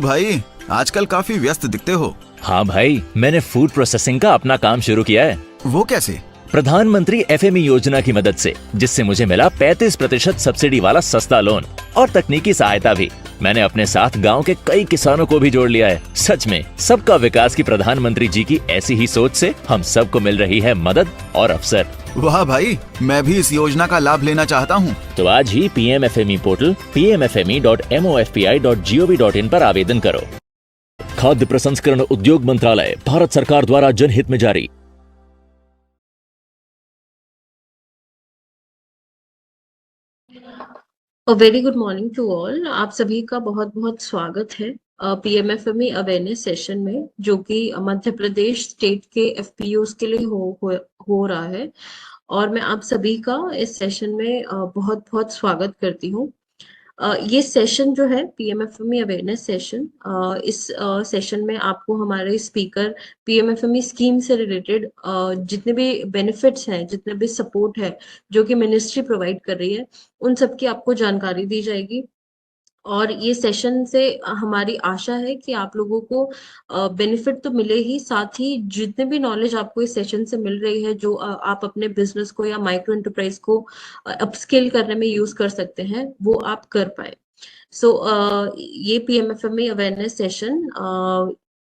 भाई, आजकल काफी व्यस्त दिखते हो। हाँ भाई, मैंने फूड प्रोसेसिंग का अपना काम शुरू किया है। वो कैसे? प्रधानमंत्री एफएमई योजना की मदद से, जिससे मुझे मिला 35% सब्सिडी वाला सस्ता लोन और तकनीकी सहायता भी। मैंने अपने साथ गांव के कई किसानों को भी जोड़ लिया है। सच में सबका विकास की प्रधानमंत्री जी की ऐसी ही सोच से हम सबको मिल रही है मदद और अवसर। वाह भाई, मैं भी इस योजना का लाभ लेना चाहता हूँ। तो आज ही पीएमएफएमई पोर्टल pmfme.mofpi.gov.in पर आवेदन करो। खाद्य प्रसंस्करण उद्योग मंत्रालय, भारत सरकार द्वारा जनहित में जारी। Very good morning to all. आप सभी का बहुत बहुत स्वागत है पीएमएफएमई अवेयरनेस सेशन में, जो कि मध्य प्रदेश स्टेट के एफपीओज के लिए हो रहा है। और मैं आप सभी का इस सेशन में बहुत बहुत स्वागत करती हूँ। ये सेशन जो है पीएमएफएमई अवेयरनेस सेशन, इस सेशन में आपको हमारे स्पीकर पीएमएफएमई स्कीम से रिलेटेड जितने भी बेनिफिट्स हैं, जितने भी सपोर्ट है जो कि मिनिस्ट्री प्रोवाइड कर रही है, उन सब की आपको जानकारी दी जाएगी। और ये सेशन से हमारी आशा है कि आप लोगों को बेनिफिट तो मिले ही, साथ ही जितने भी नॉलेज आपको इस सेशन से मिल रही है, जो आप अपने बिजनेस को या माइक्रो एंटरप्राइज को अपस्किल करने में यूज कर सकते हैं, वो आप कर पाए। सो ये पीएमएफएमई अवेयरनेस सेशन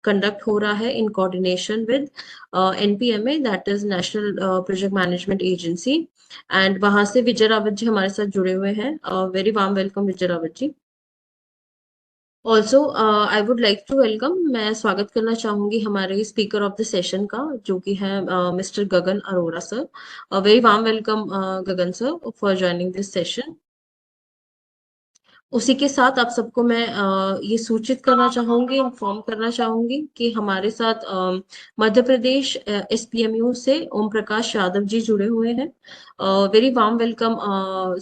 कंडक्ट हो रहा है in coordination with NPMA, that is national project management agency. And वहां से विजय रावत जी हमारे साथ जुड़े हुए हैं। Very warm welcome Vijay Rawat ji. Also I would like to welcome, मैं स्वागत करना चाहूंगी हमारे स्पीकर ऑफ द सेशन का, जो कि है mister Gagan Arora sir. Very warm welcome Gagan sir for joining this session. उसी के साथ आप सबको मैं ये सूचित करना चाहूंगी, इन्फॉर्म करना चाहूंगी कि हमारे साथ मध्य प्रदेश एसपीएमयू से ओम प्रकाश यादव जी जुड़े हुए हैं। Very warm welcome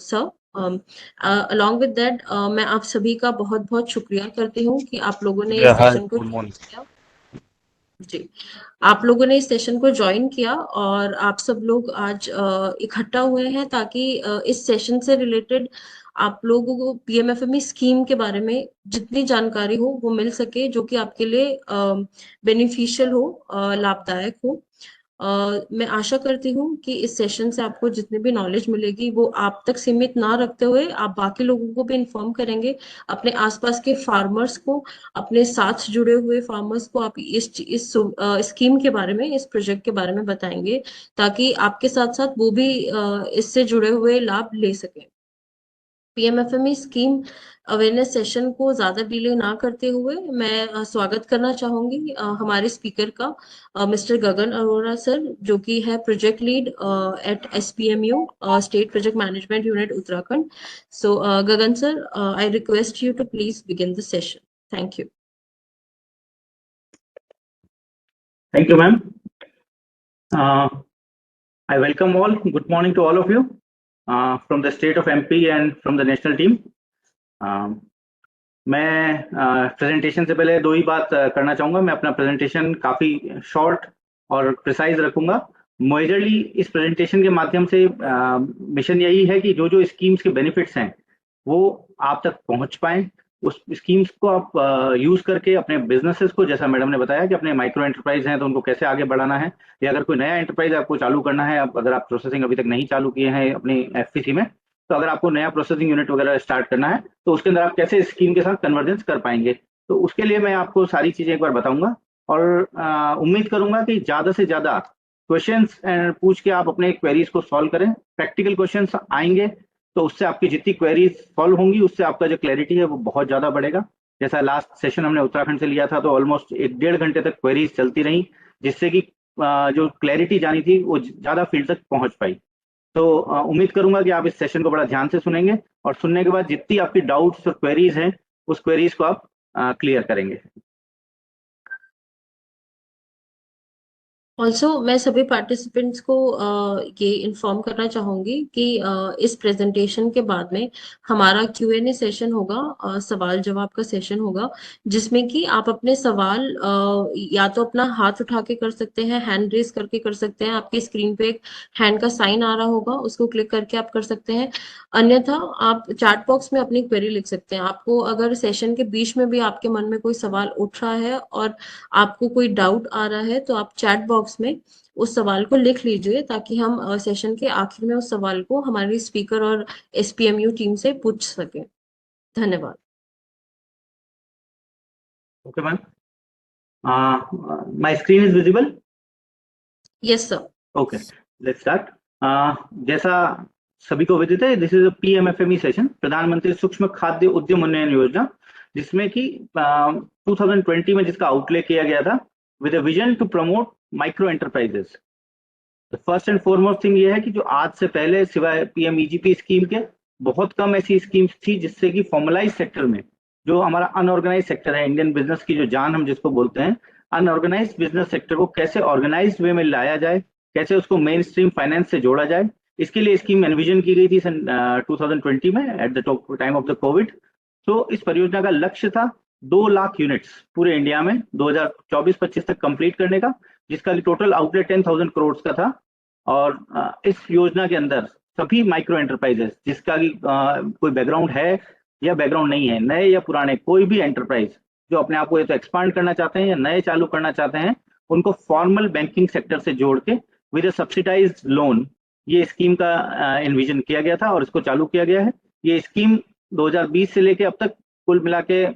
sir. Along with that मैं आप सभी का बहुत बहुत शुक्रिया करती हूँ कि आप लोगों ने इस सेशन को किया। जी, आप लोगों ने इस सेशन को ज्वाइन किया और आप सब लोग आज इकट्ठा हुए हैं ताकि इस सेशन से रिलेटेड आप लोगों को पीएमएफएमई स्कीम के बारे में जितनी जानकारी हो वो मिल सके, जो कि आपके लिए बेनिफिशियल हो, लाभदायक हो। मैं आशा करती हूँ कि इस सेशन से आपको जितनी भी नॉलेज मिलेगी वो आप तक सीमित ना रखते हुए आप बाकी लोगों को भी इन्फॉर्म करेंगे, अपने आसपास के फार्मर्स को, अपने साथ जुड़े हुए फार्मर्स को आप इस स्कीम के बारे में, इस प्रोजेक्ट के बारे में बताएंगे, ताकि आपके साथ साथ वो भी इससे जुड़े हुए लाभ ले सकें। पीएमएफएमई स्कीम अवेयरनेस सेशन को ज्यादा डिले ना करते हुए मैं स्वागत करना चाहूंगी हमारे स्पीकर का, मिस्टर गगन अरोड़ा सर, जो कि है project lead at SPMU state project management unit Uttarakhand. So Gagan sir, I request you to please begin the session. Thank you. Thank you, ma'am. I welcome all. Good morning to all of you from the state of MP and from the national team. मैं presentation से पहले दो ही बात करना चाहूँगा। मैं अपना presentation काफ़ी शॉर्ट और प्रिसाइज रखूँगा। मेजरली इस प्रेजेंटेशन के माध्यम से मिशन यही है कि जो जो स्कीम्स के बेनिफिट्स हैं वो आप तक पहुँच पाएँ, उस स्कीम्स को आप यूज़ करके अपने बिजनेसेस को, जैसा मैडम ने बताया कि अपने माइक्रो एंटरप्राइज हैं तो उनको कैसे आगे बढ़ाना है, या अगर कोई नया एंटरप्राइज आपको चालू करना है, अगर आप प्रोसेसिंग अभी तक नहीं चालू किए हैं अपनी एफपीसी में, तो अगर आपको नया प्रोसेसिंग यूनिट वगैरह स्टार्ट करना है तो उसके अंदर आप कैसे स्कीम के साथ कन्वर्जेंस कर पाएंगे, तो उसके लिए मैं आपको सारी चीज़ें एक बार बताऊंगा। और उम्मीद करूंगा कि ज़्यादा से ज़्यादा क्वेश्चंस पूछ के आप अपने क्वेरीज को सॉल्व करें। प्रैक्टिकल क्वेश्चंस आएंगे तो उससे आपकी जितनी क्वेरीज सॉल्व होंगी उससे आपका जो क्लैरिटी है वो बहुत ज़्यादा बढ़ेगा। जैसा लास्ट सेशन हमने उत्तराखंड से लिया था तो ऑलमोस्ट 1-1.5 घंटे तक क्वेरीज चलती रही, जिससे कि जो क्लैरिटी जानी थी वो ज़्यादा फील्ड तक पहुंच पाई। तो उम्मीद करूंगा कि आप इस सेशन को बड़ा ध्यान से सुनेंगे और सुनने के बाद जितनी आपकी डाउट्स और क्वेरीज हैं उस क्वेरीज को आप क्लियर करेंगे। ऑल्सो मैं सभी पार्टिसिपेंट्स को ये इन्फॉर्म करना चाहूंगी कि इस प्रेजेंटेशन के बाद में हमारा Q&A सेशन होगा, सवाल जवाब का सेशन होगा, जिसमें कि आप अपने सवाल या तो अपना हाथ उठा के कर सकते हैं, हैंड रेज करके कर सकते हैं, आपकी स्क्रीन पे एक हैंड का साइन आ रहा होगा, उसको क्लिक करके आप कर सकते हैं। अन्यथा आप चैट बॉक्स में अपनी क्वेरी लिख सकते हैं। आपको अगर सेशन के बीच में भी आपके मन में कोई सवाल उठ रहा है और आपको कोई डाउट आ रहा है, तो आप चैट बॉक्स में उस सवाल को लिख लीजिए, ताकि हम सेशन के आखिर में उस सवाल को हमारी स्पीकर और SPMU टीम से पूछ सकें। धन्यवाद। Okay, ma'am. My screen is visible? Yes sir. Okay, let's start. जैसा सभी को विदित है, this is a PMFME session, प्रधानमंत्री सूक्ष्म खाद्य उद्यम उन्नयन योजना, जिसमें कि 2020 में जिसका आउटले किया गया था with a vision to promote micro enterprises. First and foremost thing ये है कि जो आज से पहले सिवाय PMEGP स्कीम के बहुत कम ऐसी स्कीम्स थी जिससे कि फॉर्मलाइज सेक्टर में, जो हमारा अनऑर्गेनाइज सेक्टर है, इंडियन बिजनेस की जो जान हम जिसको बोलते हैं, अनऑर्गेनाइज बिजनेस सेक्टर को कैसे ऑर्गेनाइज वे में लाया जाए, कैसे उसको मेन स्ट्रीम फाइनेंस से जोड़ा जाए, इसके लिए स्कीम एनविजन की गई थी सन 2020 में at the time of the Covid. तो इस परियोजना का लक्ष्य था 2 लाख यूनिट्स पूरे इंडिया में 2024-25 तक कंप्लीट करने का, जिसका टोटल आउटलेट 10,000 करोड़ का था। और इस योजना के अंदर सभी माइक्रो एंटरप्राइजेस जिसका कि कोई बैकग्राउंड है या बैकग्राउंड नहीं है, नए या पुराने, कोई भी एंटरप्राइज जो अपने आप को या तो एक्सपांड करना चाहते हैं या नए चालू करना चाहते हैं, उनको फॉर्मल बैंकिंग सेक्टर से जोड़ के विद अ सब्सिडाइज्ड लोन ये स्कीम का एनविजन किया गया था और इसको चालू किया गया है। ये स्कीम 2020 से लेके अब तक कुल मिला के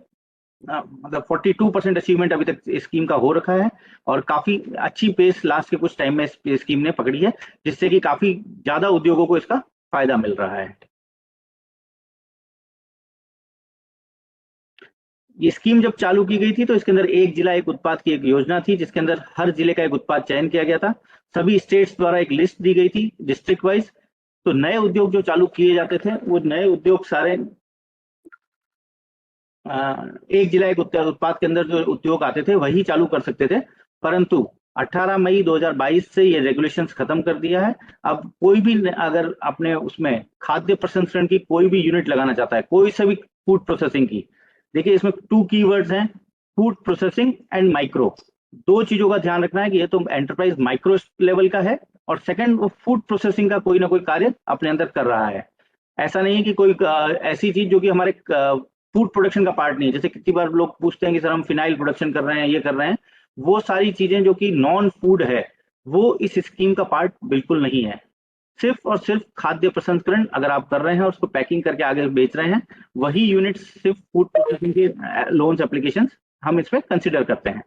मतलब 42% अचीवमेंट अभी तक स्कीम का हो रखा है और काफी अच्छी पेस लास्ट के कुछ टाइम में स्कीम ने पकड़ी है, जिससे कि काफी ज्यादा उद्योगों को इसका फायदा मिल रहा है। ये स्कीम जब चालू की गई थी तो इसके अंदर एक जिला एक उत्पाद की एक योजना थी, जिसके अंदर हर जिले का एक उत्पाद चयन किया गया था। सभी स्टेट्स द्वारा एक लिस्ट दी गई थी डिस्ट्रिक्ट वाइज। तो नए उद्योग जो चालू किए जाते थे वो नए उद्योग सारे एक जिला एक उत्पाद के अंदर जो उद्योग आते थे वही चालू कर सकते थे, परंतु 18 मई 2022 से ये रेगुलेशंस खत्म कर दिया है। अब कोई भी अगर अपने उसमें खाद्य प्रसंस्करण की कोई भी यूनिट लगाना चाहता है, कोई सा भी फूड प्रोसेसिंग की, देखिए इसमें 2 कीवर्ड्स हैं, फूड प्रोसेसिंग एंड माइक्रो। 2 चीजों का ध्यान रखना है कि ये तो एंटरप्राइज माइक्रो लेवल का है और सेकंड वो फूड प्रोसेसिंग का कोई ना कोई कार्य अपने अंदर कर रहा है। ऐसा नहीं है कि कोई ऐसी चीज जो कि हमारे फूड प्रोडक्शन का पार्ट नहीं है। जैसे कितनी बार लोग पूछते हैं कि सर हम फिनाइल प्रोडक्शन कर रहे हैं, ये कर रहे हैं, वो सारी चीजें जो कि नॉन फूड है वो इस स्कीम का पार्ट बिल्कुल नहीं है। सिर्फ और सिर्फ खाद्य प्रसंस्करण अगर आप कर रहे हैं और उसको पैकिंग करके आगे बेच रहे हैं, वही यूनिट सिर्फ फूड प्रोसेसिंग के लोन्स एप्लीकेशन हम इसमें कंसिडर करते हैं।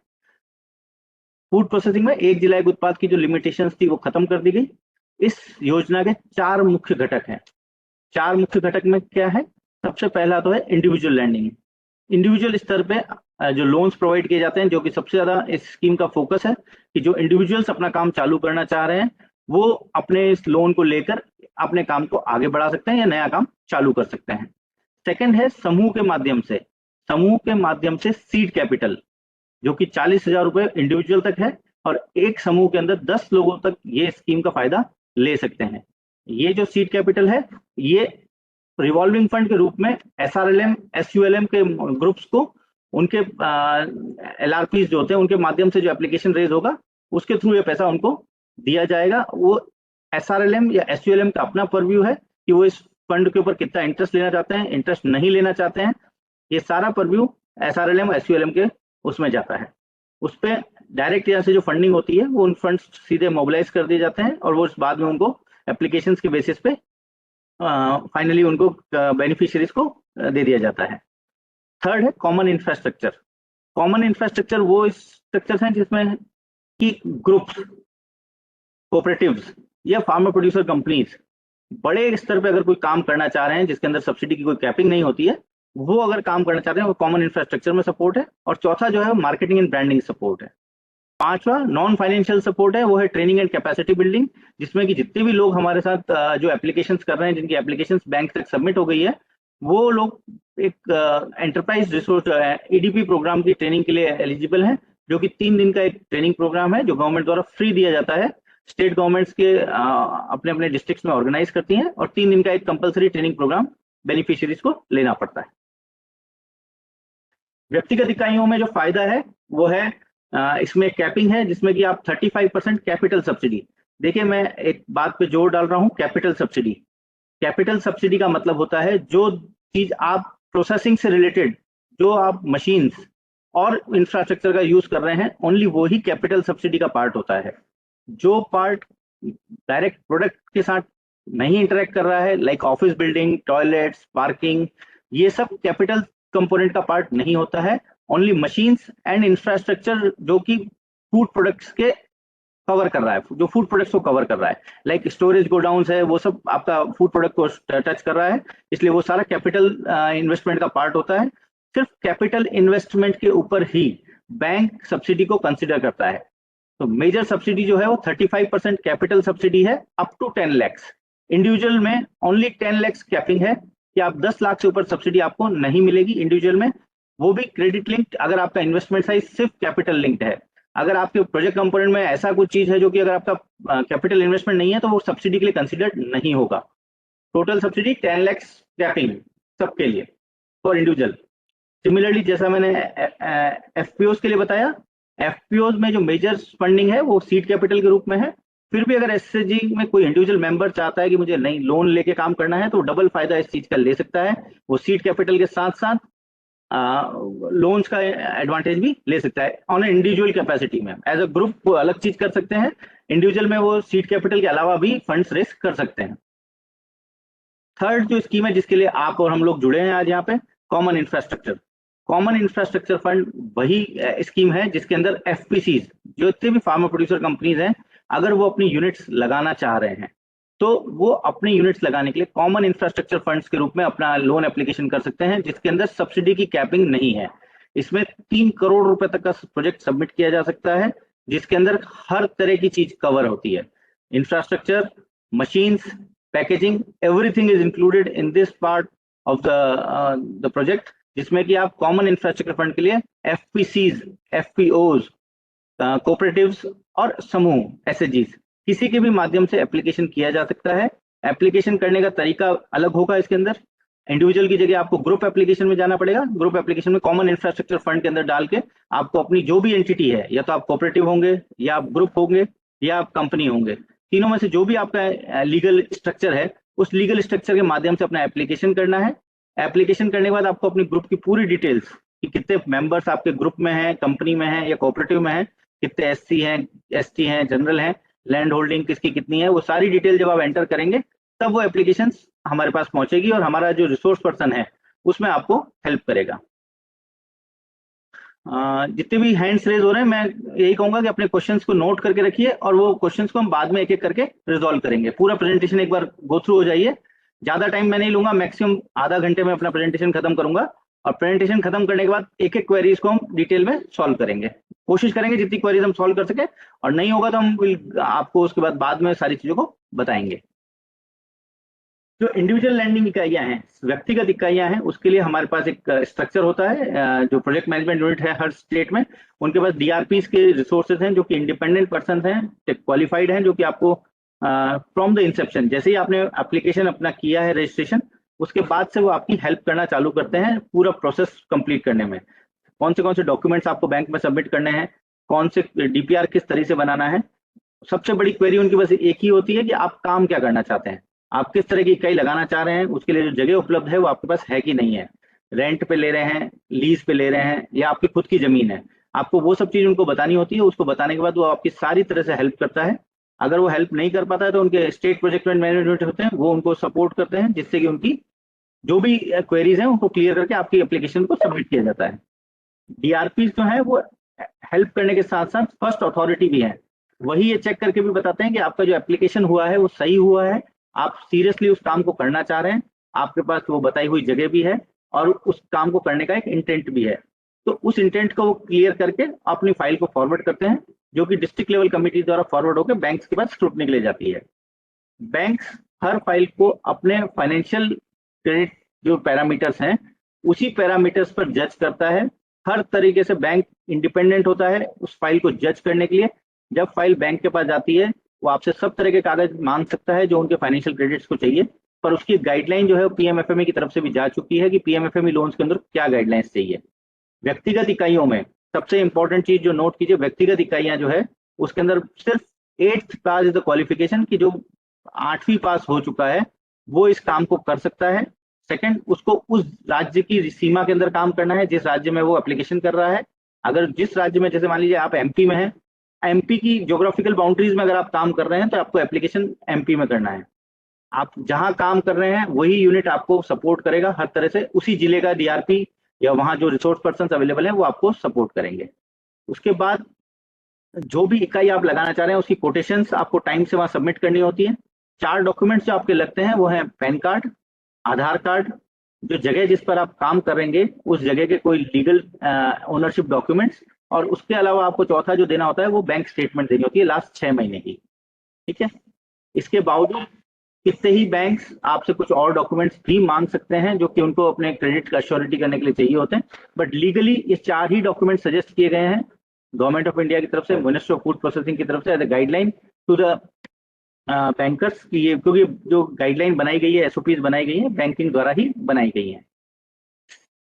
फूड प्रोसेसिंग में एक जिला एक उत्पाद की जो लिमिटेशंस थी वो खत्म कर दी गई। इस योजना के 4 मुख्य घटक हैं। 4 मुख्य घटक में क्या है? सबसे पहला तो है इंडिविजुअल लैंडिंग। इंडिविजुअल स्तर पे जो लोन्स प्रोवाइड किए जाते हैं, जो कि सबसे ज्यादा इस स्कीम का फोकस है कि जो इंडिविजुअल्स अपना काम चालू करना चाह रहे हैं वो अपने इस लोन को लेकर अपने काम को आगे बढ़ा सकते हैं या नया काम चालू कर सकते हैं। सेकंड है समूह के माध्यम से, सीड कैपिटल, जो कि 40,000 रुपए इंडिविजुअल तक है और एक समूह के अंदर 10 लोगों तक ये स्कीम का फायदा ले सकते हैं। ये जो सीड कैपिटल है ये रिवॉल्विंग फंड के रूप में SRLM, SULM के ग्रुप्स को उनके LRPs जो होते हैं उनके माध्यम से जो एप्लीकेशन रेज होगा उसके थ्रू ये पैसा उनको दिया जाएगा। वो SRLM या SULM का अपना परव्यू है कि वो इस फंड के ऊपर कितना इंटरेस्ट लेना चाहते हैं, इंटरेस्ट नहीं लेना चाहते हैं। ये सारा परव्यू SRLM और SULM के उसमें जाता है। उस पर डायरेक्ट यहाँ से जो फंडिंग होती है वो उन फंड्स सीधे मोबिलाइज कर दिए जाते हैं और वो बाद में उनको एप्लीकेशन के बेसिस पे फाइनली उनको बेनिफिशियरीज को दे दिया जाता है। थर्ड है कॉमन इंफ्रास्ट्रक्चर। कॉमन इंफ्रास्ट्रक्चर वो स्ट्रक्चर्स हैं जिसमें कि ग्रुप्स, कोऑपरेटिव्स या फार्मर प्रोड्यूसर कंपनीज बड़े स्तर पे अगर कोई काम करना चाह रहे हैं जिसके अंदर सब्सिडी की कोई कैपिंग नहीं होती है, वो अगर काम करना चाहते हैं वो कॉमन इंफ्रास्ट्रक्चर में सपोर्ट है। और चौथा जो है मार्केटिंग एंड ब्रांडिंग सपोर्ट है। पांचवा नॉन फाइनेंशियल सपोर्ट है, वो है ट्रेनिंग एंड कैपेसिटी बिल्डिंग, जिसमें कि जितने भी लोग हमारे साथ जो एप्लीकेशंस कर रहे हैं, जिनकी एप्लीकेशंस बैंक तक सबमिट हो गई है, वो लोग एक एंटरप्राइज रिसोर्स EDP प्रोग्राम की ट्रेनिंग के लिए एलिजिबल हैं, जो कि 3 दिन का एक ट्रेनिंग प्रोग्राम है जो गवर्नमेंट द्वारा फ्री दिया जाता है। स्टेट गवर्नमेंट्स के अपने अपने डिस्ट्रिक्ट्स में ऑर्गेनाइज करती हैं और 3 दिन का एक कंपलसरी ट्रेनिंग प्रोग्राम बेनिफिशियरीज को लेना पड़ता है। व्यक्तिगत इकाइयों में जो फायदा है वो है इसमें कैपिंग है जिसमें कि आप 35% कैपिटल सब्सिडी। देखिए मैं एक बात पे जोर डाल रहा हूं, कैपिटल सब्सिडी। कैपिटल सब्सिडी का मतलब होता है जो चीज आप प्रोसेसिंग से रिलेटेड, जो आप मशीन्स और इंफ्रास्ट्रक्चर का यूज कर रहे हैं, ओनली वो ही कैपिटल सब्सिडी का पार्ट होता है। जो पार्ट डायरेक्ट प्रोडक्ट के साथ नहीं इंटरेक्ट कर रहा है, like office building, toilets, parking, ये सब कैपिटल कंपोनेंट का पार्ट नहीं होता है। ओनली मशीन्स एंड इंफ्रास्ट्रक्चर जो कि फूड प्रोडक्ट्स के कवर कर रहा है, जो फूड प्रोडक्ट्स को कवर कर रहा है, लाइक स्टोरेज गोडाउन्स है, वो सब आपका फूड प्रोडक्ट को टच कर रहा है, इसलिए वो सारा कैपिटल इन्वेस्टमेंट का पार्ट होता है। सिर्फ कैपिटल इन्वेस्टमेंट के ऊपर ही बैंक सब्सिडी को कंसिडर करता है। तो मेजर सब्सिडी जो है वो 35% कैपिटल सब्सिडी है अप टू 10 लाख। इंडिविजुअल में ओनली 10 लाख कैपिंग है कि आप 10 लाख से ऊपर सब्सिडी आपको नहीं मिलेगी इंडिविजुअल में, वो भी क्रेडिट लिंक्ड अगर आपका इन्वेस्टमेंट साइज सिर्फ कैपिटल लिंक्ड है। अगर आपके प्रोजेक्ट कंपोनेंट में ऐसा कुछ चीज है जो कि अगर आपका कैपिटल इन्वेस्टमेंट नहीं है तो वो सब्सिडी के लिए कंसिडर्ड नहीं होगा। टोटल सब्सिडी 10 लाख कैपिंग सबके लिए फॉर इंडिविजुअल। सिमिलरली जैसा मैंने एफपीओज के लिए बताया, एफपीओज में जो मेजर फंडिंग है वो सीड कैपिटल के रूप में है। फिर भी अगर एसएचजी में कोई इंडिविजुअल मेंबर चाहता है कि मुझे नहीं लोन लेके काम करना है तो डबल फायदा इस चीज का ले सकता है। वो सीड कैपिटल के साथ साथ लोन्स का एडवांटेज भी ले सकता है ऑन इंडिविजुअल कैपेसिटी में। एज अ ग्रुप वो अलग चीज कर सकते हैं, इंडिविजुअल में वो सीड कैपिटल के अलावा भी फंड्स रेस कर सकते हैं। थर्ड जो स्कीम है जिसके लिए आप और हम लोग जुड़े हैं आज यहाँ पे, common infrastructure. Common infrastructure fund वही स्कीम है जिसके अंदर एफपीसीज, जो जितने भी फार्मर प्रोड्यूसर कंपनीज हैं, अगर वो अपनी यूनिट्स लगाना चाह रहे हैं तो वो अपनी यूनिट्स लगाने के लिए कॉमन इंफ्रास्ट्रक्चर फंड्स के रूप में अपना लोन एप्लीकेशन कर सकते हैं, जिसके अंदर सब्सिडी की कैपिंग नहीं है। इसमें 3 करोड़ रुपए तक का प्रोजेक्ट सबमिट किया जा सकता है, जिसके अंदर हर तरह की चीज कवर होती है। Infrastructure, machines, packaging, everything is included in this part of the project, जिसमें कि आप कॉमन इंफ्रास्ट्रक्चर फंड के लिए एफपीसीज, एफपीओज, कोऑपरेटिव्स और समूह एसएचजीज किसी के भी माध्यम से एप्लीकेशन किया जा सकता है। एप्लीकेशन करने का तरीका अलग होगा इसके अंदर। इंडिविजुअल की जगह आपको ग्रुप एप्लीकेशन में जाना पड़ेगा। ग्रुप एप्लीकेशन में कॉमन इंफ्रास्ट्रक्चर फंड के अंदर डाल के आपको अपनी जो भी एंटिटी है, या तो आप कोऑपरेटिव होंगे, या आप ग्रुप होंगे, या आप कंपनी होंगे, तीनों में से जो भी आपका लीगल स्ट्रक्चर है, उस लीगल स्ट्रक्चर के माध्यम से अपना एप्लीकेशन करना है। एप्लीकेशन करने के बाद आपको अपनी ग्रुप की पूरी डिटेल्स कि कितने मेंबर्स आपके ग्रुप में हैं, कंपनी में हैं या कोऑपरेटिव में हैं, कितने एससी हैं, एसटी हैं, जनरल हैं, लैंड होल्डिंग किसकी कितनी है, वो सारी डिटेल जब आप एंटर करेंगे तब वो एप्लीकेशन हमारे पास पहुंचेगी और हमारा जो रिसोर्स पर्सन है उसमें आपको हेल्प करेगा। जितने भी हैंड्स रेज हो रहे हैं, मैं यही कहूंगा कि अपने क्वेश्चंस को नोट करके रखिए और वो क्वेश्चंस को हम बाद में एक एक करके रिजॉल्व करेंगे। पूरा प्रेजेंटेशन एक बार गो थ्रू हो जाइए, ज्यादा टाइम मैं नहीं लूंगा, मैक्सिमम आधा घंटे में अपना प्रेजेंटेशन खत्म करूंगा और प्रेजेंटेशन खत्म करने के बाद एक एक क्वेरीज को हम डिटेल में सॉल्व करेंगे। कोशिश करेंगे जितनी क्वेरीज हम सॉल्व कर सके, और नहीं होगा तो हम आपको उसके बाद में सारी चीजों को बताएंगे। जो इंडिविजुअल लैंडिंग इकाइयां हैं, व्यक्तिगत इकाइयां हैं, उसके लिए हमारे पास एक स्ट्रक्चर होता है। जो प्रोजेक्ट मैनेजमेंट यूनिट है हर स्टेट में, उनके पास डीआरपीज के रिसोर्सेज हैं जो कि इंडिपेंडेंट पर्सन हैं, क्वालिफाइड हैं, जो कि आपको फ्रॉम द इंसेप्शन, जैसे ही आपने एप्लीकेशन अपना किया है रजिस्ट्रेशन, उसके बाद से वो आपकी हेल्प करना चालू करते हैं पूरा प्रोसेस कंप्लीट करने में। कौन से डॉक्यूमेंट्स आपको बैंक में सबमिट करने हैं, कौन से डीपीआर किस तरह से बनाना है। सबसे बड़ी क्वेरी उनकी बस एक ही होती है कि आप काम क्या करना चाहते हैं, आप किस तरह की इकाई लगाना चाह रहे हैं, उसके लिए जो जगह उपलब्ध है वो आपके पास है कि नहीं है, रेंट पे ले रहे हैं, लीज पे ले रहे हैं, या आपकी खुद की जमीन है। आपको वो सब चीज उनको बतानी होती है। उसको बताने के बाद वो आपकी सारी तरह से हेल्प करता है। अगर वो हेल्प नहीं कर पाता है तो उनके स्टेट प्रोजेक्ट मैनेजमेंट होते हैं, वो उनको सपोर्ट करते हैं, जिससे कि उनकी जो भी क्वेरीज हैं उनको क्लियर करके आपकी एप्लीकेशन को सबमिट किया जाता है। डीआरपी जो है वो हेल्प करने के साथ साथ फर्स्ट अथॉरिटी भी है। वही ये चेक करके भी बताते हैं कि आपका जो एप्लीकेशन हुआ है वो सही हुआ है, आप सीरियसली उस काम को करना चाह रहे हैं, आपके पास वो बताई हुई जगह भी है और उस काम को करने का एक इंटेंट भी है। तो उस इंटेंट को वो क्लियर करके अपनी फाइल को फॉरवर्ड करते हैं, जो कि डिस्ट्रिक्ट लेवल कमेटी द्वारा फॉरवर्ड होकर बैंक्स के पास स्क्रूटनी के लिए जाती है। बैंक्स हर फाइल को अपने फाइनेंशियल क्रेडिट जो पैरामीटर्स हैं उसी पैरामीटर्स पर जज करता है। हर तरीके से बैंक इंडिपेंडेंट होता है उस फाइल को जज करने के लिए। जब फाइल बैंक के पास जाती है वो आपसे सब तरह के कागज मांग सकता है जो उनके फाइनेंशियल क्रेडिट्स को चाहिए, पर उसकी गाइडलाइन जो है पीएमएफएमई की तरफ से भी जा चुकी है कि पीएमएफएमई लोन्स के अंदर क्या गाइडलाइंस चाहिए। व्यक्तिगत इकाइयों में सबसे इंपॉर्टेंट चीज जो नोट कीजिए, व्यक्तिगत इकाइयां जो है उसके अंदर सिर्फ 8th pass is the qualification, कि जो 8वीं पास हो चुका है वो इस काम को कर सकता है। सेकंड, उसको उस राज्य की सीमा के अंदर काम करना है जिस राज्य में वो एप्लीकेशन कर रहा है। अगर जिस राज्य में, जैसे मान लीजिए आप एमपी में हैं, एमपी की ज्योग्राफिकल बाउंड्रीज में अगर आप काम कर रहे हैं तो आपको एप्लीकेशन एमपी में करना है। आप जहां काम कर रहे हैं वही यूनिट आपको सपोर्ट करेगा हर तरह से, उसी जिले का डीआरपी या वहां जो रिसोर्स पर्सन अवेलेबल है वो आपको सपोर्ट करेंगे। उसके बाद जो भी इकाई आप लगाना चाह रहे हैं उसकी कोटेशंस आपको टाइम से वहां सबमिट करनी होती है। 4 डॉक्यूमेंट्स जो आपके लगते हैं वो है पैन कार्ड, आधार कार्ड, जो जगह जिस पर आप काम करेंगे उस जगह के कोई लीगल ओनरशिप डॉक्यूमेंट्स, और उसके अलावा आपको चौथा जो देना होता है वो बैंक स्टेटमेंट देनी होती है लास्ट 6 महीने की। ठीक है, इसके बावजूद कितने ही बैंक्स आपसे कुछ और डॉक्यूमेंट्स भी मांग सकते हैं जो कि उनको अपने क्रेडिट का श्योरिटी करने के लिए चाहिए होते हैं, बट लीगली ये 4 ही डॉक्यूमेंट सजेस्ट किए गए हैं गवर्नमेंट ऑफ इंडिया की तरफ से, मिनिस्ट्री ऑफ फूड प्रोसेसिंग की तरफ से as a guideline to the bankers की, ये क्योंकि जो गाइडलाइन बनाई गई है, एसओपीज बनाई गई है, बैंकिंग द्वारा ही बनाई गई है।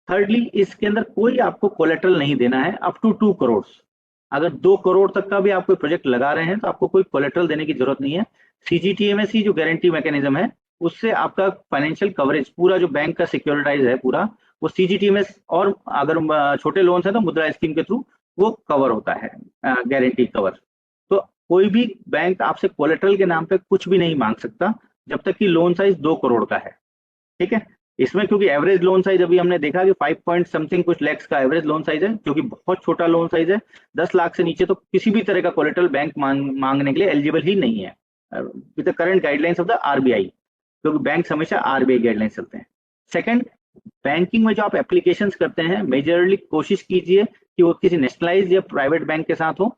थर्डली, इसके अंदर कोई आपको कोलेटरल नहीं देना है अप टू 2 करोड़। अगर 2 करोड़ तक का भी आप कोई प्रोजेक्ट लगा रहे हैं तो आपको कोई कोलेटरल देने की जरूरत नहीं है। सीजीटीएमएस जो गारंटी मैकेनिज्म है उससे आपका फाइनेंशियल कवरेज पूरा जो बैंक का सिक्योरिटाइज है पूरा वो सीजीटीएमएस, और अगर छोटे लोन्स है तो मुद्रा स्कीम के थ्रू वो कवर होता है, गारंटी कवर। तो कोई भी बैंक आपसे कोलेटरल के नाम पे कुछ भी नहीं मांग सकता जब तक कि लोन साइज 2 करोड़ का है। ठीक है, इसमें क्योंकि एवरेज लोन साइज अभी हमने देखा कि 5 पॉइंट समथिंग कुछ लैक्स का एवरेज लोन साइज है, जो कि बहुत छोटा लोन साइज है। 10 लाख से नीचे तो किसी भी तरह का कोलेटरल बैंक मांगने के लिए एलिजिबल ही नहीं है with the current guidelines of the RBI, क्योंकि बैंक हमेशा आरबीआई गाइडलाइंस चलते हैं। सेकंड, बैंकिंग में जो आप एप्लीकेशंस करते हैं मेजरली कोशिश कीजिए कि वो किसी नेशनलाइज या प्राइवेट बैंक के साथ हो।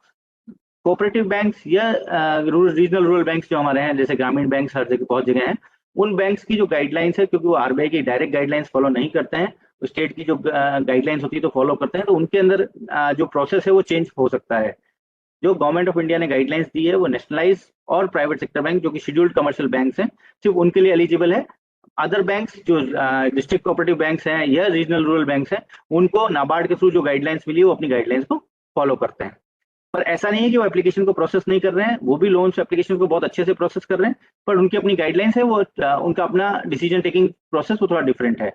कोऑपरेटिव बैंक्स या रीजनल रूरल बैंक्स जो हमारे हैं, जैसे ग्रामीण बैंक हर जगह बहुत जगह हैं, उन बैंक्स की जो गाइडलाइंस है, क्योंकि वो आरबीआई की डायरेक्ट गाइडलाइंस फॉलो नहीं करते हैं, स्टेट की जो गाइडलाइंस होती है तो फॉलो करते हैं, तो उनके अंदर जो प्रोसेस है वो चेंज हो सकता है। जो गवर्नमेंट ऑफ इंडिया ने गाइडलाइंस दी है वो नेशनलाइज और प्राइवेट सेक्टर बैंक जो कि शेड्यूल्ड कमर्शियल बैंक्स हैं सिर्फ उनके लिए एलिजिबल है। अदर बैंक्स जो डिस्ट्रिक्ट कोऑपरेटिव बैंक्स हैं या रीजनल रूरल बैंक्स हैं, उनको नाबार्ड के थ्रू जो गाइडलाइंस मिली है वो अपनी गाइडलाइंस को फॉलो करते हैं। पर ऐसा नहीं है कि वो एप्लीकेशन को प्रोसेस नहीं कर रहे हैं, वो भी लोन्स एप्लीकेशन को बहुत अच्छे से प्रोसेस कर रहे हैं, पर उनकी अपनी गाइडलाइंस है, वो उनका अपना डिसीजन टेकिंग प्रोसेस वो थोड़ा डिफरेंट है,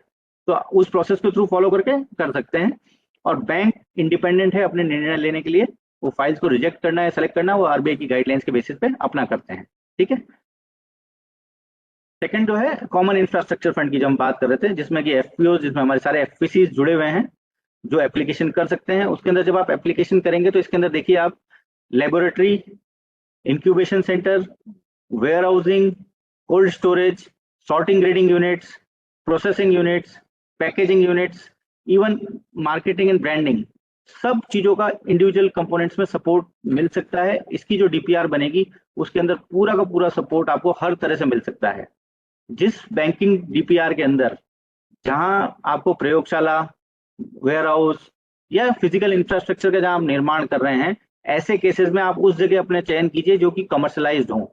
तो उस प्रोसेस के थ्रू फॉलो करके कर सकते हैं। और बैंक इंडिपेंडेंट है अपने निर्णय लेने के लिए, वो फाइल्स को रिजेक्ट करना है सेलेक्ट करना वो आरबीआई की गाइडलाइंस के बेसिस पे अपना करते हैं। ठीक है, सेकंड जो है कॉमन इंफ्रास्ट्रक्चर फंड की जो हम बात कर रहे थे, जिसमें कि एफपीओ, जिसमें हमारे सारे एफपीसी जुड़े हुए हैं जो एप्लीकेशन कर सकते हैं। उसके अंदर जब आप एप्लीकेशन करेंगे तो इसके अंदर देखिए आप laboratory, incubation centre, warehousing, cold storage, sorting grading units, processing units, packaging units, even marketing and branding, सब चीजों का इंडिविजुअल कंपोनेंट्स में सपोर्ट मिल सकता है। इसकी जो डीपीआर बनेगी उसके अंदर पूरा का पूरा सपोर्ट आपको हर तरह से मिल सकता है। जिस बैंकिंग डीपीआर के अंदर जहां आपको प्रयोगशाला, वेयर हाउस या फिजिकल इंफ्रास्ट्रक्चर का जहां आप निर्माण कर रहे हैं, ऐसे केसेस में आप उस जगह अपने चयन कीजिए जो कि कमर्शलाइज्ड हो,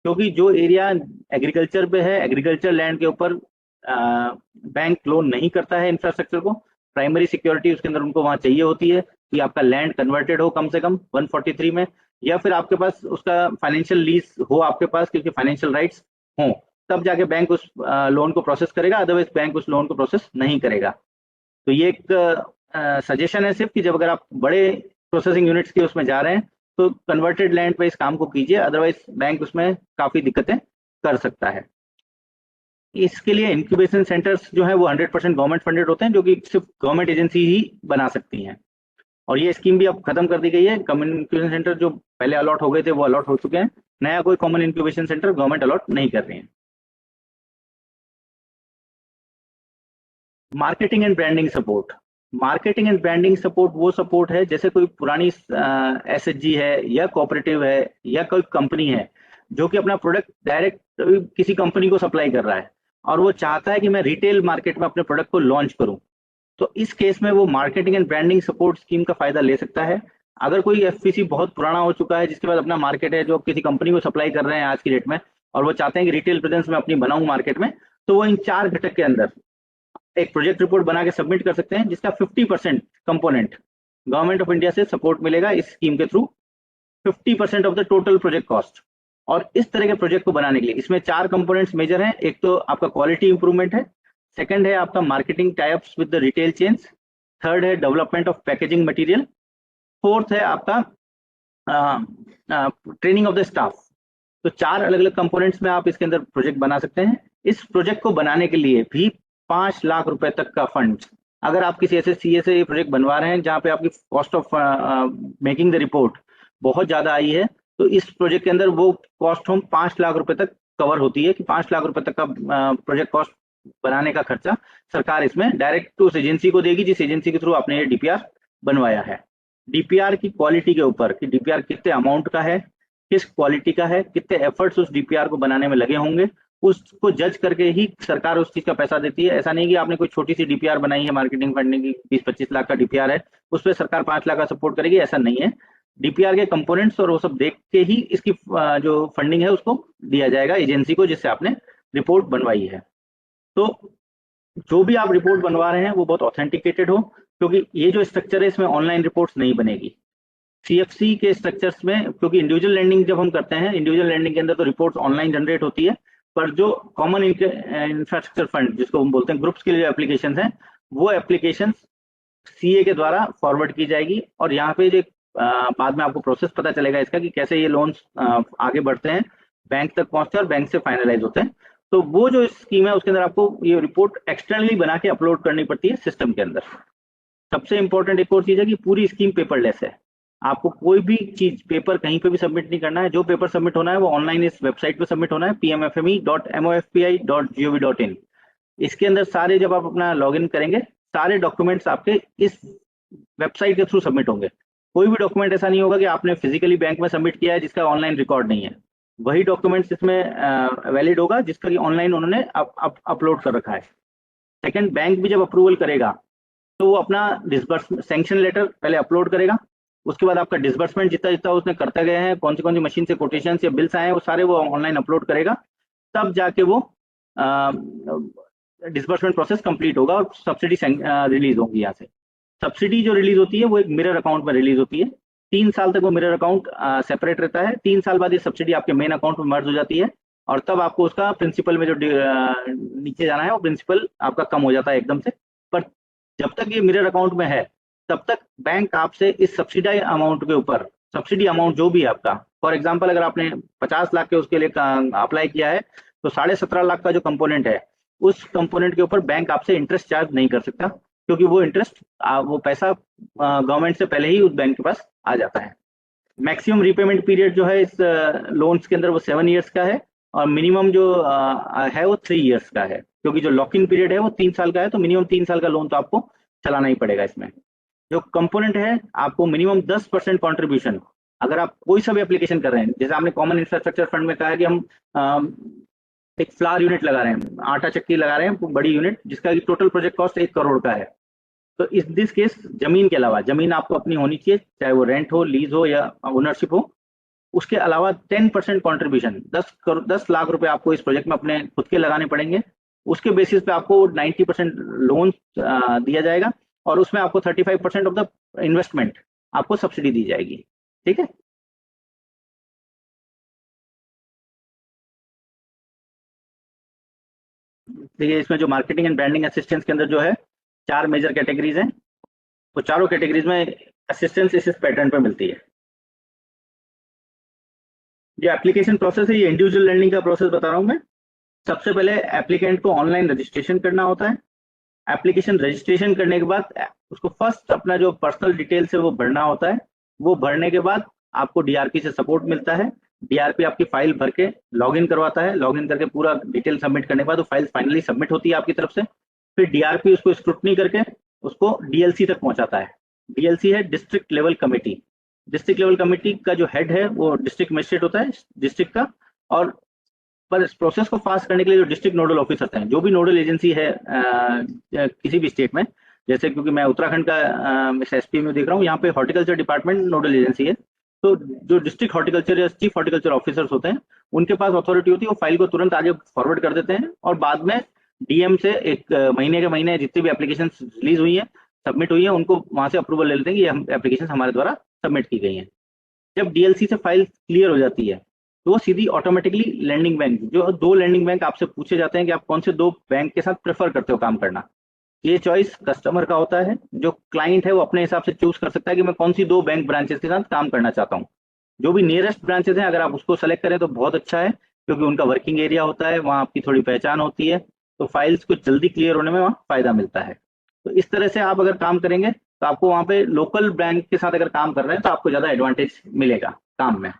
क्योंकि जो एरिया एग्रीकल्चर पे है, एग्रीकल्चर लैंड के ऊपर बैंक लोन नहीं करता है इंफ्रास्ट्रक्चर को। प्राइमरी सिक्योरिटी उसके अंदर उनको वहां चाहिए होती है कि आपका लैंड कन्वर्टेड हो कम से कम 143 में, या फिर आपके पास उसका फाइनेंशियल लीज हो आपके पास, क्योंकि फाइनेंशियल राइट्स हो, तब जाके बैंक उस लोन को प्रोसेस करेगा, अदरवाइज बैंक उस लोन को प्रोसेस नहीं करेगा। तो ये एक सजेशन है सिर्फ कि जब अगर आप बड़े प्रोसेसिंग यूनिट्स के उसमें जा रहे हैं तो कन्वर्टेड लैंड पे इस काम को कीजिए, अदरवाइज बैंक उसमें काफी दिक्कतें कर सकता है। इसके लिए इंक्यूबेशन सेंटर्स जो है वो 100% गवर्नमेंट फंडेड होते हैं, जो कि सिर्फ गवर्नमेंट एजेंसी ही बना सकती हैं, और ये स्कीम भी अब खत्म कर दी गई है। कॉमन इंक्यूबेशन सेंटर जो पहले अलॉट हो गए थे वो अलॉट हो चुके हैं, नया कोई common incubation centre government allot नहीं कर रही है। Marketing and branding support, marketing and branding support वो सपोर्ट है जैसे कोई पुरानी एसएचजी है या कोऑपरेटिव है या कोई कंपनी है जो कि अपना प्रोडक्ट डायरेक्ट किसी कंपनी को सप्लाई कर रहा है और वो चाहता है कि मैं रिटेल मार्केट में अपने प्रोडक्ट को लॉन्च करूं, तो इस केस में वो marketing and branding support scheme का फायदा ले सकता है। अगर कोई एफपीसी बहुत पुराना हो चुका है, जिसके पास अपना मार्केट है, जो किसी कंपनी को सप्लाई कर रहे हैं आज की डेट में, और वो चाहते हैं कि रिटेल प्रेजेंस में अपनी बनाऊं मार्केट में, तो वो इन 4 घटक के अंदर एक प्रोजेक्ट रिपोर्ट बना के सबमिट कर सकते हैं, जिसका 50% कंपोनेंट गवर्नमेंट ऑफ इंडिया से सपोर्ट मिलेगा इस स्कीम के through, 50% of the total project cost. और इस तरह के प्रोजेक्ट को बनाने के लिए इसमें 4 कंपोनेंट्स मेजर हैं। एक तो आपका क्वालिटी इंप्रूवमेंट है, सेकंड है आपका marketing types with the retail chains, third है development of packaging material, fourth है आपका ट्रेनिंग ऑफ द स्टाफ। तो 4 अलग अलग कंपोनेंट्स में आप इसके अंदर प्रोजेक्ट बना सकते हैं। इस प्रोजेक्ट को बनाने के लिए भी 5 लाख रुपए तक का फंड, अगर आप किसी ऐसे सीए से ये प्रोजेक्ट बनवा रहे हैं जहां पे आपकी cost of making the report बहुत ज्यादा आई है, तो इस प्रोजेक्ट के अंदर वो कॉस्ट हम 5 लाख रुपए तक कवर होती है, कि 5 लाख रुपए तक का प्रोजेक्ट कॉस्ट बनाने का खर्चा सरकार इसमें डायरेक्ट उस एजेंसी को देगी जिस एजेंसी के थ्रू आपने ये डीपीआर बनवाया है। डीपीआर की क्वालिटी के ऊपर, कि डीपीआर कितने अमाउंट का है, किस क्वालिटी का है, कितने एफर्ट्स उस डीपीआर को बनाने में लगे होंगे, उसको जज करके ही सरकार उस चीज का पैसा देती है। ऐसा नहीं कि आपने कोई छोटी सी डीपीआर बनाई है मार्केटिंग फंडिंग की, 20-25 लाख का डीपीआर है, उस पर सरकार 5 लाख का सपोर्ट करेगी, ऐसा नहीं है। डीपीआर के कंपोनेंट्स और वो सब देख के ही इसकी जो फंडिंग है उसको दिया जाएगा एजेंसी को जिससे आपने रिपोर्ट बनवाई है। तो जो भी आप रिपोर्ट बनवा रहे हैं वो बहुत ऑथेंटिकेटेड हो, क्योंकि ये जो स्ट्रक्चर है इसमें ऑनलाइन रिपोर्ट्स नहीं बनेगी। सीएफसी के स्ट्रक्चर्स में, क्योंकि इंडिविजुअल लैंडिंग जब हम करते हैं, इंडिविजुअल लैंडिंग के अंदर तो रिपोर्ट्स ऑनलाइन जनरेट होती है, पर जो कॉमन इंफ्रास्ट्रक्चर फंड जिसको हम बोलते हैं ग्रुप्स के लिए एप्लीकेशन है, वो एप्लीकेशन सीए के द्वारा फॉरवर्ड की जाएगी। और यहाँ पे जो बाद में आपको प्रोसेस पता चलेगा इसका कि कैसे ये लोन्स आगे बढ़ते हैं, बैंक तक पहुंचते हैं और बैंक से फाइनलाइज होते हैं। तो वो जो स्कीम है उसके अंदर आपको ये रिपोर्ट एक्सटर्नली बना के अपलोड करनी पड़ती है सिस्टम के अंदर। सबसे इंपॉर्टेंट एक और चीज है कि पूरी स्कीम पेपरलेस है, आपको कोई भी चीज पेपर कहीं पे भी सबमिट नहीं करना है। जो पेपर सबमिट होना है वो ऑनलाइन इस वेबसाइट पे सबमिट होना है, pmfme.mofpi.gov.in। इसके अंदर सारे, जब आप अपना लॉगिन करेंगे, सारे डॉक्यूमेंट्स आपके इस वेबसाइट के थ्रू सबमिट होंगे। कोई भी डॉक्यूमेंट ऐसा नहीं होगा कि आपने फिजिकली बैंक में सबमिट किया है जिसका ऑनलाइन रिकॉर्ड नहीं है। वही डॉक्यूमेंट्स इसमें वैलिड होगा जिसका कि ऑनलाइन उन्होंने अपलोड कर रखा है। सेकंड, बैंक भी जब अप्रूवल करेगा तो वो अपना डिसबर्समेंट सैंक्शन लेटर पहले अपलोड करेगा, उसके बाद आपका डिसबर्समेंट जितना जितना उसने करते गए हैं, कौन सी मशीन से कोटेशन या बिल्स आए हैं, वो सारे वो ऑनलाइन अपलोड करेगा, तब जाके वो डिसबर्समेंट प्रोसेस कंप्लीट होगा और सब्सिडी रिलीज होगी। यहाँ से सब्सिडी जो रिलीज होती है वो एक मिरर अकाउंट में रिलीज होती है। 3 साल तक वो मिरर अकाउंट सेपरेट रहता है। 3 साल बाद ये सब्सिडी आपके मेन अकाउंट में मर्ज हो जाती है और तब आपको उसका प्रिंसिपल में जो नीचे जाना है वो प्रिंसिपल आपका कम हो जाता है एकदम से। पर जब तक ये मिरर अकाउंट में है तब तक बैंक आपसे इस सब्सिडी अमाउंट के ऊपर, सब्सिडी अमाउंट जो भी है आपका, फॉर एग्जांपल अगर आपने 50 लाख के उसके लिए अप्लाई किया है तो 17.5 लाख का जो कंपोनेंट है उस कंपोनेंट के ऊपर बैंक आपसे इंटरेस्ट चार्ज नहीं कर सकता, क्योंकि वो इंटरेस्ट वो पैसा गवर्नमेंट से पहले ही उस बैंक के पास आ जाता है। मैक्सिमम रीपेमेंट पीरियड जो है इस लोन्स के अंदर वो 7 ईयर्स का है और मिनिमम जो है वो 3 ईयर्स का है, क्योंकि जो लॉक इन पीरियड है वो 3 साल का है, तो मिनिमम 3 साल का लोन तो आपको चलाना ही पड़ेगा। इसमें जो कंपोनेंट है आपको मिनिमम 10% कॉन्ट्रीब्यूशन, अगर आप कोई सा भी एप्लीकेशन कर रहे हैं, जैसे आपने कॉमन इंफ्रास्ट्रक्चर फंड में कहा है कि हम एक फ्लावर यूनिट लगा रहे हैं, आटा चक्की लगा रहे हैं बड़ी यूनिट, जिसका टोटल प्रोजेक्ट कॉस्ट 1 करोड़ का है, तो इस दिस केस जमीन के अलावा, जमीन आपको अपनी होनी चाहिए, चाहे वो रेंट हो, लीज हो या ओनरशिप हो, उसके अलावा 10% कॉन्ट्रीब्यूशन 10 लाख रुपए आपको इस प्रोजेक्ट में अपने खुद के लगाने पड़ेंगे। उसके बेसिस पे आपको 90% लोन दिया जाएगा और उसमें आपको 35% ऑफ द इन्वेस्टमेंट आपको सब्सिडी दी जाएगी। ठीक है, देखिए इसमें जो मार्केटिंग एंड ब्रांडिंग असिस्टेंस के अंदर जो है 4 मेजर कैटेगरीज हैं, तो चारों कैटेगरीज में असिस्टेंस इस पैटर्न पे मिलती है। जो एप्लीकेशन प्रोसेस है ये इंडिविजुअल लैंडिंग का प्रोसेस बता रहा हूं मैं। सबसे पहले एप्लीकेंट को ऑनलाइन रजिस्ट्रेशन करना होता है। एप्लीकेशन रजिस्ट्रेशन करने के बाद उसको फर्स्ट अपना जो पर्सनल डिटेल्स है वो भरना होता है। वो भरने के बाद आपको डीआरपी से सपोर्ट मिलता है। डीआरपी आपकी फाइल भर के लॉगिन करवाता है। लॉगिन करके पूरा डिटेल सबमिट करने के बाद वो फाइल फाइनली सबमिट होती है आपकी तरफ से। फिर डीआरपी उसको स्क्रूटनी करके उसको डीएलसी तक पहुंचाता है। डीएलसी है district level committee. District level committee का जो हेड है वो डिस्ट्रिक्ट मजिस्ट्रेट होता है डिस्ट्रिक्ट का। और पर इस प्रोसेस को फास्ट करने के लिए जो डिस्ट्रिक्ट नोडल ऑफिसर्स हैं, जो भी नोडल एजेंसी है किसी भी स्टेट में, जैसे क्योंकि मैं उत्तराखंड का एसपी में देख रहा हूँ, यहाँ पे हॉर्टिकल्चर डिपार्टमेंट नोडल एजेंसी है, तो जो डिस्ट्रिक्ट हॉर्टिकल्चर या चीफ हॉर्टिकल्चर ऑफिसर्स होते हैं उनके पास अथॉरिटी होती है, वो फाइल को तुरंत आगे फॉरवर्ड कर देते हैं और बाद में डीएम से एक महीने के महीने जितनी भी एप्लीकेशन रिलीज हुई है, सबमिट हुई है, उनको वहां से अप्रूवल ले लेते हैं कि ये एप्लीकेशन हमारे द्वारा सबमिट की गई है। जब डीएलसी से फाइल क्लियर हो जाती है तो वो सीधी ऑटोमेटिकली लैंडिंग बैंक, जो 2 लैंडिंग बैंक आपसे पूछे जाते हैं कि आप कौन से 2 बैंक के साथ प्रेफर करते हो काम करना, ये चॉइस कस्टमर का होता है। जो क्लाइंट है वो अपने हिसाब से चूज कर सकता है कि मैं कौन सी 2 बैंक ब्रांचेस के साथ काम करना चाहता हूँ। जो भी नियरेस्ट ब्रांचेस हैं अगर आप उसको सेलेक्ट करें तो बहुत अच्छा है, क्योंकि उनका वर्किंग एरिया होता है, वहाँ आपकी थोड़ी पहचान होती है, तो फाइल्स को जल्दी क्लियर होने में वहाँ फायदा मिलता है। तो इस तरह से आप अगर काम करेंगे तो आपको वहाँ पे लोकल बैंक के साथ अगर काम कर रहे हैं तो आपको ज्यादा एडवांटेज मिलेगा काम में।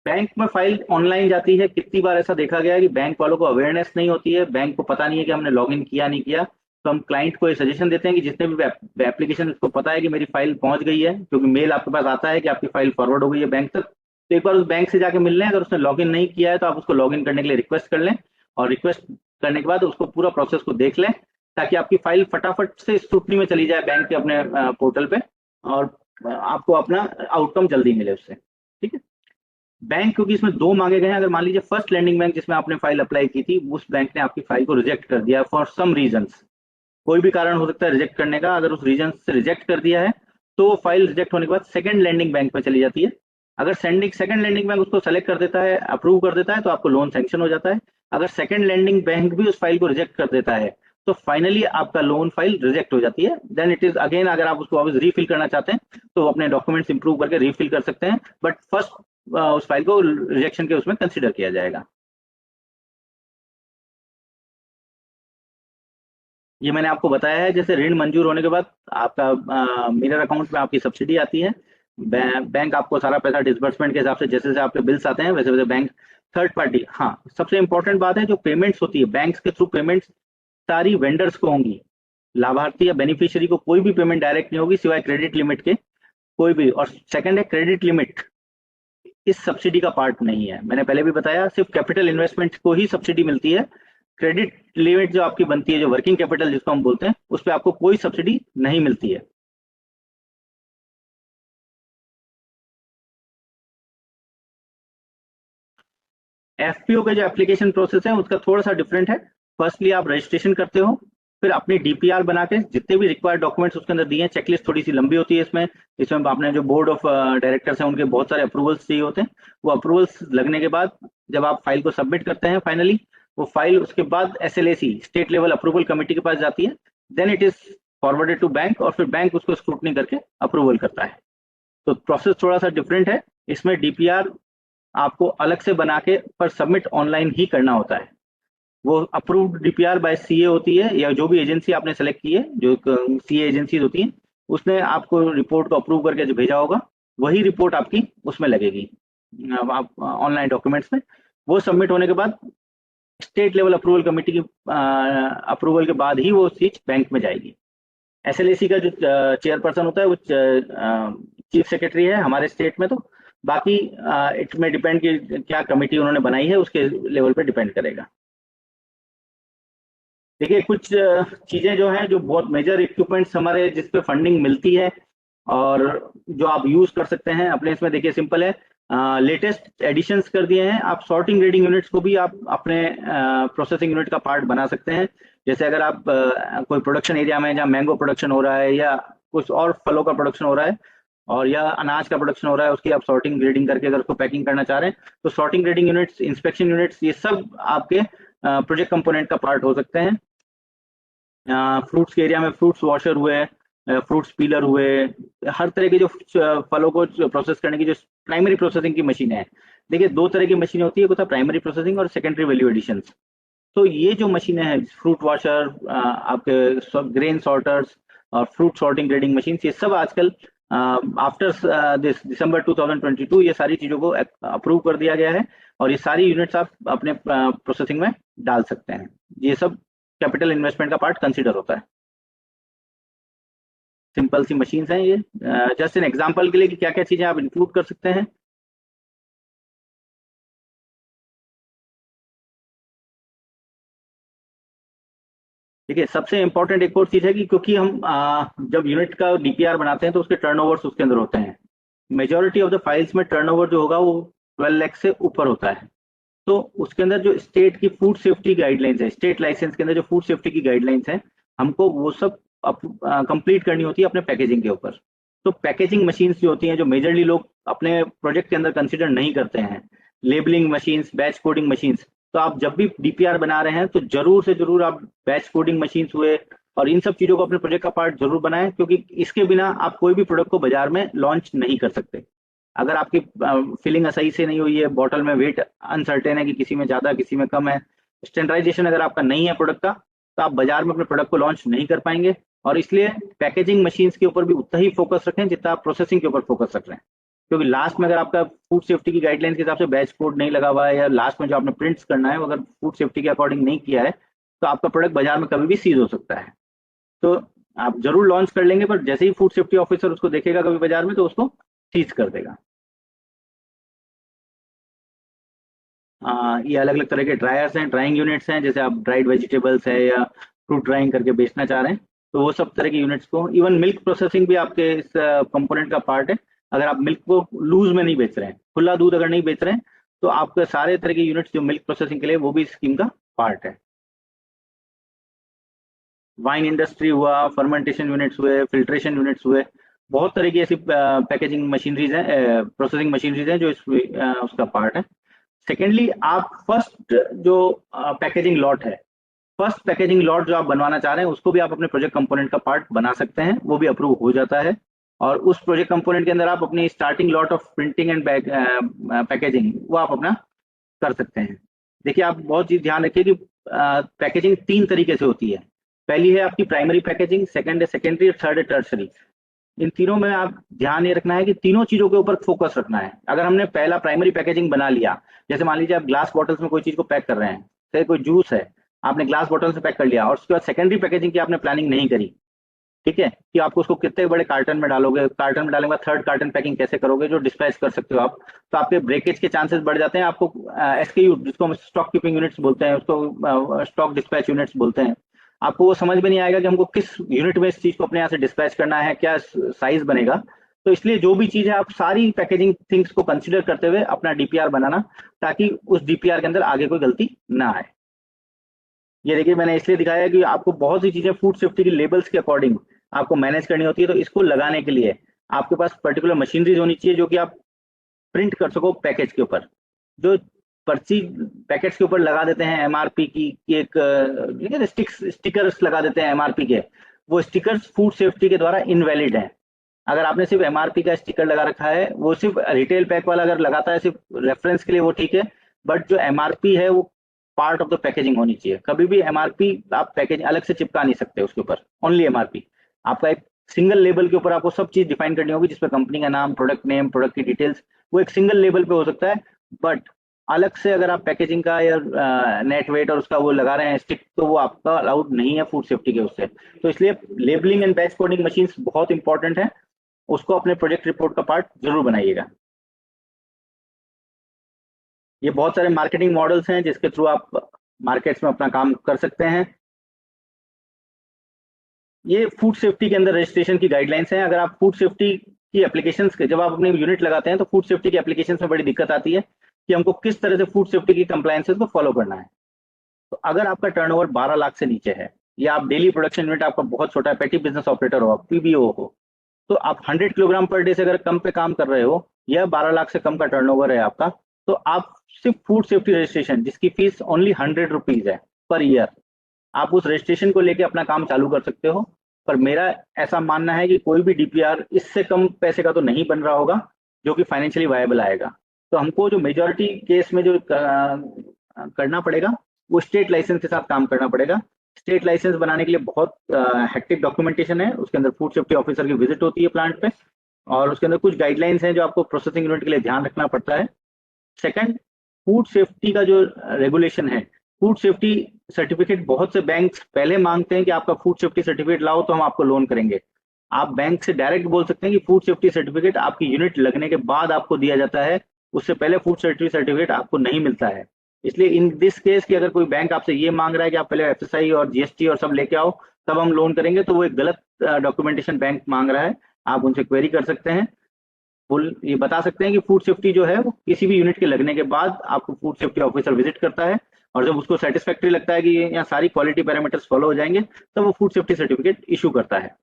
बैंक में फाइल ऑनलाइन जाती है, कितनी बार ऐसा देखा गया है कि बैंक वालों को अवेयरनेस नहीं होती है, बैंक को पता नहीं है कि हमने लॉगिन किया नहीं किया, तो हम क्लाइंट को ये सजेशन देते हैं कि जितने भी एप्लीकेशन उसको पता है कि मेरी फाइल पहुंच गई है, क्योंकि मेल आपके पास आता है कि आपकी फाइल फॉरवर्ड हो गई है बैंक तक, तो एक बार उस बैंक से जाके मिल लें। अगर उसने लॉगिन नहीं किया है तो आप उसको लॉगिन करने के लिए रिक्वेस्ट कर लें, और रिक्वेस्ट करने के बाद उसको पूरा प्रोसेस को देख लें, ताकि आपकी फाइल फटाफट से स्क्रूटनी में चली जाए बैंक के अपने पोर्टल पे, और आपको अपना आउटकम जल्दी मिले उससे। ठीक है। बैंक, क्योंकि इसमें 2 मांगे गए हैं, अगर मान लीजिए फर्स्ट लैंडिंग बैंक जिसमें आपने फाइल अप्लाई की थी, उस बैंक ने आपकी फाइल को रिजेक्ट कर दिया फॉर सम रीजंस, कोई भी कारण हो सकता है रिजेक्ट करने का, अगर उस रीजन से रिजेक्ट कर दिया है तो फाइल रिजेक्ट होने के बाद सेकंड लैंडिंग बैंक में चली जाती है। अगर सेकंड लैंडिंग बैंक उसको सेलेक्ट कर देता है, अप्रूव कर देता है, तो आपको लोन सैंक्शन हो जाता है। अगर सेकंड लैंडिंग बैंक भी उस फाइल को रिजेक्ट कर देता है तो फाइनली आपका लोन फाइल रिजेक्ट हो जाती है। देन इट इज अगेन, अगर आप उसको वापस रीफिल करना चाहते हैं तो अपने डॉक्यूमेंट्स इंप्रूव करके रीफिल कर सकते हैं, बट फर्स्ट उस फाइल को रिजेक्शन के उसमें कंसिडर किया जाएगा। ये मैंने आपको बताया है, जैसे ऋण मंजूर होने के बाद आपका मिरर अकाउंट में आपकी सब्सिडी आती है, बैंक आपको सारा पैसा डिसबर्समेंट के हिसाब से, जैसे जैसे आपके बिल्स आते हैं वैसे वैसे बैंक थर्ड पार्टी। हाँ, सबसे इंपॉर्टेंट बात है, जो पेमेंट्स होती है बैंक के थ्रू, पेमेंट्स सारी वेंडर्स को होंगी, लाभार्थी या बेनिफिशियरी को कोई भी पेमेंट डायरेक्ट नहीं होगी सिवाय क्रेडिट लिमिट के, कोई भी। और सेकंड है, क्रेडिट लिमिट इस सब्सिडी का पार्ट नहीं है, मैंने पहले भी बताया, सिर्फ कैपिटल इन्वेस्टमेंट को ही सब्सिडी मिलती है। क्रेडिट लिमिट जो आपकी बनती है, जो वर्किंग कैपिटल जिसको हम बोलते हैं, उस पर आपको कोई सब्सिडी नहीं मिलती है। एफपीओ का जो एप्लीकेशन प्रोसेस है उसका थोड़ा सा डिफरेंट है। फर्स्टली आप रजिस्ट्रेशन करते हो, फिर अपनी डीपीआर बना के जितने भी रिक्वायर्ड डॉक्यूमेंट्स उसके अंदर दिए हैं, चेकलिस्ट थोड़ी सी लंबी होती है इसमें आपने जो बोर्ड ऑफ डायरेक्टर्स हैं उनके बहुत सारे अप्रूवल्स चाहिए होते हैं। वो अप्रूवल्स लगने के बाद जब आप फाइल को सबमिट करते हैं फाइनली, वो फाइल उसके बाद SLAC state level approval committee के पास जाती है, then it is forwarded to bank, और फिर बैंक उसको स्क्रूटनी करके अप्रूवल करता है। तो प्रोसेस थोड़ा सा डिफरेंट है, इसमें डीपीआर आपको अलग से बना के पर सबमिट ऑनलाइन ही करना होता है। वो अप्रूव्ड डीपीआर बाय सीए होती है, या जो भी एजेंसी आपने सेलेक्ट की है, जो सीए एजेंसी होती है, उसने आपको रिपोर्ट को अप्रूव करके जो भेजा होगा वही रिपोर्ट आपकी उसमें लगेगी, आप ऑनलाइन डॉक्यूमेंट्स में। वो सबमिट होने के बाद स्टेट लेवल अप्रूवल कमेटी की अप्रूवल के बाद ही वो चीज बैंक में जाएगी। एसएलएसी का जो चेयरपर्सन होता है वो चीफ सेक्रेटरी है हमारे स्टेट में, तो बाकी इट में डिपेंड कि क्या कमेटी उन्होंने बनाई है उसके लेवल पे डिपेंड करेगा। देखिए, कुछ चीजें जो हैं, जो बहुत मेजर इक्विपमेंट्स हमारे जिस पे फंडिंग मिलती है और जो आप यूज कर सकते हैं अपने इसमें, देखिए सिंपल है, लेटेस्ट एडिशंस कर दिए हैं। आप सॉर्टिंग ग्रेडिंग यूनिट्स को भी आप अपने प्रोसेसिंग यूनिट का पार्ट बना सकते हैं। जैसे अगर आप कोई प्रोडक्शन एरिया में जहाँ मैंगो प्रोडक्शन हो रहा है या कुछ और फलों का प्रोडक्शन हो रहा है और या अनाज का प्रोडक्शन हो रहा है, उसकी आप सॉर्टिंग ग्रेडिंग करके अगर उसको पैकिंग करना चाह रहे हैं, तो sorting grading units, inspection units, ये सब आपके प्रोजेक्ट कंपोनेंट का पार्ट हो सकते हैं। फ्रूट्स के एरिया में फ्रूट्स वॉशर हुए, फ्रूट्स पीलर हुए, हर तरह के जो फलों को प्रोसेस करने की जो प्राइमरी प्रोसेसिंग की मशीनें हैं। देखिए, 2 तरह की मशीनें होती है, एक होता है प्राइमरी प्रोसेसिंग और सेकेंडरी वैल्यू एडिशन। तो ये जो मशीनें हैं, फ्रूट वॉशर, आपके ग्रेन सॉर्टर्स और फ्रूट सॉर्टिंग ग्रेडिंग मशीन, ये सब आजकल आफ्टर दिसंबर 2022 ये सारी चीजों को अप्रूव कर दिया गया है, और ये सारी यूनिट्स आप अपने प्रोसेसिंग में डाल सकते हैं। ये सब कैपिटल इन्वेस्टमेंट का पार्ट कंसीडर होता है। सिंपल सी मशीन्स हैं ये, जस्ट एन एग्जांपल के लिए कि क्या क्या चीजें आप इंक्लूड कर सकते हैं। देखिए सबसे इंपॉर्टेंट एक और चीज है कि क्योंकि हम जब यूनिट का डीपीआर बनाते हैं तो उसके टर्नओवर्स उसके अंदर होते हैं। मेजॉरिटी ऑफ द फाइल्स में टर्नओवर जो होगा वो 12 लाख से ऊपर होता है। तो उसके अंदर जो स्टेट की फूड सेफ्टी गाइडलाइंस है, स्टेट लाइसेंस के अंदर जो फूड सेफ्टी की गाइडलाइंस है, हमको वो सब कंप्लीट करनी होती है अपने पैकेजिंग के ऊपर। तो पैकेजिंग मशीन्स जो होती हैं, जो मेजरली लोग अपने प्रोजेक्ट के अंदर कंसिडर नहीं करते हैं, labelling machines, batch coding machines, तो आप जब भी डीपीआर बना रहे हैं तो जरूर से जरूर आप बैच कोडिंग मशीन्स हुए और इन सब चीजों को अपने प्रोजेक्ट का पार्ट जरूर बनाएं, क्योंकि इसके बिना आप कोई भी प्रोडक्ट को बाजार में लॉन्च नहीं कर सकते। अगर आपकी फिलिंग सही से नहीं हुई है, बॉटल में वेट अनसर्टेन है कि किसी में ज्यादा किसी में कम है, स्टैंडर्डाइजेशन अगर आपका नहीं है प्रोडक्ट का, तो आप बाजार में अपने प्रोडक्ट को लॉन्च नहीं कर पाएंगे। और इसलिए पैकेजिंग मशीन्स के ऊपर भी उतना ही फोकस रखें जितना आप प्रोसेसिंग के ऊपर फोकस रख रहे हैं, क्योंकि लास्ट में अगर आपका फूड सेफ्टी की गाइडलाइंस के हिसाब से बैच कोड नहीं लगा हुआ है या लास्ट में जो आपने प्रिंट्स करना है अगर फूड सेफ्टी के अकॉर्डिंग नहीं किया है, तो आपका प्रोडक्ट बाजार में कभी भी सीज हो सकता है। तो आप जरूर लॉन्च कर लेंगे, पर जैसे ही फूड सेफ्टी ऑफिसर उसको देखेगा कभी बाजार में तो उसको सीज कर देगा। ये अलग अलग तरह के ड्रायर्स हैं, ड्राइंग यूनिट्स हैं, जैसे आप ड्राइड वेजिटेबल्स है या फ्रूट ड्राइंग करके बेचना चाह रहे हैं, तो वो सब तरह के यूनिट्स को, इवन मिल्क प्रोसेसिंग भी आपके इस कंपोनेंट का पार्ट है। अगर आप मिल्क को लूज में नहीं बेच रहे हैं, खुला दूध अगर नहीं बेच रहे हैं, तो आपके सारे तरह के यूनिट्स जो मिल्क प्रोसेसिंग के लिए, वो भी स्कीम का पार्ट है। वाइन इंडस्ट्री हुआ, फर्मेंटेशन यूनिट्स हुए, फिल्ट्रेशन यूनिट्स हुए, बहुत तरह की ऐसी पैकेजिंग मशीनरीज हैं, प्रोसेसिंग मशीनरीज हैं जो उसका पार्ट है। सेकेंडली, आप फर्स्ट जो पैकेजिंग लॉट है, फर्स्ट पैकेजिंग लॉट जो आप बनवाना चाह रहे हैं, उसको भी आप अपने प्रोजेक्ट कंपोनेंट का पार्ट बना सकते हैं, वो भी अप्रूव हो जाता है। और उस प्रोजेक्ट कंपोनेंट के अंदर आप अपनी starting lot of printing and packaging वो आप अपना कर सकते हैं। देखिए, आप बहुत चीज ध्यान रखिए कि पैकेजिंग 3 तरीके से होती है। पहली है आपकी प्राइमरी पैकेजिंग, सेकंड है सेकेंडरी और थर्ड है टर्सरी। इन तीनों में आप ध्यान ये रखना है कि तीनों चीजों के ऊपर फोकस रखना है। अगर हमने पहला प्राइमरी पैकेजिंग बना लिया, जैसे मान लीजिए आप ग्लास बॉटल्स में कोई चीज को पैक कर रहे हैं, जैसे कोई जूस है, आपने ग्लास बॉटल से पैक कर लिया और उसके बाद सेकेंडरी पैकेजिंग की आपने प्लानिंग नहीं करी, ठीक है, कि आपको उसको कितने बड़े कार्टन में डालोगे, कार्टन में डालने के बाद थर्ड कार्टन पैकिंग कैसे करोगे जो डिस्पैच कर सकते हो आप, तो आपके ब्रेकेज के चांसेस बढ़ जाते हैं। आपको एसकेयू, जिसको हम स्टॉक कीपिंग यूनिट्स बोलते हैं, उसको स्टॉक डिस्पैच यूनिट्स बोलते हैं, आपको वो समझ में नहीं आएगा कि हमको किस यूनिट में इस चीज को अपने यहाँ से डिस्पैच करना है, क्या साइज बनेगा। तो इसलिए जो भी चीज है, आप सारी पैकेजिंग थिंग्स को कंसिडर करते हुए अपना डीपीआर बनाना, ताकि उस डीपीआर के अंदर आगे कोई गलती ना आए। ये देखिए, मैंने इसलिए दिखाया कि आपको बहुत सी चीजें फूड सेफ्टी की लेबल्स के अकॉर्डिंग आपको मैनेज करनी होती है, तो इसको लगाने के लिए आपके पास पर्टिकुलर मशीनरीज होनी चाहिए जो कि आप प्रिंट कर सको पैकेज के ऊपर। जो पर्ची पैकेट्स के ऊपर लगा देते हैं एमआरपी की एक स्टिकर्स लगा देते हैं एमआरपी के, वो स्टिकर्स फूड सेफ्टी के द्वारा इनवैलिड हैं। अगर आपने सिर्फ एमआरपी का स्टिकर लगा रखा है, वो सिर्फ रिटेल पैक वाला अगर लगाता है सिर्फ रेफरेंस के लिए, वो ठीक है, बट जो एमआरपी है वो पार्ट ऑफ द पैकेजिंग होनी चाहिए। कभी भी एमआरपी आप पैकेज अलग से चिपका नहीं सकते उसके ऊपर, ओनली एमआरपी। आपका एक सिंगल लेबल के ऊपर आपको सब चीज डिफाइन करनी होगी, जिसपे कंपनी का नाम, प्रोडक्ट नेम, प्रोडक्ट की डिटेल्स, वो एक सिंगल लेबल पे हो सकता है। बट अलग से अगर आप पैकेजिंग का या नेट वेट और उसका वो लगा रहे हैं स्टिक, तो वो आपका अलाउड नहीं है फूड सेफ्टी के उससे। तो इसलिए labelling and batch coding machines बहुत इंपॉर्टेंट है, उसको अपने प्रोजेक्ट रिपोर्ट का पार्ट जरूर बनाइएगा। ये बहुत सारे मार्केटिंग मॉडल्स हैं जिसके थ्रू आप मार्केट्स में अपना काम कर सकते हैं। ये फूड सेफ्टी के अंदर रजिस्ट्रेशन की गाइडलाइंस हैं। अगर आप फूड सेफ्टी की एप्लीकेशंस के, जब आप अपनी यूनिट लगाते हैं, तो फूड सेफ्टी की एप्लीकेशंस में बड़ी दिक्कत आती है कि हमको किस तरह से फूड सेफ्टी की कंप्लायंसेस को फॉलो करना है। तो अगर आपका टर्नओवर 12 लाख से नीचे है, या आप डेली प्रोडक्शन यूनिट आपका बहुत छोटा है, पेटी बिजनेस ऑपरेटर हो, पीबीओ हो, तो आप 100 किलोग्राम पर डे से अगर कम पे काम कर रहे हो, या 12 लाख से कम का टर्नओवर है आपका, तो आप सिर्फ फूड सेफ्टी रजिस्ट्रेशन, जिसकी फीस ओनली 100 रुपीज है पर ईयर, आप उस रजिस्ट्रेशन को लेके अपना काम चालू कर सकते हो। पर मेरा ऐसा मानना है कि कोई भी डीपीआर इससे कम पैसे का तो नहीं बन रहा होगा जो कि फाइनेंशियली वायबल आएगा। तो हमको जो मेजॉरिटी केस में जो करना पड़ेगा, वो स्टेट लाइसेंस के साथ काम करना पड़ेगा। स्टेट लाइसेंस बनाने के लिए बहुत हेक्टिक डॉक्यूमेंटेशन है, उसके अंदर फूड सेफ्टी ऑफिसर की विजिट होती है प्लांट पे, और उसके अंदर कुछ गाइडलाइंस हैं जो आपको प्रोसेसिंग यूनिट के लिए ध्यान रखना पड़ता है। सेकंड, फूड सेफ्टी का जो रेगुलेशन है, फूड सेफ्टी सर्टिफिकेट बहुत से बैंक पहले मांगते हैं कि आपका फूड सेफ्टी सर्टिफिकेट लाओ तो हम आपको लोन करेंगे। आप बैंक से डायरेक्ट बोल सकते हैं कि फूड सेफ्टी सर्टिफिकेट आपकी यूनिट लगने के बाद आपको दिया जाता है, उससे पहले फूड सेफ्टी सर्टिफिकेट आपको नहीं मिलता है। इसलिए इन दिस केस कि अगर कोई बैंक आपसे ये मांग रहा है कि आप पहले एफएसआई और जीएसटी और सब लेके आओ तब हम लोन करेंगे, तो वो एक गलत डॉक्यूमेंटेशन बैंक मांग रहा है। आप उनसे क्वेरी कर सकते हैं, फुल ये बता सकते हैं कि फूड सेफ्टी जो है वो किसी भी यूनिट के लगने के बाद आपको फूड सेफ्टी ऑफिसर विजिट करता है, और जब उसको सेटिस्फैक्ट्री लगता है कि यहाँ सारी क्वालिटी पैरामीटर्स फॉलो हो जाएंगे तब वो फूड सेफ्टी सर्टिफिकेट इशू करता है।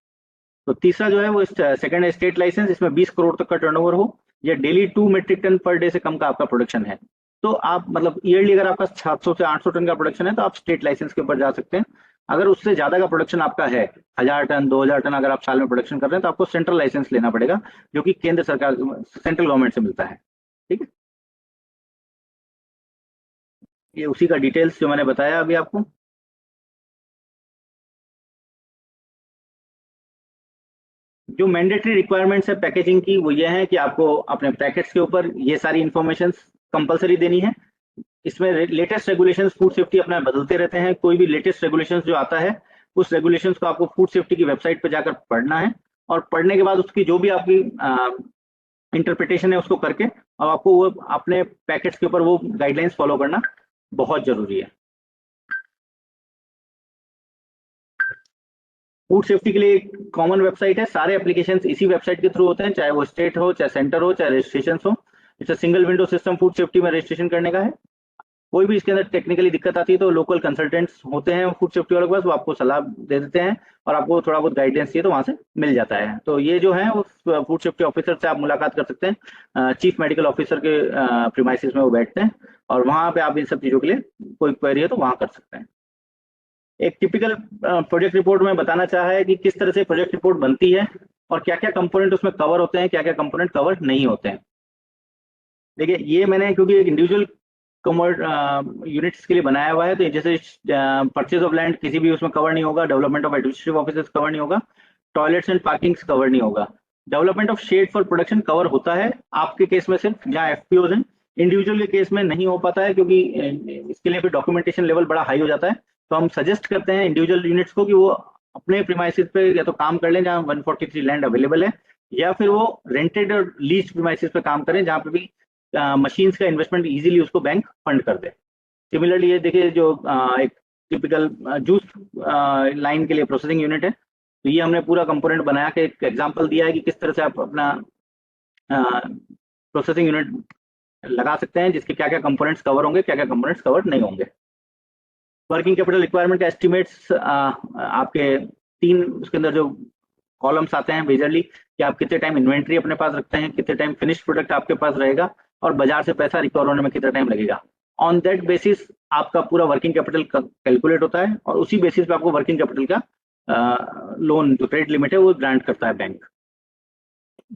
तो तीसरा जो है वो सेकंड है स्टेट लाइसेंस, इसमें 20 करोड़ तक का टर्नओवर हो या daily 2 metric tonne per day से कम का आपका प्रोडक्शन है, तो आप मतलब ईयरली अगर आपका 700 से 800 टन का प्रोडक्शन है तो आप स्टेट लाइसेंस के ऊपर जा सकते हैं। अगर उससे ज्यादा का प्रोडक्शन आपका है, 1000 टन 2000 टन अगर आप साल में प्रोडक्शन कर रहे हैं, तो आपको सेंट्रल लाइसेंस लेना पड़ेगा, जो कि केंद्र सरकार सेंट्रल गवर्नमेंट से मिलता है। ठीक है, ये उसी का डिटेल्स जो मैंने बताया अभी आपको। जो मैंडेटरी रिक्वायरमेंट्स है पैकेजिंग की वो ये है कि आपको अपने पैकेट्स के ऊपर ये सारी इंफॉर्मेशन कंपलसरी देनी है। इसमें लेटेस्ट रेगुलेशंस फूड सेफ्टी अपना बदलते रहते हैं, कोई भी लेटेस्ट रेगुलेशंस जो आता है उस रेगुलेशंस को आपको फूड सेफ्टी की वेबसाइट पर जाकर पढ़ना है, और पढ़ने के बाद उसकी जो भी आपकी इंटरप्रिटेशन है उसको करके और आपको वो अपने पैकेट्स के ऊपर वो गाइडलाइंस फॉलो करना बहुत जरूरी है। फूड सेफ्टी के लिए एक कॉमन वेबसाइट है, सारे एप्लीकेशंस इसी वेबसाइट के थ्रू होते हैं, चाहे वो स्टेट हो, चाहे सेंटर हो, चाहे रजिस्ट्रेशन हो। It's single window system food safety में रजिस्ट्रेशन करने का है। कोई भी इसके अंदर टेक्निकली दिक्कत आती है तो लोकल कंसल्टेंट्स होते हैं फूड सेफ्टी वालों के पास, वो आपको सलाह दे देते हैं और आपको थोड़ा बहुत गाइडेंस चाहिए तो वहां से मिल जाता है। तो ये जो है वो फूड सेफ्टी ऑफिसर से आप मुलाकात कर सकते हैं, चीफ मेडिकल ऑफिसर के प्रीमाइसिस में वो बैठते हैं, और वहां पे आप इन सब चीजों के लिए कोई क्वेरी है तो वहां कर सकते हैं। एक टिपिकल प्रोजेक्ट रिपोर्ट में बताना चाहा है कि किस तरह से प्रोजेक्ट रिपोर्ट बनती है और क्या क्या कंपोनेंट उसमें कवर होते हैं, क्या क्या कंपोनेंट कवर नहीं होते हैं। देखिए ये मैंने क्योंकि एक इंडिविजुअल कमर्ट यूनिट्स के लिए बनाया हुआ है, तो जैसे परचेज ऑफ लैंड किसी भी उसमें कवर नहीं होगा, development of administrative office cover नहीं होगा, टॉयलेट्स एंड पार्किंग कवर नहीं होगा, development of shed for production cover होता है आपके केस में सिर्फ जहाँ एफपीओ हैं। इंडिविजुअल के केस में नहीं हो पाता है क्योंकि इसके लिए फिर डॉक्यूमेंटेशन लेवल बड़ा हाई हो जाता है। तो हम सजेस्ट करते हैं इंडिविजुअल यूनिट्स को कि वो अपने प्रीमाइसिस पे या तो काम कर लें जहाँ 143 लैंड अवेलेबल है, या फिर वो रेंटेड और लीज प्रीमाइसिस पे काम करें जहाँ पे भी मशीन्स का इन्वेस्टमेंट इजीली उसको बैंक फंड कर दे। सिमिलरली ये देखिए जो एक टिपिकल जूस लाइन के लिए प्रोसेसिंग यूनिट है, तो ये हमने पूरा कंपोनेंट बना के एक एग्जांपल दिया है कि किस तरह से आप अपना प्रोसेसिंग यूनिट लगा सकते हैं, जिसके क्या क्या कंपोनेंट्स कवर होंगे, क्या क्या कंपोनेंट्स कवर नहीं होंगे। वर्किंग कैपिटल रिक्वायरमेंट का एस्टिमेट्स आपके 3 उसके अंदर जो कॉलम्स आते हैं मेजरली, कि आप कितने टाइम इन्वेंट्री अपने पास रखते हैं, कितने टाइम फिनिश्ड प्रोडक्ट आपके पास रहेगा, और बाजार से पैसा रिकवर होने में कितना टाइम लगेगा। ऑन दैट बेसिस आपका पूरा वर्किंग कैपिटल कैलकुलेट होता है, और उसी बेसिस पे आपको वर्किंग कैपिटल का लोन जो क्रेडिट लिमिट है वो ग्रांट करता है बैंक।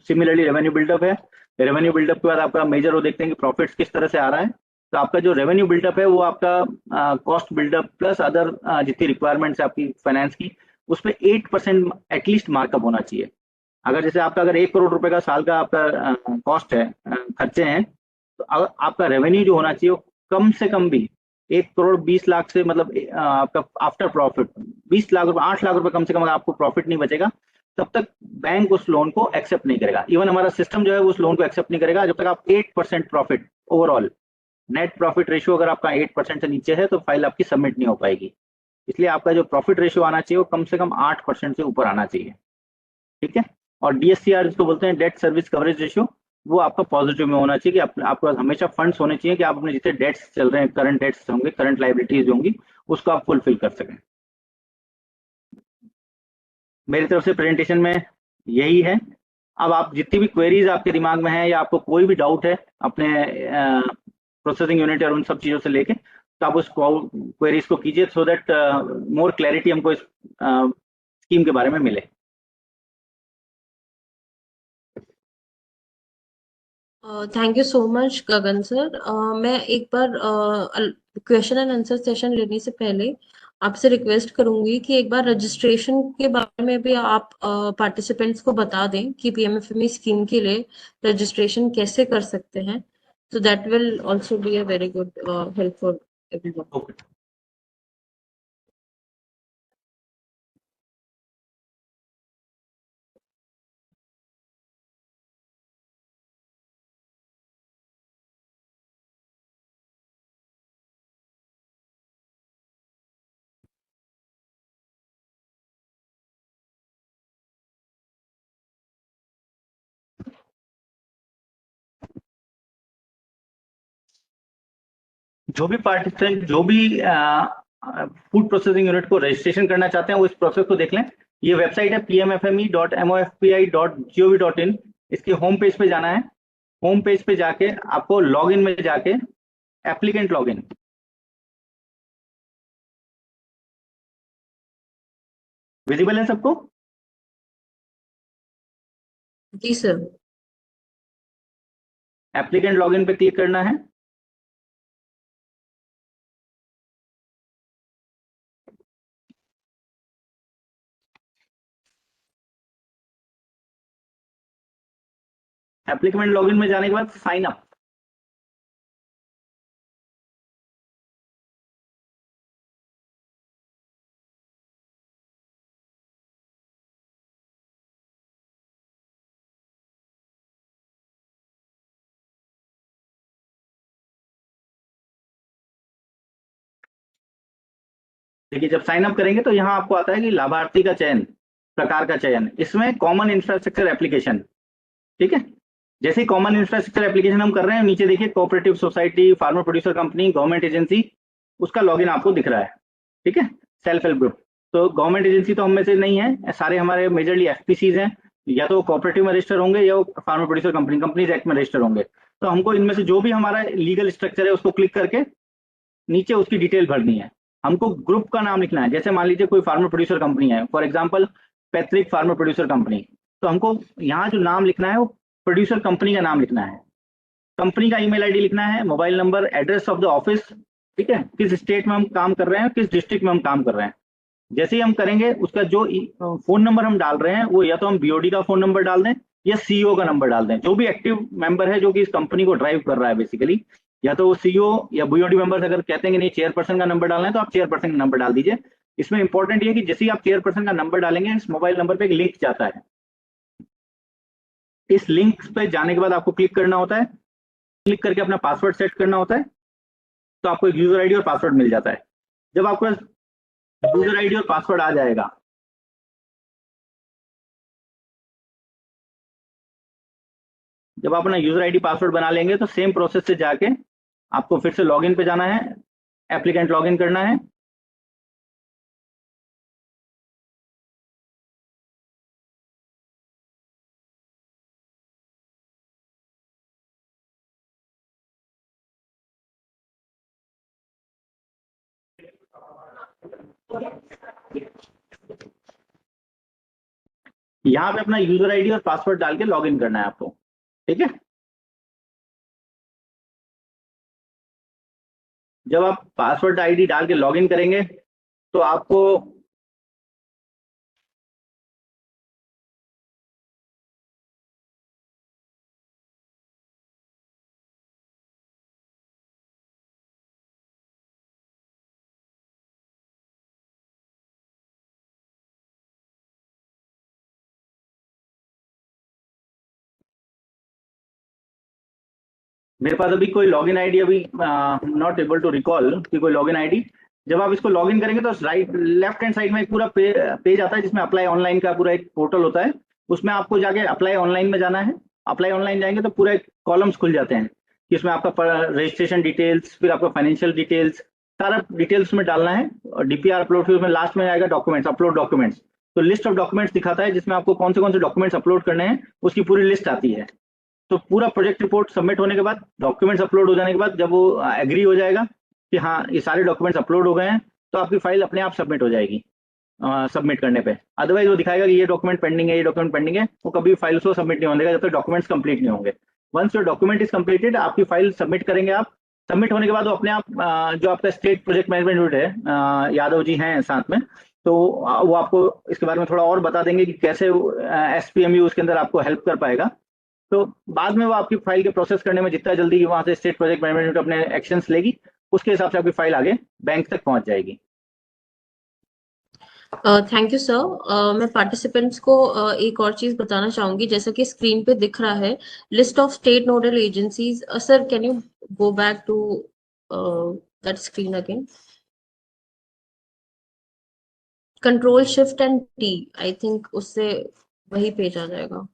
सिमिलरली रेवेन्यू बिल्डअप है, रेवेन्यू बिल्डअप के बाद आपका मेजर वो देखते हैं कि प्रॉफिट्स किस तरह से आ रहा है। तो आपका जो रेवेन्यू बिल्डअप है वो आपका कॉस्ट बिल्डअप प्लस अदर जितनी रिक्वायरमेंट्स है आपकी फाइनेंस की, उस पर 8% एटलीस्ट मार्कअप होना चाहिए। अगर जैसे आपका अगर 1 करोड़ रुपए का साल का आपका कॉस्ट है, खर्चे हैं, तो अगर आपका रेवेन्यू जो होना चाहिए वो कम से कम भी 1 करोड़ 20 लाख से मतलब आपका आफ्टर प्रॉफिट 20 लाख रुपए 8 लाख रुपए कम से कम अगर आपको प्रॉफिट नहीं बचेगा तब तक बैंक उस लोन को एक्सेप्ट नहीं करेगा। इवन हमारा सिस्टम जो है उस लोन को एक्सेप्ट नहीं करेगा जब तक आप 8% profit overall net profit ratio अगर आपका 8% से नीचे है तो फाइल आपकी सबमिट नहीं हो पाएगी। इसलिए आपका जो प्रॉफिट रेशियो आना चाहिए वो कम से कम 8% से ऊपर आना चाहिए। ठीक है, और डीएससीआर जिसको बोलते हैं डेट सर्विस कवरेज रेशियो, वो आपका पॉजिटिव में होना चाहिए कि आपके पास हमेशा फंड्स होने चाहिए कि आप अपने जितने डेट्स चल रहे हैं, करंट डेट्स होंगे, करंट लाइबिलिटीज होंगी, उसको आप फुलफिल कर सकें। मेरी तरफ से प्रेजेंटेशन में यही है। अब आप जितनी भी क्वेरीज आपके दिमाग में है या आपको कोई भी डाउट है अपने प्रोसेसिंग यूनिट और उन सब चीजों से लेके, तो आप उस क्वेरीज को कीजिए सो दैट मोर क्लैरिटी हमको इस स्कीम के बारे में मिले। Thank you so much Gagan sir. मैं एक बार क्वेश्चन एंड आंसर सेशन लेने से पहले आपसे रिक्वेस्ट करूंगी कि एक बार रजिस्ट्रेशन के बारे में भी आप पार्टिसिपेंट्स को बता दें कि पीएमएफएमई स्कीम के लिए रजिस्ट्रेशन कैसे कर सकते हैं, so that will also be a very good help for everyone. Okay. जो भी पार्टिसिपेंट जो भी फूड प्रोसेसिंग यूनिट को रजिस्ट्रेशन करना चाहते हैं वो इस प्रोसेस को देख लें। ये वेबसाइट है pmfme.mofpi.gov.in। इसके होम पेज पे जाना है। होम पेज पे जाके आपको लॉगिन में जाके एप्लीकेंट लॉगिन, विजिबल है सबको? जी सर। एप्लीकेंट लॉगिन पे क्लिक करना है। एप्लीकेंट लॉगिन में जाने के बाद साइन अप, देखिए जब साइन अप करेंगे तो यहाँ आपको आता है कि लाभार्थी का चयन, प्रकार का चयन, इसमें कॉमन इंफ्रास्ट्रक्चर एप्लीकेशन। ठीक है, जैसे ही कॉमन इंफ्रास्ट्रक्चर एप्लीकेशन हम कर रहे हैं, नीचे देखिए cooperative society, farmer producer company, government agency, उसका लॉगिन आपको दिख रहा है। ठीक है, सेल्फ हेल्प ग्रुप। तो गवर्नमेंट एजेंसी तो हम में से नहीं है, सारे हमारे मेजरली एफपीसीज हैं, या तो कोऑपरेटिव में रजिस्टर होंगे या फार्मर प्रोड्यूसर कंपनीज एक्ट में रजिस्टर होंगे। तो हमको इनमें से जो भी हमारा लीगल स्ट्रक्चर है उसको क्लिक करके नीचे उसकी डिटेल भरनी है। हमको ग्रुप का नाम लिखना है। जैसे मान लीजिए कोई फार्मर प्रोड्यूसर कंपनी है, for example Patrick farmer producer company, तो हमको यहाँ जो नाम लिखना है वो प्रोड्यूसर कंपनी का नाम लिखना है। कंपनी का ईमेल आईडी लिखना है, mobile number, address of the office, ठीक है, किस स्टेट में हम काम कर रहे हैं, किस डिस्ट्रिक्ट में हम काम कर रहे हैं। जैसे ही हम करेंगे उसका जो फोन नंबर हम डाल रहे हैं वो या तो हम बीओडी का फोन नंबर डाल दें या सीईओ का नंबर डाल दें, जो भी एक्टिव मेंबर है जो कि इस कंपनी को ड्राइव कर रहा है बेसिकली, या तो वो सीईओ या बीओडी मेंबर्स अगर कहते हैं कि नहीं चेयरपर्सन का नंबर डालना है तो आप चेयरपर्सन का नंबर डाल दीजिए। इसमें इंपॉर्टेंट ये है कि जैसे ही आप चेयरपर्सन का नंबर डालेंगे इस मोबाइल नंबर पे एक लिंक जाता है। इस लिंक पे जाने के बाद आपको क्लिक करना होता है, क्लिक करके अपना पासवर्ड सेट करना होता है, तो आपको एक यूजर आईडी और पासवर्ड मिल जाता है। जब आपको यूजर आईडी और पासवर्ड आ जाएगा, जब आप अपना यूजर आईडी पासवर्ड बना लेंगे तो सेम प्रोसेस से जाके आपको फिर से लॉगिन पे जाना है, एप्लीकेंट लॉगिन करना है। यहाँ पे अपना यूजर आईडी और पासवर्ड डाल के लॉगिन करना है आपको। ठीक है, जब आप पासवर्ड आईडी डाल के लॉगिन करेंगे तो आपको मेरे पास अभी कोई लॉगिन आईडी अभी नॉट एबल टू रिकॉल कि कोई लॉगिन आईडी। जब आप इसको लॉगिन करेंगे तो राइट लेफ्ट हैंड साइड में एक पूरा पेज आता है जिसमें अप्लाई ऑनलाइन का पूरा एक पोर्टल होता है। उसमें आपको जाके अप्लाई ऑनलाइन में जाना है। अप्लाई ऑनलाइन जाएंगे तो पूरे कॉलम्स खुल जाते हैं कि उसमें आपका रजिस्ट्रेशन डिटेल्स, फिर आपका फाइनेंशियल डिटेल्स, सारा डिटेल्स में डालना है। और डीपीआर अपलोड, फिर उसमें लास्ट में आएगा डॉक्यूमेंट्स, अपलोड डॉक्यूमेंट्स। तो लिस्ट ऑफ डॉक्यूमेंट्स दिखाता है जिसमें आपको कौन से डॉक्यूमेंट्स अपलोड करने हैं, उसकी पूरी लिस्ट आती है। तो पूरा प्रोजेक्ट रिपोर्ट सबमिट होने के बाद, डॉक्यूमेंट्स अपलोड हो जाने के बाद, जब वो एग्री हो जाएगा कि हाँ ये सारे डॉक्यूमेंट्स अपलोड हो गए हैं, तो आपकी फाइल अपने आप सबमिट हो जाएगी सबमिट करने पे। अदरवाइज वो दिखाएगा कि ये डॉक्यूमेंट पेंडिंग है, ये डॉक्यूमेंट पेंडिंग है, वो कभी फाइल को सबमिट नहीं होने देगा जब तक डॉक्यूमेंट्स कंप्लीट नहीं होंगे। Once your document is completed, आपकी फाइल सबमिट करेंगे आप। सबमिट होने के बाद वो अपने आप जो आपका स्टेट प्रोजेक्ट मैनेजमेंट यूनिट है, यादव जी हैं साथ में, तो वो आपको इसके बारे में थोड़ा और बता देंगे कि कैसे एसपीएमयू उसके अंदर आपको हेल्प कर पाएगा। तो बाद में वो आपकी फाइल के प्रोसेस करने में जितना जल्दी वहां से स्टेट प्रोजेक्ट मैनेजमेंट अपने एक्शंस लेगी, उसके हिसाब से आपकी फाइल आगे बैंक तक पहुंच जाएगी। Thank you sir. मैं पार्टिसिपेंट्स को एक और चीज बताना चाहूंगी, जैसा कि स्क्रीन पे दिख रहा है list of state nodal agencies. Sir can you go back to that screen again? Control shift and T, I think उससे वही पेज आ जाएगा।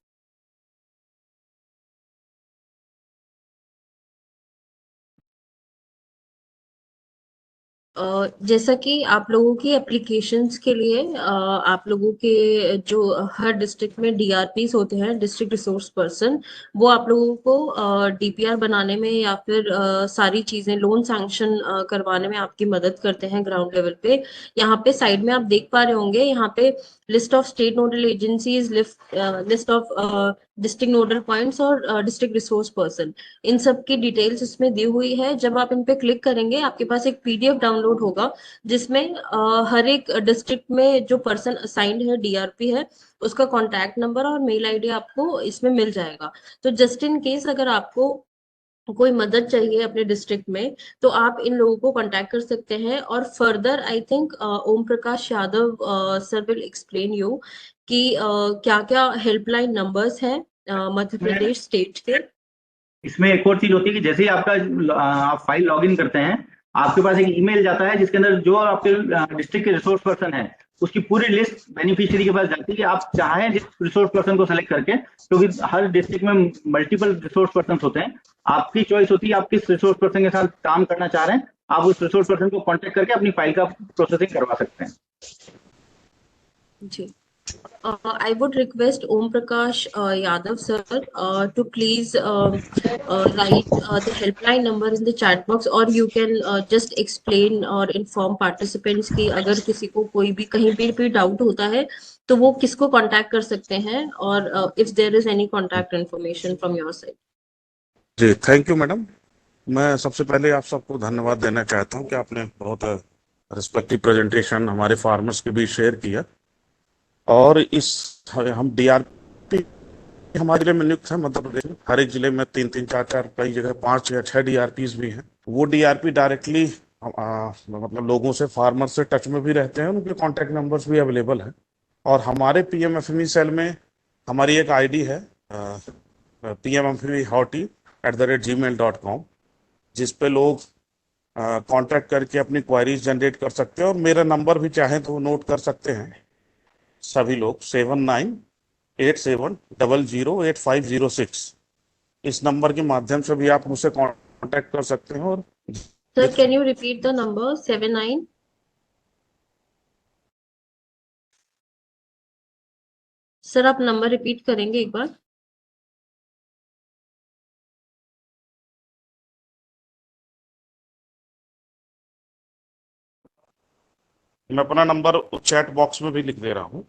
जैसा कि आप लोगों की एप्लीकेशंस के लिए आप लोगों के जो हर डिस्ट्रिक्ट में डीआरपीस होते हैं, डिस्ट्रिक्ट रिसोर्स पर्सन, वो आप लोगों को डीपीआर बनाने में या फिर सारी चीजें लोन सैंक्शन करवाने में आपकी मदद करते हैं ग्राउंड लेवल पे। यहाँ पे साइड में आप देख पा रहे होंगे, यहाँ पे list of state nodal agencies, list of district nodal points और डिस्ट्रिक्ट रिसोर्स पर्सन, इन सब की डिटेल्स इसमें दी हुई है। जब आप इन पे क्लिक करेंगे आपके पास एक पीडीएफ डाउनलोड होगा जिसमें हर एक डिस्ट्रिक्ट में जो पर्सन असाइंड है, डीआरपी है, उसका कॉन्टैक्ट नंबर और मेल आईडी आपको इसमें मिल जाएगा। तो जस्ट इन केस अगर आपको कोई मदद चाहिए अपने डिस्ट्रिक्ट में तो आप इन लोगों को कांटेक्ट कर सकते हैं। और further I think Om Prakash Yadav sir will explain you कि क्या क्या हेल्पलाइन नंबर्स हैं मध्य प्रदेश स्टेट के। इसमें एक और चीज होती है कि जैसे ही आप फाइल लॉगिन करते हैं, आपके पास एक ईमेल जाता है जिसके अंदर जो आपके डिस्ट्रिक्ट के रिसोर्स पर्सन है उसकी पूरी लिस्ट बेनिफिशियरी के पास जाती है कि आप चाहें जिस रिसोर्स पर्सन को सेलेक्ट करके, क्योंकि हर डिस्ट्रिक्ट में मल्टीपल रिसोर्स पर्सन होते हैं, आपकी चॉइस होती है आप किस रिसोर्स पर्सन के साथ काम करना चाह रहे हैं, आप उस रिसोर्स पर्सन को कॉन्टेक्ट करके अपनी फाइल का प्रोसेसिंग करवा सकते हैं। जी, I would request Om Prakash Yadav sir to please write the helpline number in the chat box, or you can just explain or inform participants कि अगर किसी को कोई भी कहीं पे भी डाउट होता है तो वो किसको कांटेक्ट कर सकते हैं, और if there is any contact information from your side. जी, थैंक यू मैडम। मैं सबसे पहले आप सबको धन्यवाद देना चाहता हूं कि आपने बहुत रिस्पेक्टिव प्रेजेंटेशन हमारे फार्मर्स के बीच शेयर किया। और इस हम डीआरपी हमारे जिले में नियुक्त है मध्य प्रदेश में, हर एक जिले में 3-3, 4-4, कई जगह 5 या 6 डीआरपीज भी हैं। वो डीआरपी डायरेक्टली मतलब लोगों से, फार्मर से टच में भी रहते हैं, उनके कॉन्टैक्ट नंबर्स भी अवेलेबल हैं। और हमारे पीएमएफएमई सेल में हमारी एक आईडी है pmmfmehoti@gmail.com, जिस पे लोग कांटेक्ट करके अपनी क्वायरीज जनरेट कर सकते हैं। और मेरा नंबर भी चाहें तो नोट कर सकते हैं सभी लोग, 7987008506। इस नंबर के माध्यम से भी आप मुझसे कांटेक्ट कर सकते हैं। और Sir, can you repeat the number? 79? Sir आप नंबर रिपीट करेंगे एक बार? मैं अपना नंबर चैट बॉक्स में भी लिख दे रहा हूँ।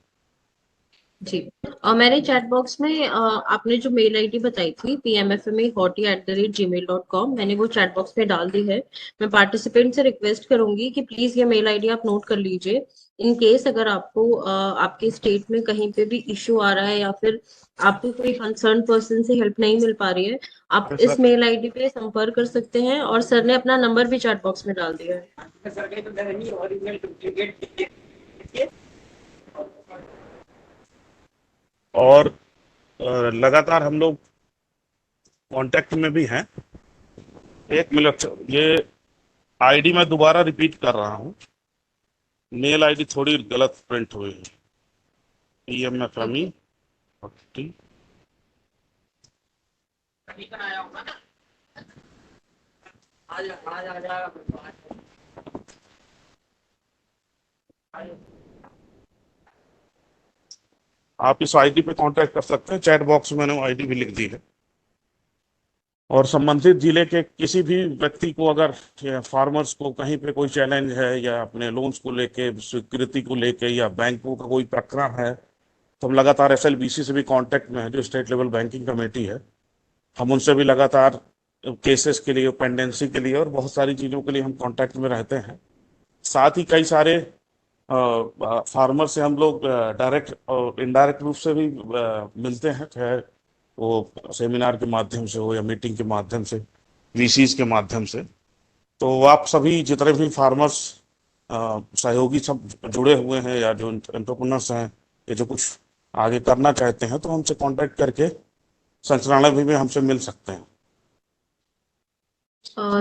जी, और मैंने चैट बॉक्स में आपने जो मेल आईडी बताई थी pmmfmehoti@gmail.com, मैंने वो चैट बॉक्स में डाल दी है। मैं पार्टिसिपेंट से रिक्वेस्ट करूंगी कि प्लीज ये मेल आईडी आप नोट कर लीजिए। इन केस अगर आपको आपके स्टेट में कहीं पे भी इश्यू आ रहा है या फिर आपको कोई कंसर्न पर्सन से हेल्प नहीं मिल पा रही है, आप इस मेल आईडी पे संपर्क कर सकते हैं। और सर ने अपना नंबर भी चैट बॉक्स में डाल दिया है। और लगातार हम लोग कांटेक्ट में भी हैं। एक मिनट, ये आईडी मैं दोबारा रिपीट कर रहा हूँ, मेल आईडी थोड़ी गलत प्रिंट हुई है। pmmfmehoti आप इस आईडी पे कांटेक्ट कर सकते हैं। चैट बॉक्स में मैंने आईडी भी लिख दी है। और संबंधित जिले के किसी भी व्यक्ति को, अगर फार्मर्स को कहीं पे कोई चैलेंज है या अपने लोन्स को लेके, सिक्योरिटी को लेके, या बैंकों का कोई प्रकरण है, तो हम लगातार एसएलबीसी से भी कांटेक्ट में है, जो स्टेट लेवल बैंकिंग कमेटी है। हम उनसे भी लगातार केसेस के लिए, पेंडेंसी के लिए और बहुत सारी चीज़ों के लिए हम कांटेक्ट में रहते हैं। साथ ही कई सारे फार्मर से हम लोग डायरेक्ट और इनडायरेक्ट रूप से भी मिलते हैं, चाहे वो सेमिनार के माध्यम से हो या मीटिंग के माध्यम से, वीसीज के माध्यम से। तो आप सभी जितने भी फार्मर्स सहयोगी सब जुड़े हुए हैं या जो एंटरप्रेन्योर्स हैं, ये जो कुछ आगे करना चाहते हैं, तो हमसे कांटेक्ट करके संचालनालय भी में हमसे मिल सकते हैं।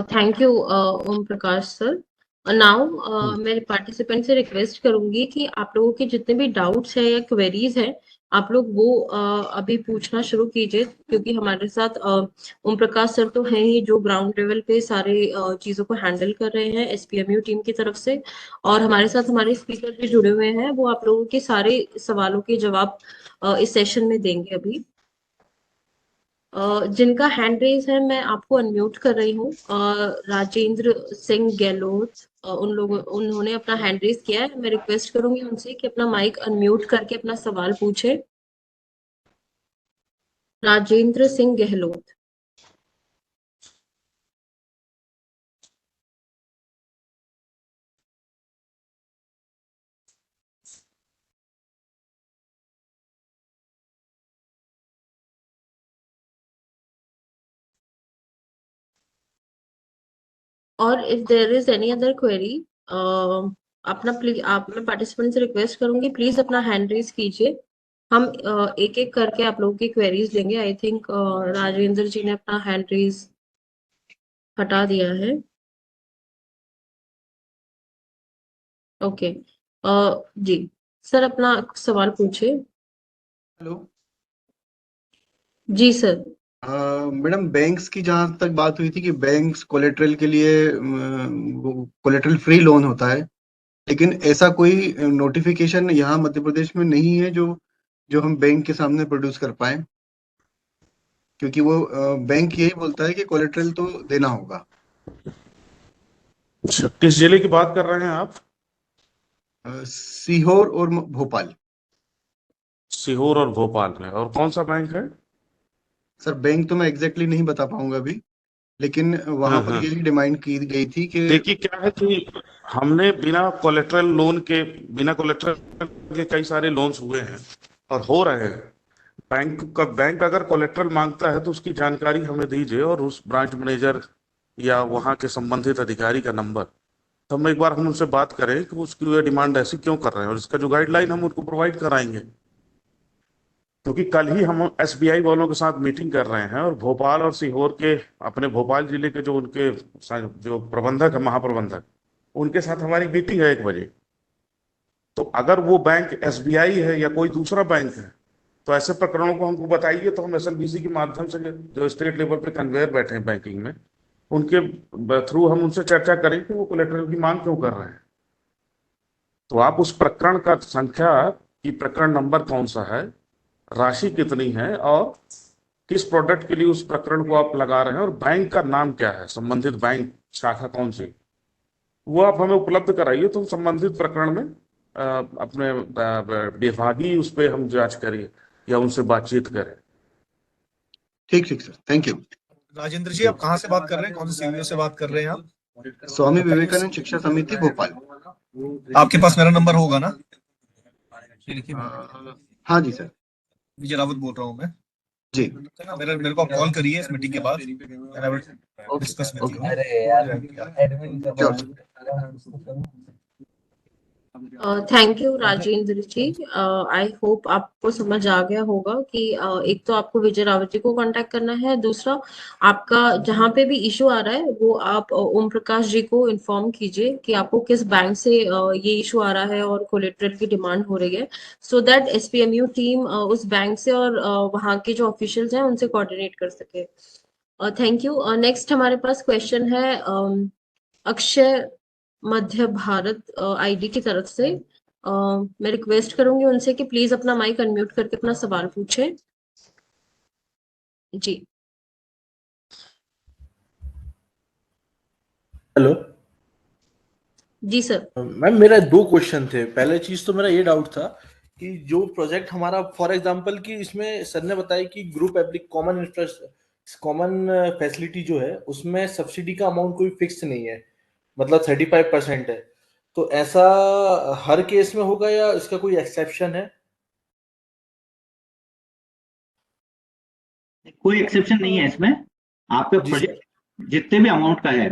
Thank you Om Prakash sir. Now मैं पार्टिसिपेंट से रिक्वेस्ट करूंगी कि आप लोगों के जितने भी डाउट्स हैं या क्वेरीज हैं, आप लोग वो अभी पूछना शुरू कीजिए, क्योंकि हमारे साथ ओम प्रकाश सर तो हैं ही जो ग्राउंड लेवल पे सारे चीजों को हैंडल कर रहे हैं एसपीएमयू टीम की तरफ से, और हमारे साथ हमारे स्पीकर भी जुड़े हुए हैं, वो आप लोगों के सारे सवालों के जवाब इस सेशन में देंगे अभी। जिनका हैंड रेज है मैं आपको अनम्यूट कर रही हूँ। राजेंद्र सिंह गहलोत, उन्होंने अपना हैंड रेज किया है। मैं रिक्वेस्ट करूंगी उनसे कि अपना माइक अनम्यूट करके अपना सवाल पूछे। राजेंद्र सिंह गहलोत। और if there is any other query, अपना प्लीज मैं पार्टिसिपेंट से रिक्वेस्ट करूंगी प्लीज अपना हैंड रेज कीजिए। हम एक एक करके आप लोगों की क्वेरीज लेंगे। आई थिंक राजेंद्र जी ने अपना हैंड रेज हटा दिया है। ओके, जी सर अपना सवाल पूछे। हेलो। जी सर। मैडम, बैंक्स की जहां तक बात हुई थी कि बैंक्स कोलेटरल के लिए कोलेटरल फ्री लोन होता है, लेकिन ऐसा कोई नोटिफिकेशन यहाँ मध्य प्रदेश में नहीं है जो जो हम बैंक के सामने प्रोड्यूस कर पाए, क्योंकि वो बैंक यही बोलता है कि कोलेटरल तो देना होगा। अच्छा, किस जिले की बात कर रहे हैं आप? सीहोर और भोपाल। सीहोर और भोपाल में। और कौन सा बैंक है? सर बैंक तो मैं एग्जैक्टली नहीं बता पाऊंगा अभी, लेकिन वहां पर यही डिमांड की गई थी कि देखिए, क्या है कि हमने बिना कोलेटरल के कई सारे लोन्स हुए हैं और हो रहे हैं। बैंक अगर कोलेटरल मांगता है तो उसकी जानकारी हमें दीजिए और उस ब्रांच मैनेजर या वहां के संबंधित अधिकारी का नंबर, तो हम एक बार उनसे बात करें कि उसकी ये डिमांड ऐसी क्यों कर रहे हैं, और इसका जो गाइडलाइन हम उनको प्रोवाइड कराएंगे। क्योंकि कल ही हम एसबीआई वालों के साथ मीटिंग कर रहे हैं और भोपाल और सीहोर के, अपने भोपाल जिले के जो उनके जो प्रबंधक है, महाप्रबंधक, उनके साथ हमारी मीटिंग है 1 बजे। तो अगर वो बैंक एसबीआई है या कोई दूसरा बैंक है तो ऐसे प्रकरणों को हमको बताइए, तो हम एसएलबीसी के माध्यम से जो स्टेट लेवल पे कन्वेयर बैठे हैं बैंकिंग में, उनके थ्रू हम उनसे चर्चा करें कि वो कोलेटरल की मांग क्यों कर रहे हैं। तो आप उस प्रकरण का संख्या की प्रकरण नंबर कौन सा है, राशि कितनी है और किस प्रोडक्ट के लिए उस प्रकरण को आप लगा रहे हैं, और बैंक का नाम क्या है, संबंधित बैंक शाखा कौन सी, वो आप हमें उपलब्ध कराइए, तो हम संबंधित प्रकरण में अपने विभागीय उस पर हम जांच करें या उनसे बातचीत करें। ठीक ठीक सर, थैंक यू। राजेंद्र जी, आप कहाँ से बात कर रहे हैं, कौन से सीवीओ से बात कर रहे हैं आप? स्वामी विवेकानंद शिक्षा समिति भोपाल। आपके पास मेरा नंबर होगा ना? हाँ जी सर। विजय रावत बोल रहा हूँ मैं जी। मेरे को आप कॉल करिए इस मीटिंग के बाद, discuss with you. Thank you Rajendra ji. I hope आपको समझ आ गया होगा कि एक तो आपको विजय रावत जी को कांटेक्ट करना है, दूसरा आपका जहां पे भी इशू आ रहा है वो आप ओम प्रकाश जी को इन्फॉर्म कीजिए कि आपको किस बैंक से ये इशू आ रहा है और कोलेटरल की डिमांड हो रही है, सो दैट एसपीएमयू टीम उस बैंक से और वहां के जो ऑफिशियल्स हैं उनसे कोऑर्डिनेट कर सके। Thank you. नेक्स्ट हमारे पास क्वेश्चन है अक्षय मध्य भारत आईडी की तरफ से। मैं रिक्वेस्ट करूंगी उनसे कि प्लीज अपना माइक अनम्यूट करके अपना सवाल पूछें। जी। हेलो जी सर। मैम, मेरा 2 क्वेश्चन थे। पहले चीज तो मेरा ये डाउट था कि जो प्रोजेक्ट हमारा, फॉर एग्जांपल कि इसमें सर ने बताया कि ग्रुप एप्लिक कॉमन फैसिलिटी जो है उसमें सब्सिडी का अमाउंट कोई फिक्स नहीं है, मतलब 35% है। तो ऐसा हर केस में होगा या इसका कोई एक्सेप्शन है? कोई एक्सेप्शन नहीं है इसमें। आपके जी प्रोजेक्ट जितने भी अमाउंट का है,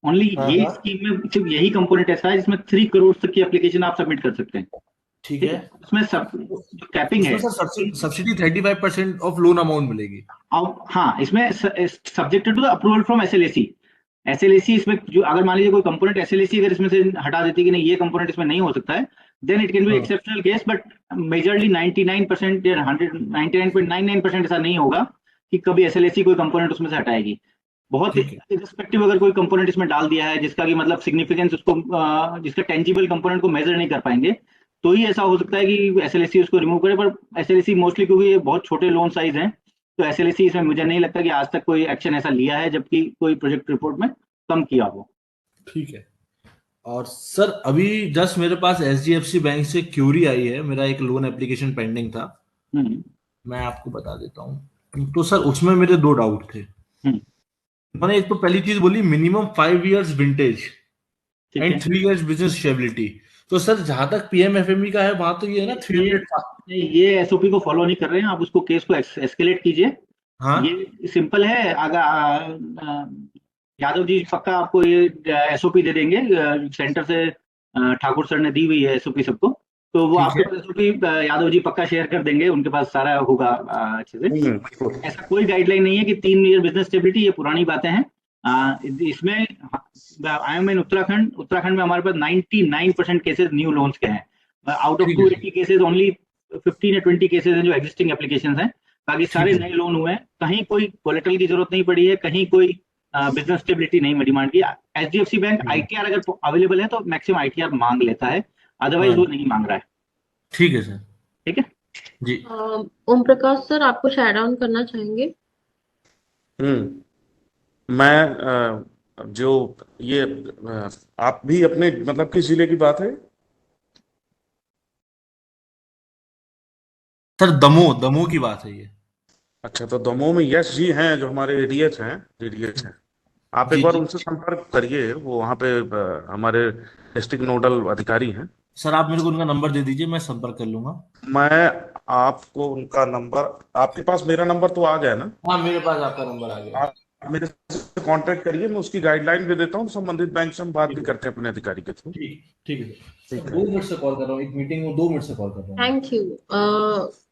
ओनली ये स्कीम में सिर्फ यही कंपोनेंट ऐसा है जिसमें 3 करोड़ तक की एप्लीकेशन आप सबमिट कर सकते हैं। ठीक है। उसमें सब जो कैपिंग है, सब्सिडी 35% ऑफ लोन अमाउंट मिलेगी। हाँ, इसमें subjected to the approval from SLAC. SLAC इसमें जो अगर मान लीजिए कोई कंपोनेंट SLAC अगर इसमें से हटा देती है कि नहीं ये कंपोनेंट इसमें नहीं हो सकता है, then it can be exceptional case, but majorly 99% या 99.99% ऐसा नहीं होगा कि कभी SLAC कोई कंपोनेंट उसमें से हटाएगी। बहुत इररिस्पेक्टिव अगर कोई कंपोनेंट इसमें डाल दिया है जिसका कि मतलब सिग्निफिकेंस उसको जिसका टेंजिबल कंपोनेंट को मेजर नहीं कर पाएंगे, तो ही ऐसा हो सकता है कि SLAC उसको रिमूव करे। पर SLAC मोस्टली क्योंकि ये बहुत छोटे लोन साइज हैं, तो SLAC इसमें मुझे नहीं लगता कि आज तक कोई एक्शन ऐसा लिया है जबकि कोई प्रोजेक्ट रिपोर्ट में कम किया हो। ठीक है। और सर अभी जस्ट मेरे पास SDFC बैंक से क्यूरी आई है, मेरा एक लोन एप्लीकेशन पेंडिंग था, मैं आपको बता देता हूँ। तो सर उसमें मेरे 2 डाउट थे। मैंने एक तो पहली चीज बोली minimum 5 years vintage and 3 years business stability. तो सर जहां तक PMFME का है वहां तो ये है ना 300। ये SOP को फॉलो नहीं कर रहे हैं आप, उसको केस को एस्केलेट कीजिए। हाँ ये सिंपल है। अगर यादव जी पक्का आपको ये SOP दे देंगे, सेंटर से ठाकुर सर ने दी हुई है SOP सबको, तो वो आपके पास SOP यादव जी पक्का शेयर कर देंगे, उनके पास सारा होगा अच्छे से। ऐसा कोई गाइडलाइन नहीं है कि 3 year बिजनेस स्टेबिलिटी, ये पुरानी बातें हैं। इसमें आई एम इन उत्तराखंड में हमारे पास 99% केसेस न्यू लोन्स के हैं। आउट ऑफ 280 केसेस ओनली 15 या 20 केसेस हैं जो एग्जिस्टिंग एप्लीकेशंस हैं, बाकी सारे नए लोन हुए हैं। कहीं कोई कोलेटरल की जरूरत नहीं पड़ी है, कहीं कोई बिजनेस स्टेबिलिटी नहीं डिमांड की। HDFC बैंक ITR अगर अवेलेबल है तो मैक्सिमम ITR मांग लेता है, अदरवाइज वो नहीं मांग रहा है। ठीक है सर। ठीक है जी। ओम प्रकाश सर, आप कुछ ऐड ऑन करना चाहेंगे? मैं जो ये आप भी अपने मतलब किस जिले की बात है? सर दमोह की बात है ये। अच्छा, तो दमोह में यश जी हैं जो हमारे DDH हैं। आप एक बार उनसे संपर्क करिए, वो वहाँ पे हमारे डिस्ट्रिक्ट नोडल अधिकारी हैं। सर आप मेरे को उनका नंबर दे दीजिए, मैं संपर्क कर लूंगा। मैं आपको उनका नंबर, आपके पास मेरा नंबर तो आ गया ना? हाँ मेरे पास आपका नंबर आ गया। आप मेरे से कांटेक्ट करिए, मैं उसकी गाइडलाइन भी देता हूँ, संबंधित बैंक से हम बात भी करते हैं अपने अधिकारी के थ्रू। ठीक है सर। 2 मिनट से कॉल कर रहा हूँ, एक मीटिंग में 2 मिनट से कॉल कर रहा हूँ।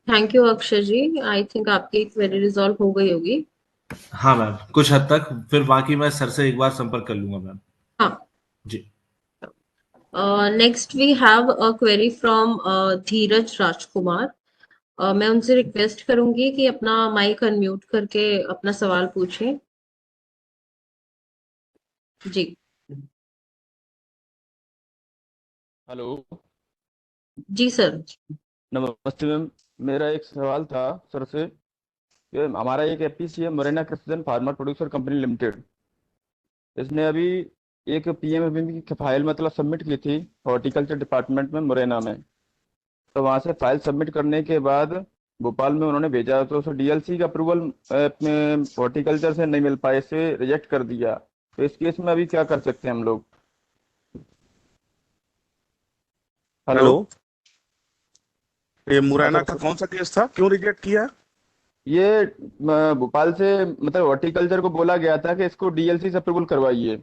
Thank you Akshay ji. I think आपकी क्वेरी रिजॉल्व हो गई होगी। हाँ मैम, कुछ हद तक। फिर बाकी मैं सर से एक बार संपर्क कर लूंगा मैम। हाँ जी। Next we have a query from Dhiraj Rajkumar. मैं उनसे रिक्वेस्ट करूंगी कि अपना माइक अनम्यूट करके अपना सवाल पूछें। जी। हेलो। जी सर। नमस्ते मैम, मेरा एक सवाल था सर से। ये हमारा एक APC है, Morena Krishna farmer producer company limited. इसने अभी एक PMFME की फाइल मतलब सबमिट की थी हॉर्टिकल्चर डिपार्टमेंट में मोरेना में। तो वहाँ से फाइल सबमिट करने के बाद भोपाल में उन्होंने भेजा, तो उसे DLC का अप्रूवल हॉर्टिकल्चर से नहीं मिल पाया, इसे रिजेक्ट कर दिया। तो इस केस में अभी क्या कर सकते हैं हम लोग? हेलो, ये मुरैना का कौन सा केस था, क्यों रिजेक्ट किया? ये भोपाल से मतलब हॉर्टिकल्चर को बोला गया था कि इसको DLC से अप्रूवल करवाइए,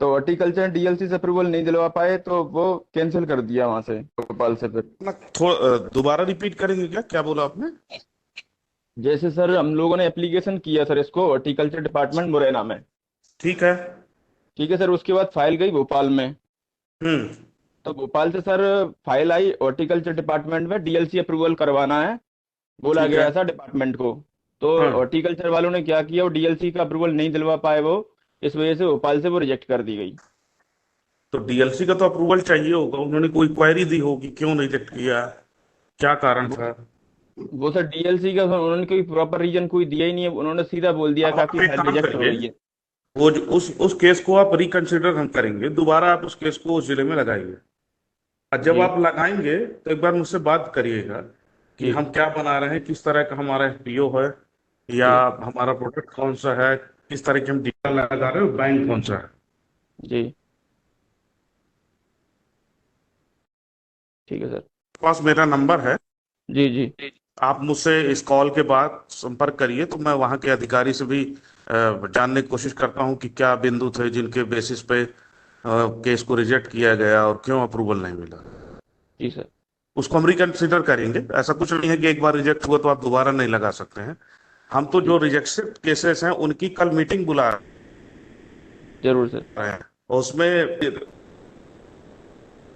तो हॉर्टिकल्चर DLC से अप्रूवल नहीं दिलवा पाए, तो वो कैंसिल कर दिया वहां से भोपाल से। फिर दोबारा रिपीट करेंगे क्या बोला आपने? जैसे सर हम लोगों ने एप्लीकेशन किया सर इसको हॉर्टिकल्चर डिपार्टमेंट मुरैना में। ठीक है सर, उसके बाद फाइल गई भोपाल में। तो भोपाल से सर फाइल आई हॉर्टिकल्चर डिपार्टमेंट में, DLC अप्रूवल करवाना है बोला गया था डिपार्टमेंट को। तो हॉर्टिकल्चर वालों ने क्या किया, वो DLC का अप्रूवल नहीं दिलवा पाए वो, इस वजह से भोपाल से वो रिजेक्ट कर दी गई। तो DLC का तो अप्रूवल चाहिए होगा, उन्होंने कोई क्वेरी दी होगी क्यों रिजेक्ट किया, क्या कारण था? वो सर DLC का उन्होंने कोई प्रॉपर रीजन कोई दिया ही नहीं है, उन्होंने सीधा बोल दिया कि फाइल रिजेक्ट हो रही है। वो उस केस को आप रिकंसिडर हम करेंगे, दोबारा आप उस केस को उस जिले में लगाइए। और जब आप लगाएंगे तो एक बार मुझसे बात करिएगा कि हम क्या बना रहे हैं, किस तरह का हमारा FPO है, या हमारा प्रोडक्ट कौन सा है, किस तरह की हम डील लगा रहे हैं, बैंक कौन सा है। जी ठीक है सर। पास मेरा नंबर है। जी आप मुझसे इस कॉल के बाद संपर्क करिए, तो मैं वहाँ के अधिकारी से भी जानने की कोशिश करता हूँ कि क्या बिंदु थे जिनके बेसिस पे केस को रिजेक्ट किया गया और क्यों अप्रूवल नहीं मिला। जी सर। उसको हम रिकंसिडर करेंगे। ऐसा कुछ नहीं है कि एक बार रिजेक्ट हुआ तो आप दोबारा नहीं लगा सकते हैं। हम तो जो रिजेक्टेड केसेस हैं उनकी कल मीटिंग बुला जरूर सर। रहे हैं और उसमें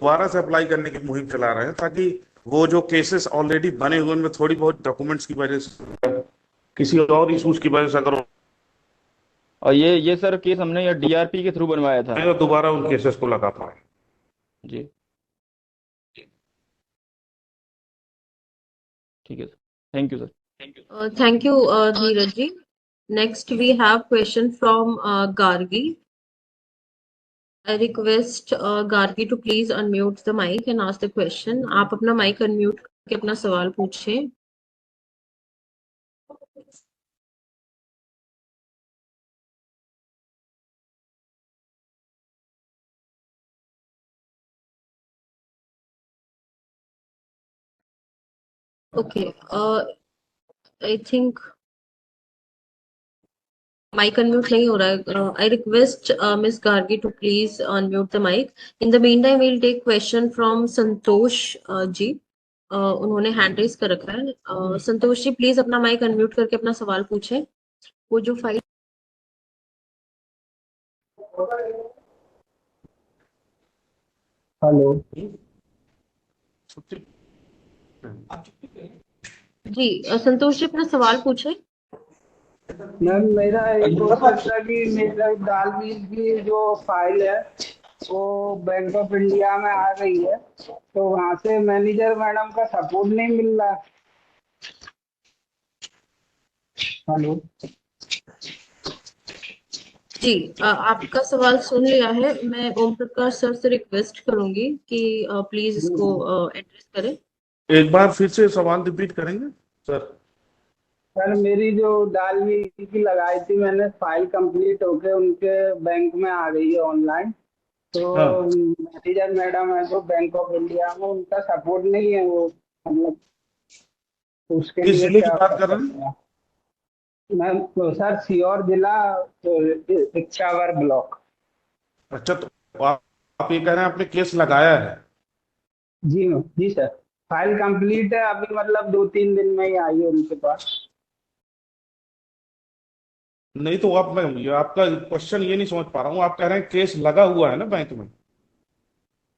दोबारा से अप्लाई करने की मुहिम चला रहे हैं, ताकि वो जो केसेस ऑलरेडी बने हुए उनमें थोड़ी बहुत डॉक्यूमेंट्स की वजह से, किसी और इशूज की वजह से अगर और ये सर केस हमने ये DRP के थ्रू बनवाया था तो दोबारा उन केसेस को लगा पाए। जी। ठीक है sir, thank you sir. Thank you, Dheeraj ji. Next, we have question from Gargi. I request Gargi to please unmute the mic and ask the question. आप अपना mic unmute करके अपना सवाल पूछें। Okay, I think mic unmute नहीं हो रहा है। I request Miss Gargi to please unmute the mic. In the meantime, we'll take question from Santosh ji. उन्होंने हैंड रेज कर रखा है। संतोष जी प्लीज अपना माइक अनम्यूट करके अपना सवाल पूछें। वो जो फाइल हेलो जी संतोष जी अपना सवाल पूछें। मैम, मेरा एक क्वेश्चन था कि मेरा दाल मिल की जो फाइल है वो बैंक ऑफ इंडिया में आ गई है, तो वहाँ से मैनेजर मैडम का सपोर्ट नहीं मिल रहा। हेलो जी आपका सवाल सुन लिया है। मैं ओम प्रकाश सर से रिक्वेस्ट करूंगी कि प्लीज इसको एड्रेस करें। एक बार फिर से सवाल रिपीट करेंगे सर? सर, मेरी जो दाल मिल की लगाई थी मैंने, फाइल कंप्लीट होके उनके बैंक में आ गई है ऑनलाइन, तो हाँ। मैनेजर मैडम है जो बैंक ऑफ इंडिया में, उनका सपोर्ट नहीं है वो, मतलब उसके किस लिए जिले की क्या बात कर कर रहे सकते हैं? हैं? मैम तो सर सीहोर जिला, इच्छावर ब्लॉक। अच्छा, तो आप ये कह रहे हैं आपने केस लगाया है? जी जी सर, फाइल कंप्लीट है अभी, मतलब 2-3 दिन में ही आई है उनके पास। नहीं तो मैं ये आपका क्वेश्चन ये नहीं समझ पा रहा हूँ। आप कह रहे हैं केस लगा हुआ है ना बैंक में?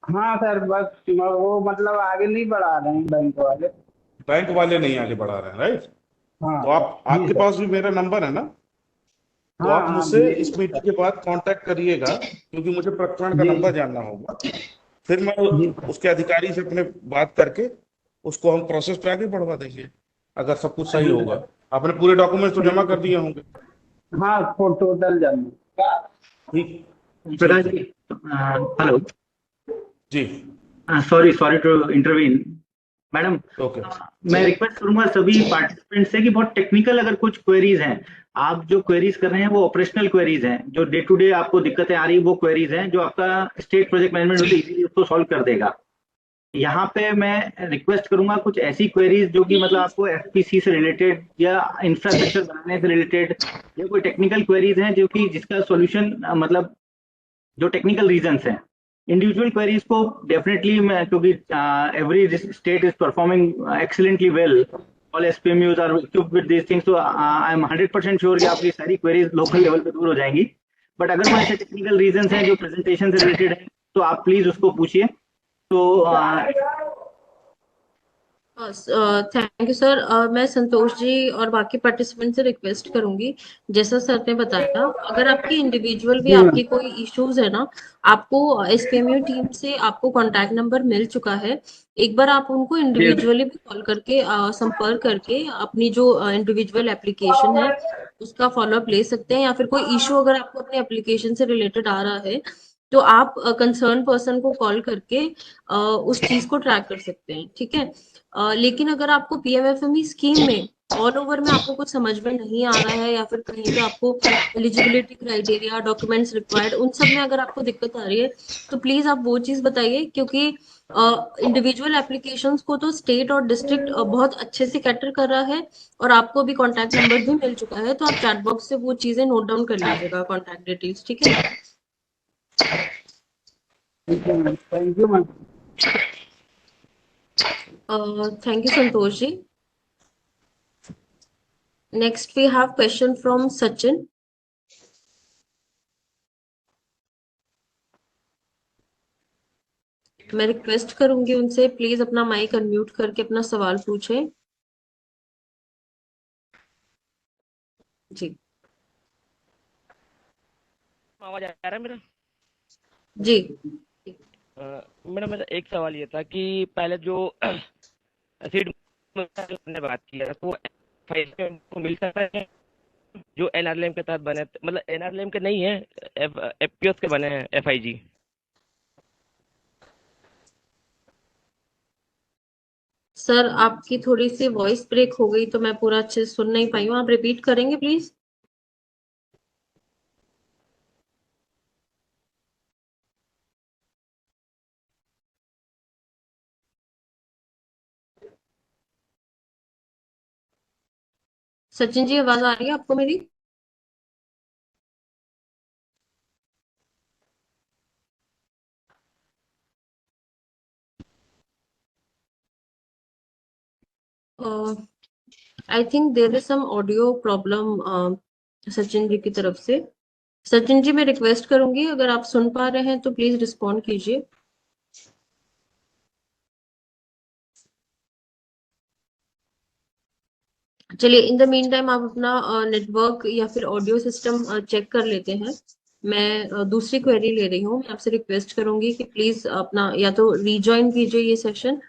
हाँ सर, बस वो मतलब आगे नहीं बढ़ा रहे हैं बैंक वाले। बैंक वाले नहीं आगे बढ़ा रहे हैं, राइट? हाँ तो जी आपके सर। पास भी मेरा नंबर है ना? तो हाँ आप हाँ मुझसे जी इस मीटिंग के बाद कांटेक्ट करिएगा, क्योंकि मुझे प्रकरण का जी नंबर जानना होगा। फिर मैं जी उसके अधिकारी से अपने बात करके उसको हम प्रोसेस पे आगे बढ़वा देंगे, अगर सब कुछ सही जी होगा। सर। आपने पूरे डॉक्यूमेंट्स तो जमा कर दिए होंगे? हाँ, टोटल जमा। ठीक प्रकाश ठीक है। जी, हेलो। जी sorry sorry to intervene madam. Okay. मैं रिक्वेस्ट करूंगा सभी पार्टिसिपेंट से कि बहुत टेक्निकल अगर कुछ क्वेरीज हैं, आप जो क्वेरीज कर रहे हैं वो ऑपरेशनल क्वेरीज हैं, जो डे टू डे आपको दिक्कतें आ रही है वो क्वेरीज हैं जो आपका स्टेट प्रोजेक्ट मैनेजमेंट होते इजीली उसको सॉल्व कर देगा। यहाँ पे मैं रिक्वेस्ट करूंगा कुछ ऐसी क्वेरीज जो कि मतलब आपको एफपीसी से रिलेटेड या इंफ्रास्ट्रक्चर बनाने से रिलेटेड, या कोई टेक्निकल क्वेरीज हैं जो कि जिसका सॉल्यूशन मतलब जो टेक्निकल रीजंस हैं। इंडिविजुअल क्वेरीज को डेफिनेटली मैं, क्योंकि every state is performing excellently well, all SPMUs are equipped with these things, तो आई एम 100% श्योर कि आपकी सारी क्वेरीज लोकल लेवल पे दूर हो जाएंगी। बट अगर कोई ऐसे टेक्निकल रीजंस हैं जो प्रेजेंटेशन से रिलेटेड है तो आप प्लीज उसको पूछिए। तो थैंक यू सर। मैं संतोष जी और बाकी पार्टिसिपेंट से रिक्वेस्ट करूंगी, जैसा सर ने बताया, अगर आपकी इंडिविजुअल भी जी मैम। आपकी कोई इश्यूज है ना, आपको एसपीएमयू टीम से आपको कांटेक्ट नंबर मिल चुका है। एक बार आप उनको इंडिविजुअली भी कॉल करके संपर्क करके अपनी जो इंडिविजुअल एप्लीकेशन है उसका फॉलोअप ले सकते हैं, या फिर कोई इशू अगर आपको अपने एप्लीकेशन से रिलेटेड आ रहा है तो आप कंसर्न पर्सन को कॉल करके उस चीज को ट्रैक कर सकते हैं। ठीक है। लेकिन अगर आपको पीएमएफएमई स्कीम में ऑल ओवर में आपको कुछ समझ में नहीं आ रहा है, या फिर कहीं पे आपको एलिजिबिलिटी क्राइटेरिया, डॉक्यूमेंट्स रिक्वायर्ड, उन सब में अगर आपको दिक्कत आ रही है तो प्लीज आप वो चीज बताइए, क्योंकि इंडिविजुअल एप्लीकेशंस को तो स्टेट और डिस्ट्रिक्ट बहुत अच्छे से कैटर कर रहा है, और आपको भी कॉन्टैक्ट नंबर भी मिल चुका है, तो आप चैट बॉक्स से वो चीजें नोट डाउन कर लीजिएगा, कॉन्टैक्ट डिटेल्स। ठीक है। ठीक है ma'am, thank you ma'am. Thank you, Santosh ji. Next, we have question from Sachin. मैं रिक्वेस्ट करूंगी उनसे प्लीज अपना माइक अनम्यूट करके अपना सवाल पूछें। जी आवाज आ रहा है मेरा? जी मैडम मेरा एक सवाल ये था कि पहले जो सीट ने बात किया तो FIS को मिल सकता है जो NRLM के तहत बने, मतलब NRLM के नहीं है, FPOs के बने हैं FIG। सर आपकी थोड़ी सी वॉइस ब्रेक हो गई तो मैं पूरा अच्छे से सुन नहीं पाई हूँ, आप रिपीट करेंगे प्लीज? सचिन जी आवाज आ रही है आपको मेरी? I think there is some audio problem Sachin ji की तरफ से। सचिन जी मैं रिक्वेस्ट करूंगी अगर आप सुन पा रहे हैं तो प्लीज रिस्पॉन्ड कीजिए। चलिए इन द मीन टाइम आप अपना नेटवर्क या फिर ऑडियो सिस्टम चेक कर लेते हैं। मैं दूसरी क्वेरी ले रही हूँ। मैं आपसे रिक्वेस्ट करूंगी कि प्लीज अपना या तो रीजॉइन कीजिए ये सेशन,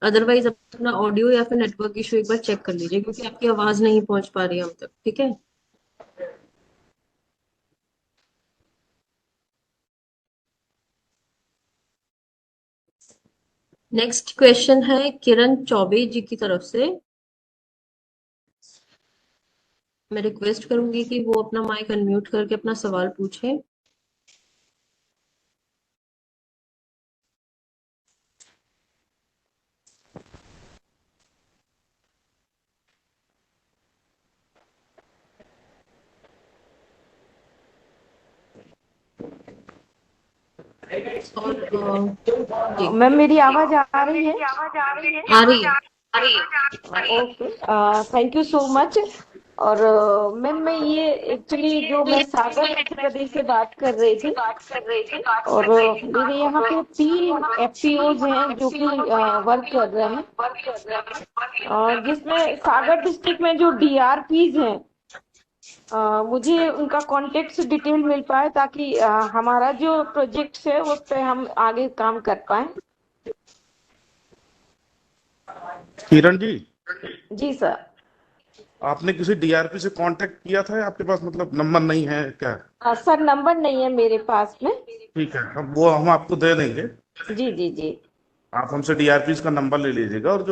अदरवाइज अपना ऑडियो या फिर नेटवर्क इशू एक बार चेक कर लीजिए क्योंकि आपकी आवाज नहीं पहुंच पा रही है हम तक। ठीक है, नेक्स्ट क्वेश्चन है किरण चौबे जी की तरफ से। मैं रिक्वेस्ट करूंगी कि वो अपना माइक अनम्यूट करके अपना सवाल पूछे। और जी मैम मेरी आवाज आ रही है? आ रही है। Okay, thank you so much. और मैम मैं ये एक्चुअली जो मैं सागर मध्य प्रदेश से बात कर रही थी, और मेरे यहाँ पे 3 FPOs हैं जो कि वर्क कर रहे हैं, जिसमें सागर डिस्ट्रिक्ट में जो DRPs हैं, मुझे उनका कॉन्टेक्ट डिटेल मिल पाए ताकि हमारा जो प्रोजेक्ट है उस पे हम आगे काम कर पाए। किरण जी, जी सर। आपने किसी DRP से कांटेक्ट किया था या आपके पास मतलब नंबर नहीं है क्या? सर नंबर नहीं है मेरे पास में। ठीक है, अब वो हम आपको दे देंगे। जी जी जी। आप हमसे DRPs का नंबर ले लीजिएगा और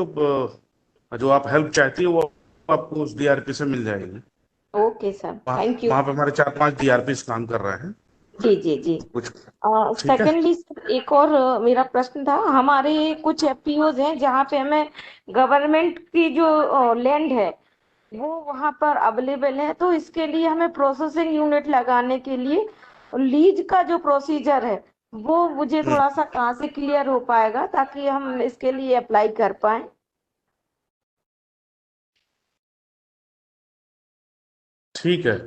जो आप हेल्प चाहती है वो आपको उस DRP से मिल जाएगी। Okay sir, thank you. वहाँ पे हमारे 4-5 DRPs काम कर रहे हैं जी जी जी। कुछ। ठीक है, सेकेंडली एक और मेरा प्रश्न था। हमारे कुछ FPOs हैं जहाँ पे हमें गवर्नमेंट की जो लैंड है वो वहाँ पर अवेलेबल है, तो इसके लिए हमें प्रोसेसिंग यूनिट लगाने के लिए लीज का जो प्रोसीजर है वो मुझे थोड़ा सा कहाँ से क्लियर हो पाएगा ताकि हम इसके लिए अप्लाई कर पाए? ठीक है।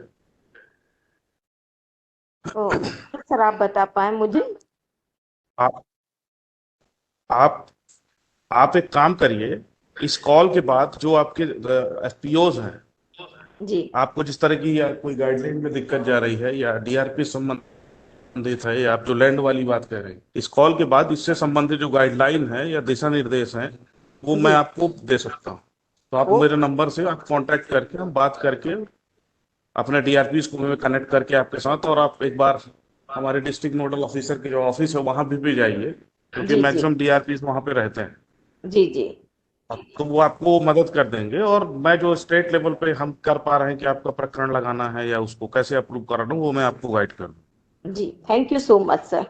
तो सर आप बता पाए मुझे? आप आप आप एक काम करिए, इस कॉल के बाद जो आपके FPOs हैं, जी आपको जिस तरह की या कोई गाइडलाइन में दिक्कत जा रही है या DRP संबंधित है या आप जो लैंड वाली बात कह रहे हैं, इस कॉल के बाद इससे संबंधित जो गाइडलाइन है या दिशा निर्देश हैं वो मैं जी। आपको दे सकता हूँ। तो आप मेरे नंबर से आप कांटेक्ट करके हम बात करके अपने DRPs को मैं कनेक्ट करके आपके साथ, और आप एक बार हमारे डिस्ट्रिक्ट नोडल ऑफिसर के जो ऑफिस है वहां भी जाइए क्योंकि जी जी मैक्सिमम DRPs वहां पे रहते हैं। जी जी। तो वो आपको मदद कर देंगे, और मैं जो स्टेट लेवल पे हम कर पा रहे हैं कि आपका प्रकरण लगाना है या उसको कैसे अप्रूव कराना वो मैं आपको गाइड कर दूँ। जी thank you so much sir.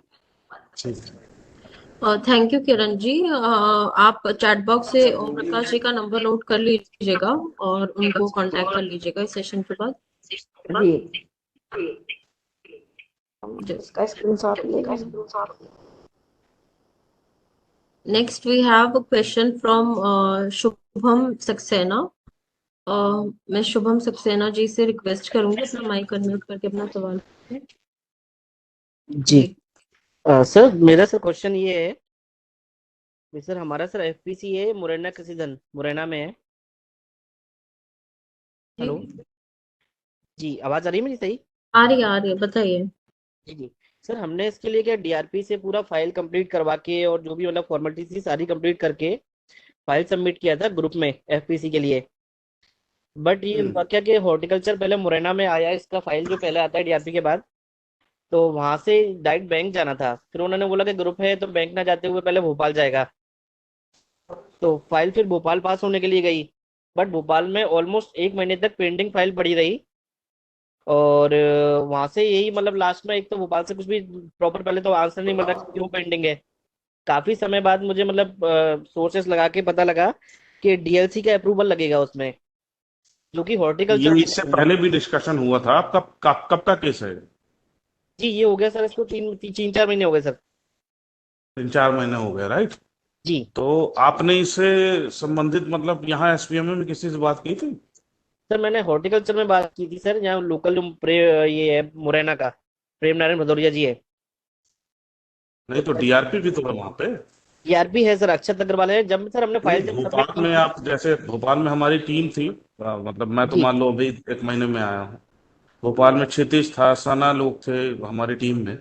ठीक है। Thank you Kiran ji. आप चैट बॉक्स से ओम प्रकाश जी का नंबर नोट कर लीजिएगा और उनको कांटेक्ट कर लीजिएगा इस सेशन के बाद। जी इसका स्क्रीनशॉट लेगा। Next we have a question from Shubham Saxena. मैं शुभम सक्सेना जी से रिक्वेस्ट करूंगी अपना माइक अनम्यूट करके अपना सवाल पूछें। जी सर, मेरा सर क्वेश्चन ये है सर हमारा सर एफपीसी है मुरैना कृषिधन मुरैना में है। जी हेलो जी, आवाज आ रही है मेरी सही? आ रही है, बताइए। जी जी। सर हमने इसके लिए क्या डीआरपी से पूरा फाइल कंप्लीट करवा के और जो भी मतलब फॉर्मेलिटी थी सारी कंप्लीट करके फाइल सबमिट किया था ग्रुप में एफपीसी के लिए। बट ये हुआ क्या कि हॉर्टिकल्चर पहले मुरैना में आया, इसका फाइल जो पहले आता है डीआरपी के बाद, तो वहां से डायरेक्ट बैंक जाना था। फिर उन्होंने बोला कि ग्रुप है तो बैंक ना जाते हुए पहले भोपाल जाएगा। तो फाइल फिर भोपाल पास होने के लिए गई, बट भोपाल में ऑलमोस्ट 1 महीने तक पेंडिंग फाइल पड़ी रही। और वहां से यही मतलब लास्ट में एक तो भोपाल से कुछ भी प्रॉपर पहले तो आंसर नहीं मिल रहा कि क्यों पेंडिंग है। काफी समय बाद मुझे मतलब सोर्सेस लगा के पता लगा कि डीएलसी का अप्रूवल लगेगा उसमें, जो कि ये हॉर्टिकल्चर। इससे पहले भी डिस्कशन हुआ था। आपका कब का केस है? जी ये हो गया सर, इसको 3-4 महीने हो गए सर। 3-4 महीने हो गए, राइट? जी तो आपने इससे संबंधित मतलब यहाँ एसपीएम में किसी से बात की थी? सर मैंने हॉर्टिकल्चर में बात की थी सर, यहाँ लोकल जो ये है मुरैना का प्रेम नारायण भदौरिया जी है। नहीं तो डीआरपी भी तो है वहां पे। टीआरपी है सर, अक्षत अग्रवाल है। जब सर हमने नहीं, फाइल जब सबमिट भोपाल की में थी। आप जैसे भोपाल में हमारी टीम थी। मतलब मैं तो जी मान लो अभी 1 महीने में आया हूँ। भोपाल में क्षितिज था, सना लोग थे हमारी टीम में।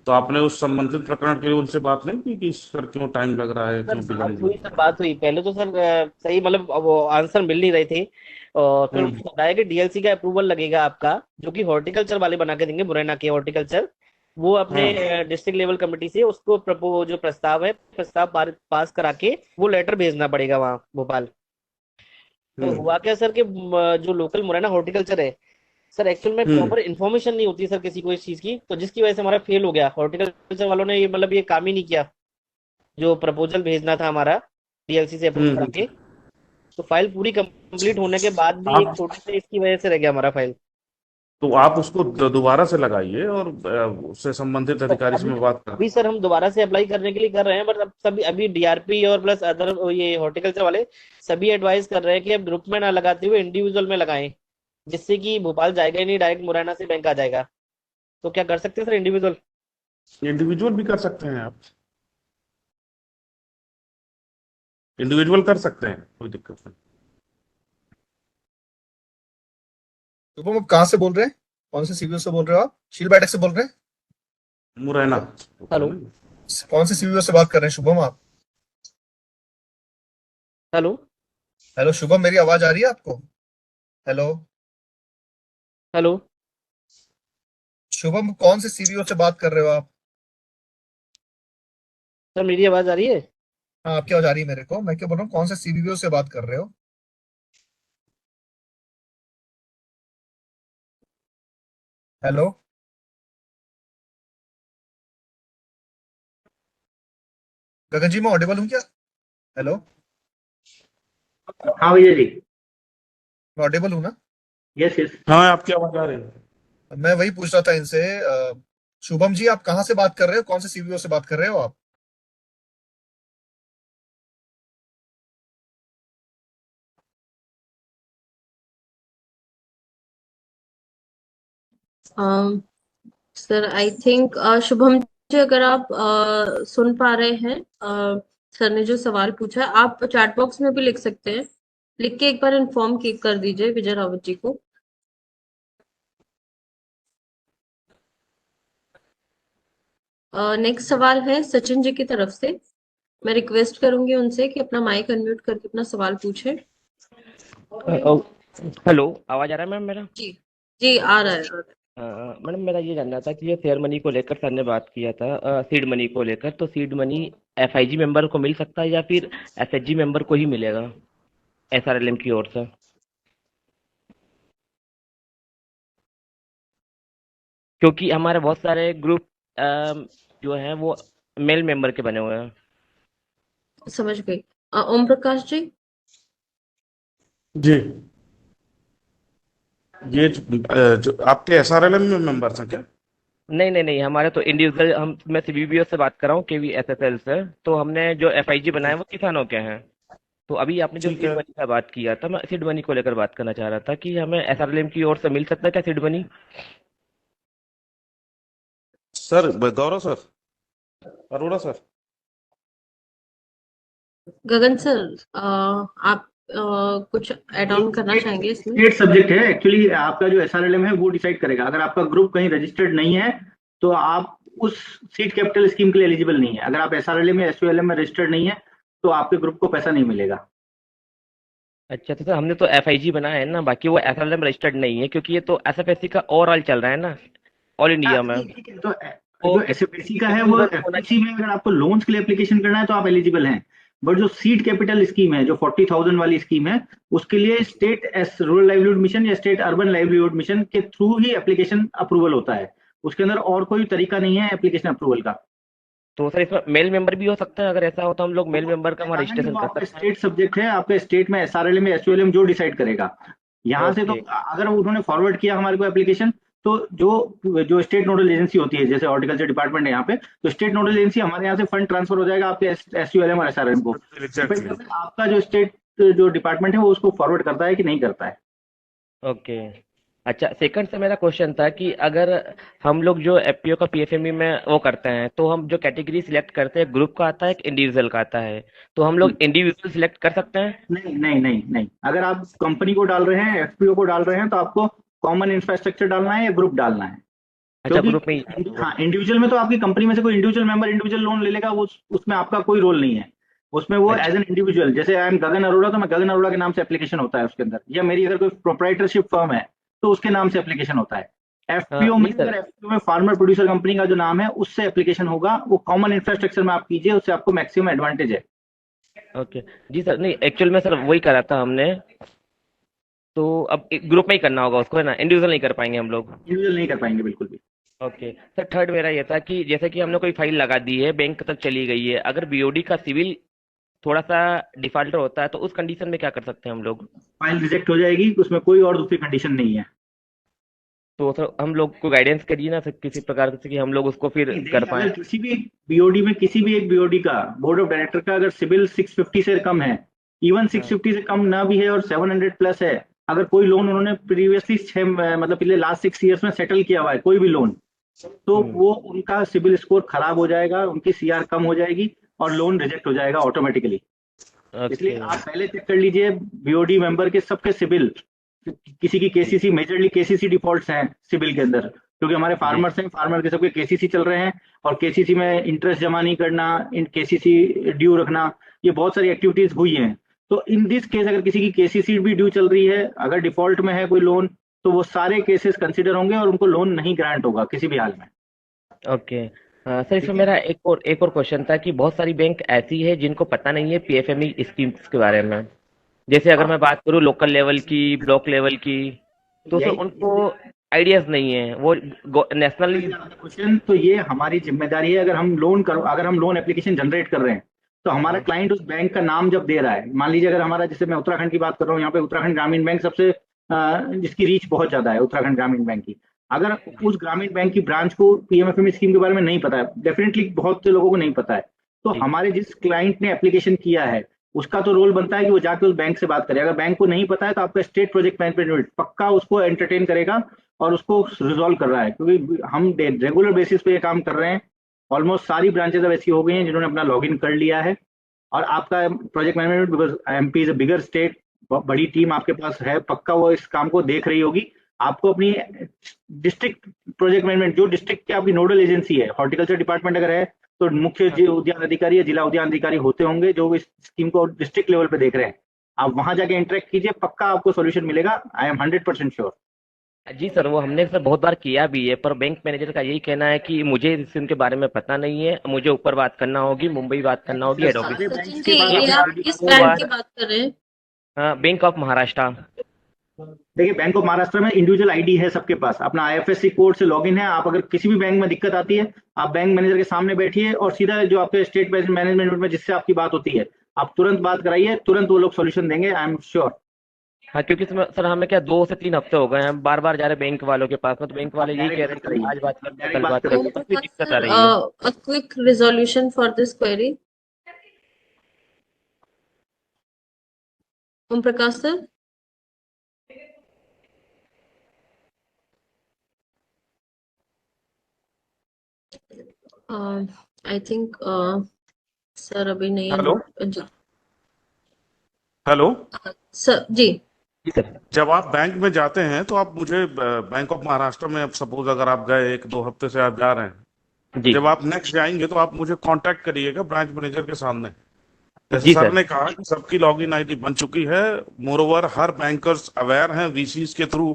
तो आपने उस संबंधित प्रकरण के लिए उनसे बात नहीं की कि सर क्यों टाइम लग रहा है, सर क्यों बात विलम्ब हुई, हो सर बात हुई पहले तो सर सही मतलब वो आंसर मिल नहीं रहे थे। और फिर रहा है? उन्होंने बताया कि डीएलसी का अप्रूवल लगेगा आपका, जो कि हॉर्टिकल्चर वाले बना के देंगे मुरैना के हॉर्टिकल्चर। वो अपने हाँ। डिस्ट्रिक्ट लेवल कमेटी से उसको जो प्रस्ताव है प्रस्ताव पास करा के वो लेटर भेजना पड़ेगा वहाँ भोपाल। तो हम्म हुआ क्या सर कि जो लोकल मुरैना हॉर्टिकल्चर है सर, एक्चुअल में हम्म प्रॉपर इन्फॉर्मेशन नहीं होती सर किसी को इस चीज की, तो जिसकी वजह से हमारा फेल हो गया। हॉर्टिकल्चर वालों ने ये मतलब ये काम ही नहीं किया जो प्रपोजल भेजना था हमारा डीएलसी से अप्रूव करा हम्म। के। तो फाइल पूरी कंप्लीट होने के बाद भी एक आप छोटे से इसकी वजह से रह गया हमारा फाइल। तो आप उसको दोबारा से लगाइए और उससे संबंधित तो अधिकारी से अभी मैं बात कर। अभी सर हम दोबारा से अप्लाई करने के लिए कर रहे हैं, बट अब सभी अभी डीआरपी और प्लस अदर ये हॉर्टिकल्चर वाले सभी एडवाइस कर रहे हैं कि अब ग्रुप में ना लगाते हुए इंडिविजुअल में लगाएं, जिससे कि भोपाल जाएगा ही नहीं, डायरेक्ट मुरैना से बैंक आ जाएगा। तो क्या कर सकते हैं सर इंडिविजुअल? इंडिविजुअल भी कर सकते हैं आप। इंडिविजुअल कर सकते हैं, कोई दिक्कत नहीं। शुभम, आप कहाँ से बोल रहे हैं? कौन से सीवीओ से बोल रहे हो आप? शील बैठक से बोल रहे हैं? मुरैना। हेलो कौन से सीवीओ से बात कर रहे हैं शुभम आप? हेलो हेलो शुभम, मेरी आवाज आ रही है आपको? हेलो हेलो शुभम, कौन से सीवीओ से बात कर रहे हो आप? सर मेरी आवाज आ रही है? हाँ, आपकी आवाज आ रही है मेरे को। मैं क्या बोल रहा हूँ, कौन से सीवीओ से बात कर रहे हो? हेलो गगन जी, मैं ऑडिबल हूँ क्या? हेलो, हाँ भैया जी। मैं ऑडिबल हूँ ना? Yes yes. हाँ, आपकी आवाज आ रही है। मैं वही पूछ रहा था इनसे। शुभम जी, आप कहाँ से बात कर रहे हो? कौन से सीवीओ से बात कर रहे हो आप? Sir I think Shubham ji, अगर आप सुन पा रहे हैं, सर ने जो सवाल पूछा है आप चैट बॉक्स में भी लिख सकते हैं। लिख के एक बार इन्फॉर्म कर दीजिए विजय रावत जी को। नेक्स्ट सवाल है सचिन जी की तरफ से। मैं रिक्वेस्ट करूंगी उनसे कि अपना माइक अनम्यूट करके अपना सवाल पूछें। हेलो, आवाज आ रहा है मैम मेरा? जी जी, आ रहा है, आ रहा है। मैडम मेरा ये जानना था कि ये फेयर मनी को लेकर सर ने बात किया था, सीड मनी को लेकर, तो सीड मनी एफआईजी मेंबर को मिल सकता है या फिर एसएचजी मेंबर को ही मिलेगा एसआरएलएम की ओर से? क्योंकि हमारे बहुत सारे ग्रुप जो हैं वो मेल मेंबर के बने हुए हैं। समझ गई। ओम प्रकाश जी। जी। ये जो आपके एसआरएलएम में मेंबर्स हैं क्या? नहीं नहीं नहीं, हमारे तो इंडिविजुअल, हम मैं सीबीबीओ से बात कर रहा हूँ, केवीएसएसएल से। तो हमने जो एफआईजी बनाए वो किसानों के हैं। तो अभी आपने जो ठीक सीड है मनी का बात किया था, मैं सीड मनी को लेकर बात करना चाह रहा था कि हमें एसआरएलएम की ओर से मिल सकता है क्या सीड मनी? सर। गौरव सर, अरोड़ा सर। गगन सर, आप कुछ ऐड ऑन करना चाहेंगे इसमें? स्टेट सब्जेक्ट है एक्चुअली, आपका जो एसआरएलएम है वो डिसाइड करेगा। अगर आपका ग्रुप कहीं रजिस्टर्ड नहीं है तो आप उस सीड कैपिटल स्कीम के लिए एलिजिबल नहीं है। अगर आप एसआरएलएम या एसयूएलएम में रजिस्टर्ड नहीं है तो आपके ग्रुप को पैसा नहीं मिलेगा। अच्छा, तो सर हमने तो एफआईजी बनाया है ना, बाकी वो एसएलएम में रजिस्टर्ड नहीं है, क्योंकि ये तो एसएफएससी का ओवरऑल चल रहा है ना, ऑल इंडिया में। ठीक है, तो तो जो एसएफएससी का है वो एलिजिबल होना एफएससी में अगर आपको लोन्स के लिए एप्लीकेशन करना है तो आप एलिजिबल हैं। बट जो सीड कैपिटल स्कीम है, जो 40,000 वाली स्कीम है, उसके लिए स्टेट रूरल लाइवलीहुड मिशन या स्टेट अर्बन लाइवलीहुड मिशन के थ्रू ही एप्लीकेशन अप्रूवल होता है। उसके अंदर और कोई तरीका नहीं है एप्लीकेशन अप्रूवल का। तो सर इसमें मेल मेंबर भी हो सकता है, अगर ऐसा हो तो हम लोग मेल मेंबर का वहाँ नहीं, रजिस्ट्रेशन वो कर आपका सकते हैं। स्टेट सब्जेक्ट है, आपके स्टेट में एसआरएलएम या एसयूएलएम जो डिसाइड करेगा। यहाँ से तो ओके। अगर उन्होंने फॉरवर्ड किया हमारे को एप्लीकेशन, तो जो जो स्टेट नोडल एजेंसी होती है, जैसे हॉर्टिकल्चर डिपार्टमेंट है यहाँ पे, तो स्टेट नोडल एजेंसी हमारे यहाँ से फंड ट्रांसफर हो जाएगा आपके एसयूएलएम और एसआरएम को। डिपेंड करता है आपका जो स्टेट जो डिपार्टमेंट है वो उसको फॉरवर्ड करता है कि नहीं करता है। ओके। अच्छा, सेकंड से मेरा क्वेश्चन था कि अगर हम लोग जो एफपीओ का पीएफएमई में वो करते हैं, तो हम जो कैटेगरी सिलेक्ट करते हैं, ग्रुप का आता है कि इंडिविजुअल का आता है, तो हम लोग इंडिविजुअल सिलेक्ट कर सकते हैं? नहीं नहीं नहीं नहीं, अगर आप कंपनी को डाल रहे हैं, एफपीओ को डाल रहे हैं, तो आपको कॉमन इंफ्रास्ट्रक्चर डालना है या ग्रुप डालना है। अच्छा, क्योंकि ग्रुप में ही। हाँ, इंडिविजुअल में तो आपकी कंपनी में से कोई इंडिविजुअल मेंबर इंडिविजुअल लोन ले लेगा, वो उसमें आपका कोई रोल नहीं है। उसमें वो अच्छा। एज एन इंडिविजुअल, जैसे आई एम गगन अरोड़ा, तो मैं गगन अरोड़ा के नाम से एप्लीकेशन होता है उसके अंदर, या मेरी अगर कोई प्रोप्राइटरशिप फर्म है तो उसके नाम से एप्लीकेशन होता है। एफपीओ में, नहीं अगर सर। एफपीओ में फार्मर प्रोड्यूसर कंपनी का जो नाम है उससे एप्लीकेशन होगा, वो कॉमन इंफ्रास्ट्रक्चर में आप कीजिए, उससे आपको मैक्सिमम एडवांटेज है। ओके। जी सर, नहीं एक्चुअल में सर वही करा था हमने, तो अब ग्रुप में ही करना होगा उसको, है ना, इंडिविजुअल नहीं कर पाएंगे हम लोग? इंडिविजुअल नहीं कर पाएंगे बिल्कुल भी। ओके सर, थर्ड मेरा ये था कि जैसे कि हमने कोई फाइल लगा दी है, बैंक तक चली गई है, अगर बीओडी का सिविल थोड़ा सा डिफॉल्टर होता है, तो उस कंडीशन में क्या कर सकते हैं हम लोग? फाइल रिजेक्ट हो जाएगी, उसमें कोई और दूसरी कंडीशन नहीं है। तो सर हम लोग को गाइडेंस करिए ना सर, किसी प्रकार से, कि हम लोग उसको फिर नहीं, कर देखिए, पाए। अगर किसी भी बीओडी में, किसी भी एक बीओडी का बोर्ड ऑफ डायरेक्टर का अगर सिबिल 650 से कम है, इवन हाँ। 650 से कम ना भी है और 700 प्लस है, अगर कोई लोन उन्होंने प्रीवियसली मतलब पिछले लास्ट 6 ईयर्स में सेटल किया हुआ है कोई भी लोन, तो वो उनका सिबिल स्कोर खराब हो जाएगा, उनकी सीआर कम हो जाएगी और लोन रिजेक्ट हो जाएगा ऑटोमेटिकली। इसलिए ओके। आप पहले चेक कर लीजिए बीओडी मेंबर के सबके सिबिल, किसी की केसीसी, मेजरली केसीसी डिफॉल्ट्स हैं सिबिल के अंदर, क्योंकि हमारे जी। फार्मर्स हैं, फार्मर के सबके केसीसी चल रहे हैं, और केसीसी में इंटरेस्ट जमा नहीं करना, इन केसीसी ड्यू रखना, ये बहुत सारी एक्टिविटीज हुई हैं। तो इन दिस केस अगर किसी की केसीसी भी ड्यू चल रही है, अगर डिफॉल्ट में है कोई लोन, तो वो सारे केसेस कंसिडर होंगे और उनको लोन नहीं ग्रांट होगा किसी भी हाल में। ओके। सर ठीक इसमें है। मेरा एक और क्वेश्चन था कि बहुत सारी बैंक ऐसी है जिनको पता नहीं है पीएफएमई स्कीम्स के बारे में, जैसे अगर मैं बात करूँ लोकल लेवल की, ब्लॉक लेवल की, तो सर यही उनको आइडियाज नहीं है, वो नेशनली। क्वेश्चन, तो ये हमारी जिम्मेदारी है। अगर हम लोन एप्लीकेशन जनरेट कर रहे हैं, तो हमारा क्लाइंट उस बैंक का नाम जब दे रहा है, मान लीजिए अगर हमारा, जैसे मैं उत्तराखंड की बात कर रहा हूँ, यहाँ पे उत्तराखंड ग्रामीण बैंक सबसे जिसकी रीच बहुत ज्यादा है, उत्तराखंड ग्रामीण बैंक की, अगर उस ग्रामीण बैंक की ब्रांच को पीएमएफएमई स्कीम के बारे में नहीं पता है, डेफिनेटली बहुत से लोगों को नहीं पता है, तो हमारे जिस क्लाइंट ने एप्लीकेशन किया है उसका तो रोल बनता है कि वो जाके उस बैंक से बात करे। अगर बैंक को नहीं पता है तो आपका स्टेट प्रोजेक्ट मैनेजमेंट यूनिट पक्का उसको एंटरटेन करेगा और उसको रिजॉल्व कर रहा है, क्योंकि हम रेगुलर बेसिस पे ये काम कर रहे हैं। ऑलमोस्ट सारी ब्रांचेज अब ऐसी हो गई हैं जिन्होंने अपना लॉगिन कर लिया है, और आपका project management, because MP is a bigger state, बड़ी टीम आपके पास है, पक्का वो इस काम को देख रही होगी। आपको अपनी डिस्ट्रिक्ट प्रोजेक्ट मैनेजमेंट, जो डिस्ट्रिक्ट की आपकी नोडल एजेंसी है, हॉर्टिकल्चर डिपार्टमेंट अगर है, तो मुख्य उद्यान अधिकारी या जिला उद्यान अधिकारी होते होंगे जो इस स्कीम को डिस्ट्रिक्ट लेवल पे देख रहे हैं। आप वहां जाके इंटरेक्ट कीजिए, पक्का आपको सोल्यूशन मिलेगा, आई एम 100% श्योर। जी सर, वो हमने सर बहुत बार किया भी है, पर बैंक मैनेजर का यही कहना है कि मुझे इस स्कीम के बारे में पता नहीं है, मुझे ऊपर बात करना होगी, मुंबई बात करना होगी, हेड ऑफिस। सचिन जी, ये आप किस बैंक की बात कर रहे हैं? Bank of Maharashtra. देखिए, बैंक ऑफ महाराष्ट्र में इंडिविजुअल आईडी है सबके पास, अपना आईएफएससी कोड से लॉगिन है। आप अगर किसी भी बैंक में दिक्कत आती है, आप बैंक मैनेजर के सामने बैठिए और सीधा जो आपके स्टेट मैनेजमेंट में जिससे आपकी बात होती है, आप तुरंत बात कराइए, तुरंत वो लोग सोल्यूशन देंगे, आई एम श्योर। हाँ, क्योंकि सर हमें क्या 2 से 3 हफ्ते हो गए हैं बार बार जा रहे बैंक वालों के पास में, तो बैंक वाले यही कह रहे हैं कि आज बात करेंगे, कल बात करेंगे, तो फिर दिक्कत आ रही है। A quick resolution for this query. Om Prakash sir. I think sir अभी नहीं हेलो। unmute- hello. सर जी। जी सर। जब आप बैंक में जाते हैं तो आप मुझे बैंक ऑफ महाराष्ट्र में, सपोज अगर आप गए 1-2 हफ्ते से आप जा रहे हैं, तो जी जब आप नेक्स्ट जाएंगे तो आप मुझे कांटेक्ट करिएगा ब्रांच मैनेजर के सामने। जैसे जी सर सर। ने कहा कि सबकी लॉगिन आईडी बन चुकी है। मोरोवर हर बैंकर्स अवेयर हैं, वीसीज के थ्रू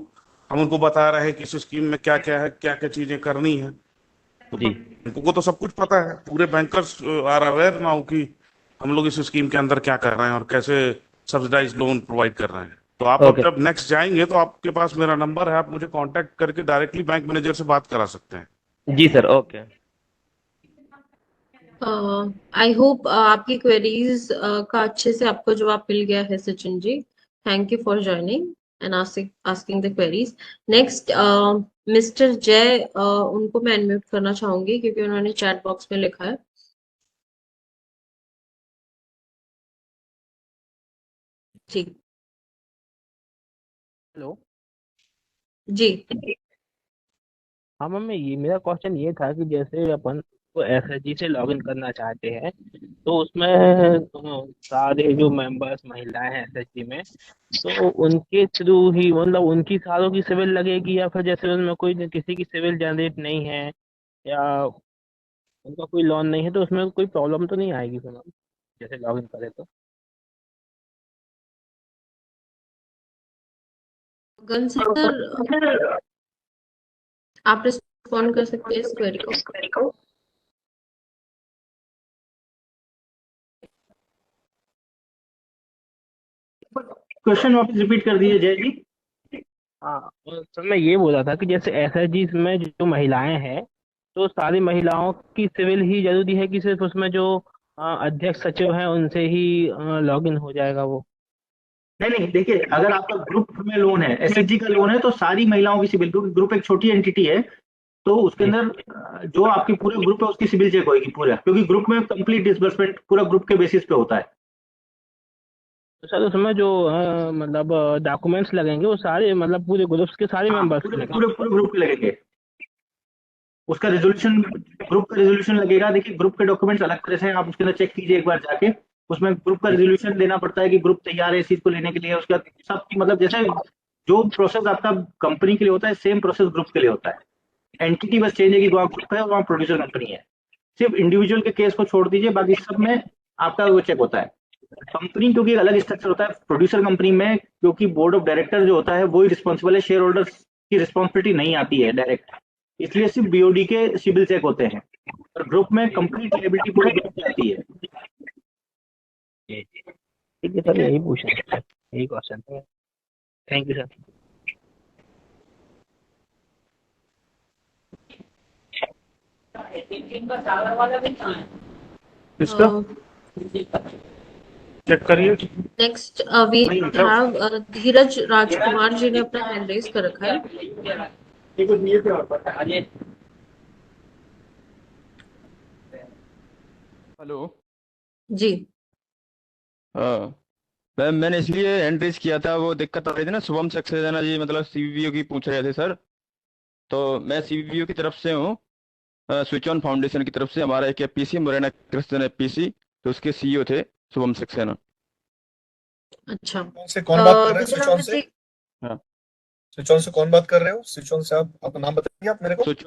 हम उनको बता रहे हैं कि इस स्कीम में क्या क्या है, क्या क्या चीजें करनी है। तो जी बैंकों को तो सब कुछ पता है, पूरे बैंकर्स आर अवेयर नाउ कि हम लोग इस स्कीम के अंदर क्या कर रहे हैं और कैसे सब्सिडाइज लोन प्रोवाइड कर रहे हैं। तो आप अब ओके। जब नेक्स्ट जाएंगे तो आपके पास मेरा नंबर है, आप मुझे कांटेक्ट करके डायरेक्टली बैंक मैनेजर से बात करा सकते हैं। जी सर। ओके। आई होप आपकी क्वेरीज का अच्छे से आपको जवाब मिल गया है Sachin ji. Thank you for joining and asking the queries. Next mister Jay, उनको मैं अनम्यूट करना चाहूंगी क्योंकि उन्होंने चैट बॉक्स में लिखा है। जी। हेलो। जी। हाँ मैम, ये मेरा क्वेश्चन ये था कि जैसे अपन को एसएचजी से लॉगिन करना चाहते हैं तो उसमें सारे जो मेंबर्स महिलाएं हैं एसएचजी में, तो उनके थ्रू ही मतलब उनकी सारों की सिविल लगेगी, या फिर जैसे उनमें कोई किसी की सिविल जनरेट नहीं है या उनका कोई लोन नहीं है तो उसमें कोई प्रॉब्लम तो नहीं आएगी फिर मैम, जैसे लॉगिन करें तो? गन सर, आप रिस्पॉन्ड कर सकते हैं इस क्वेरी को। क्वेश्चन वापस रिपीट कर दीजिए जय जी। हाँ, और सर मैं ये बोला था कि जैसे एसएचजी में जो महिलाएं हैं तो सारी महिलाओं की सिविल ही जरूरी है कि सिर्फ उसमें जो अध्यक्ष सचिव हैं उनसे ही लॉगिन हो जाएगा वो? नहीं नहीं, देखिए अगर आपका ग्रुप में लोन है, एसएचजी का लोन है, तो सारी महिलाओं की सिविल, क्योंकि ग्रुप एक छोटी एंटिटी है, तो उसके जी। अंदर जो आपकी पूरे ग्रुप है उसकी सिविल चेक होगी पूरा, क्योंकि ग्रुप में कंप्लीट डिसबर्समेंट पूरा ग्रुप के बेसिस पे होता है। तो सर उसमें जो मतलब डॉक्यूमेंट्स लगेंगे वो सारे मतलब पूरे ग्रुप्स के सारे हाँ, मेंबर्स के पूरे लगेंगे? पूरे पूरे ग्रुप के लगेंगे। उसका रेजोल्यूशन, ग्रुप का रेजोल्यूशन लगेगा। देखिए ग्रुप के डॉक्यूमेंट्स अलग तरह से हैं, आप उसके अंदर चेक कीजिए एक बार जाके। उसमें ग्रुप का जी। रेजोल्यूशन देना पड़ता है कि ग्रुप तैयार है इस चीज को लेने के लिए। उसका सब मतलब जैसे जो प्रोसेस आपका कंपनी के लिए होता है, सेम प्रोसेस ग्रुप के लिए होता है। एंटिटी बस चेंज है कि वहाँ ग्रुप है और वहाँ प्रोड्यूसर कंपनी है। सिर्फ इंडिविजुअल के केस को छोड़ दीजिए, बाकी सब में आपका वो चेक होता है। कंपनी क्योंकि एक अलग स्ट्रक्चर होता है प्रोड्यूसर कंपनी में, क्योंकि बोर्ड ऑफ डायरेक्टर जो होता है वो ही रिस्पॉन्सिबल है, शेयर होल्डर्स की रिस्पॉन्सिबिलिटी नहीं आती है डायरेक्ट, इसलिए सिर्फ बीओडी के सिविल चेक होते हैं। और ग्रुप में कंप्लीट लायबिलिटी पूरे ग्रुप की आती है। जी जी। ठीक है ठीक सर, है। यही पूछना है सर, यही क्वेश्चन था। Thank you sir. इसका चेक करिए। नेक्स्ट वी नहीं मतलब हैव धीरज राजकुमार जी ने अपना हैंड रेज कर रखा है। हेलो। जी। हाँ मैम, मैंने इसलिए हैंड रेज किया था, वो दिक्कत आ रही थी ना, शुभम सक्सेना जी मतलब सीवीवीओ की पूछ रहे थे सर। तो मैं सीवीवीओ की तरफ से हूँ, स्विच ऑन फाउंडेशन की तरफ से। हमारा एक एपीसी मुरैना कृष्णन एपीसी, तो उसके सीईओ थे शुभम सक्सेना। अच्छा। कौन से कौन बात कर रहे हैं विजय स्विच ऑन अमित से? जी। हाँ, स्विच ऑन से कौन बात कर रहे हो? स्विच ऑन से आप आपका नाम बताइए आप मेरे को। स्विच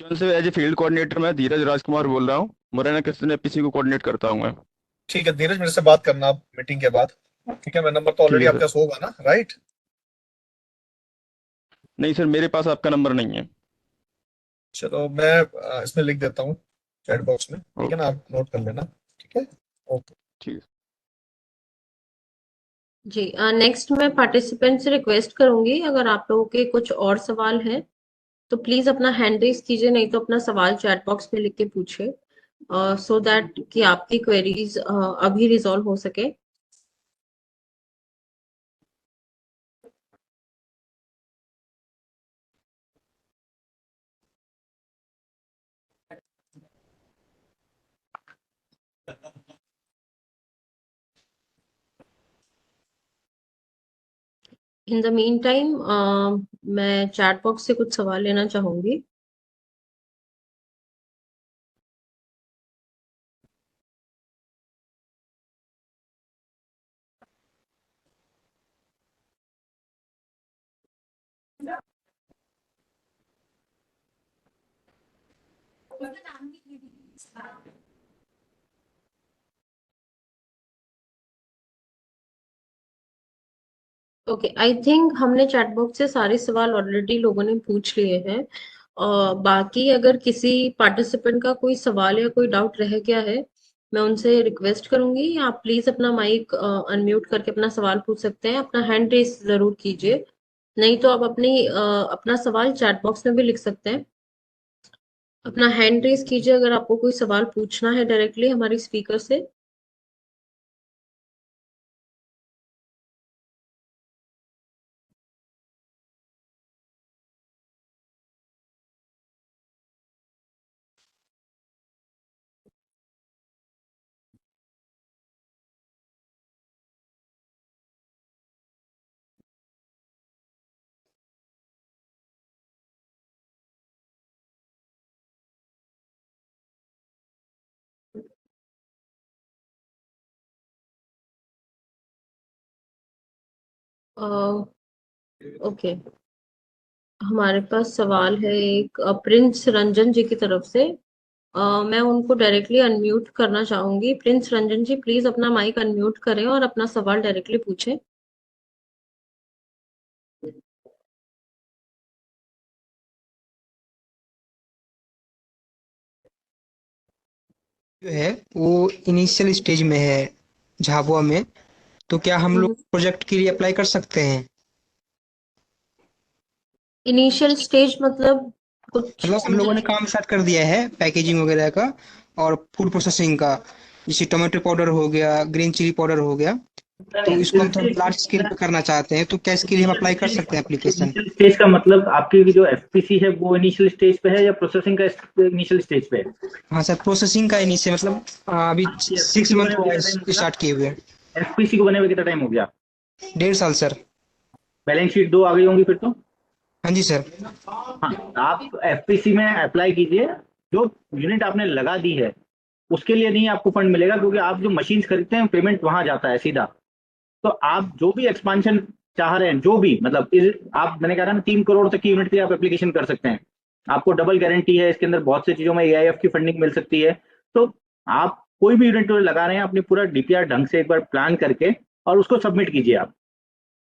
ऑन से एज ए फील्ड कोऑर्डिनेटर मैं धीरज राजकुमार बोल रहा हूँ। मुरैना कृष्णन एपीसी को कोऑर्डिनेट करता हूँ मैं। ठीक है धीरज, मेरे से बात करना आप मीटिंग के बाद। ठीक है, मेरा नंबर तो ठीक ऑलरेडी है आपके सर। पास होगा ना, राइट? नहीं सर, मेरे पास आपका नंबर नहीं है। चलो मैं इसमें लिख देता हूँ चैट बॉक्स में, ठीक है ओके। ना, आप नोट कर लेना। ठीक है, ओके। ठीक है। जी। नेक्स्ट मैं पार्टिसिपेंट से रिक्वेस्ट करूंगी, अगर आप लोगों के कुछ और सवाल हैं तो प्लीज अपना हैंड रेज कीजिए, नहीं तो अपना सवाल चैट बॉक्स में लिख के पूछिए, सो दैट कि आपकी क्वेरीज अभी रिजॉल्व हो सके। इन द मीन टाइम मैं चैट बॉक्स से कुछ सवाल लेना चाहूंगी। ओके, आई थिंक हमने चैट बॉक्स से सारे सवाल ऑलरेडी लोगों ने पूछ लिए हैं। बाकी अगर किसी पार्टिसिपेंट का कोई सवाल या कोई डाउट रह गया है, मैं उनसे रिक्वेस्ट करूंगी आप प्लीज अपना माइक अनम्यूट करके अपना सवाल पूछ सकते हैं। अपना हैंड रेस जरूर कीजिए, नहीं तो आप अपना सवाल चैट बॉक्स में भी लिख सकते हैं। अपना हैंड रेस कीजिए अगर आपको कोई सवाल पूछना है डायरेक्टली हमारी स्पीकर से। ओके, हमारे पास सवाल है एक प्रिंस रंजन जी की तरफ से। मैं उनको डायरेक्टली अनम्यूट करना चाहूंगी। प्रिंस रंजन जी प्लीज अपना माइक अनम्यूट करें और अपना सवाल डायरेक्टली पूछें। जो है वो इनिशियल स्टेज में है झाबुआ में, तो क्या हम लोग प्रोजेक्ट के लिए अप्लाई कर सकते हैं? इनिशियल स्टेज मतलब कुछ मतलब हम लोगों ने समझाइए। काम स्टार्ट कर दिया है पैकेजिंग वगैरह का और फूड प्रोसेसिंग का, जैसे टोमेटो पाउडर हो गया, ग्रीन चिली पाउडर हो गया, तो इसको हम थोड़ा लार्ज स्केल पे करना चाहते हैं, तो क्या इसके लिए हम अप्लाई कर सकते हैं एप्लीकेशन? इनिशियल स्टेज का मतलब आपकी जो एफपीसी है वो इनिशियल स्टेज पे है या प्रोसेसिंग का इनिशियल स्टेज पे है? हाँ सर, प्रोसेसिंग का इनिशियल मतलब अभी आपकी 6 एफपीसी को मंथ बने हुआ हुए है कितना टाइम हो गया? स्टार्ट किए हुए। एफपीसी को बने हुए कितना टाइम हो गया? 1.5 साल सर। बैलेंस शीट 2 आ गई होंगी फिर तो। हाँ जी सर। हाँ, आप एफपीसी में अप्लाई कीजिए। जो यूनिट आपने लगा दी है उसके लिए नहीं आपको फंड मिलेगा, क्योंकि आप जो मशीन खरीदते हैं पेमेंट वहां जाता है सीधा। तो आप जो भी एक्सपांशन चाह रहे हैं, जो भी मतलब आप, मैंने कहा था ना 3 करोड़ तक की यूनिट की आप एप्लीकेशन कर सकते हैं। आपको डबल गारंटी है, इसके अंदर बहुत सी चीजों में एआईएफ की फंडिंग मिल सकती है। तो आप कोई भी यूनिट लगा रहे हैं अपनी पूरा डीपीआर ढंग से एक बार प्लान करके और उसको सबमिट कीजिए आप।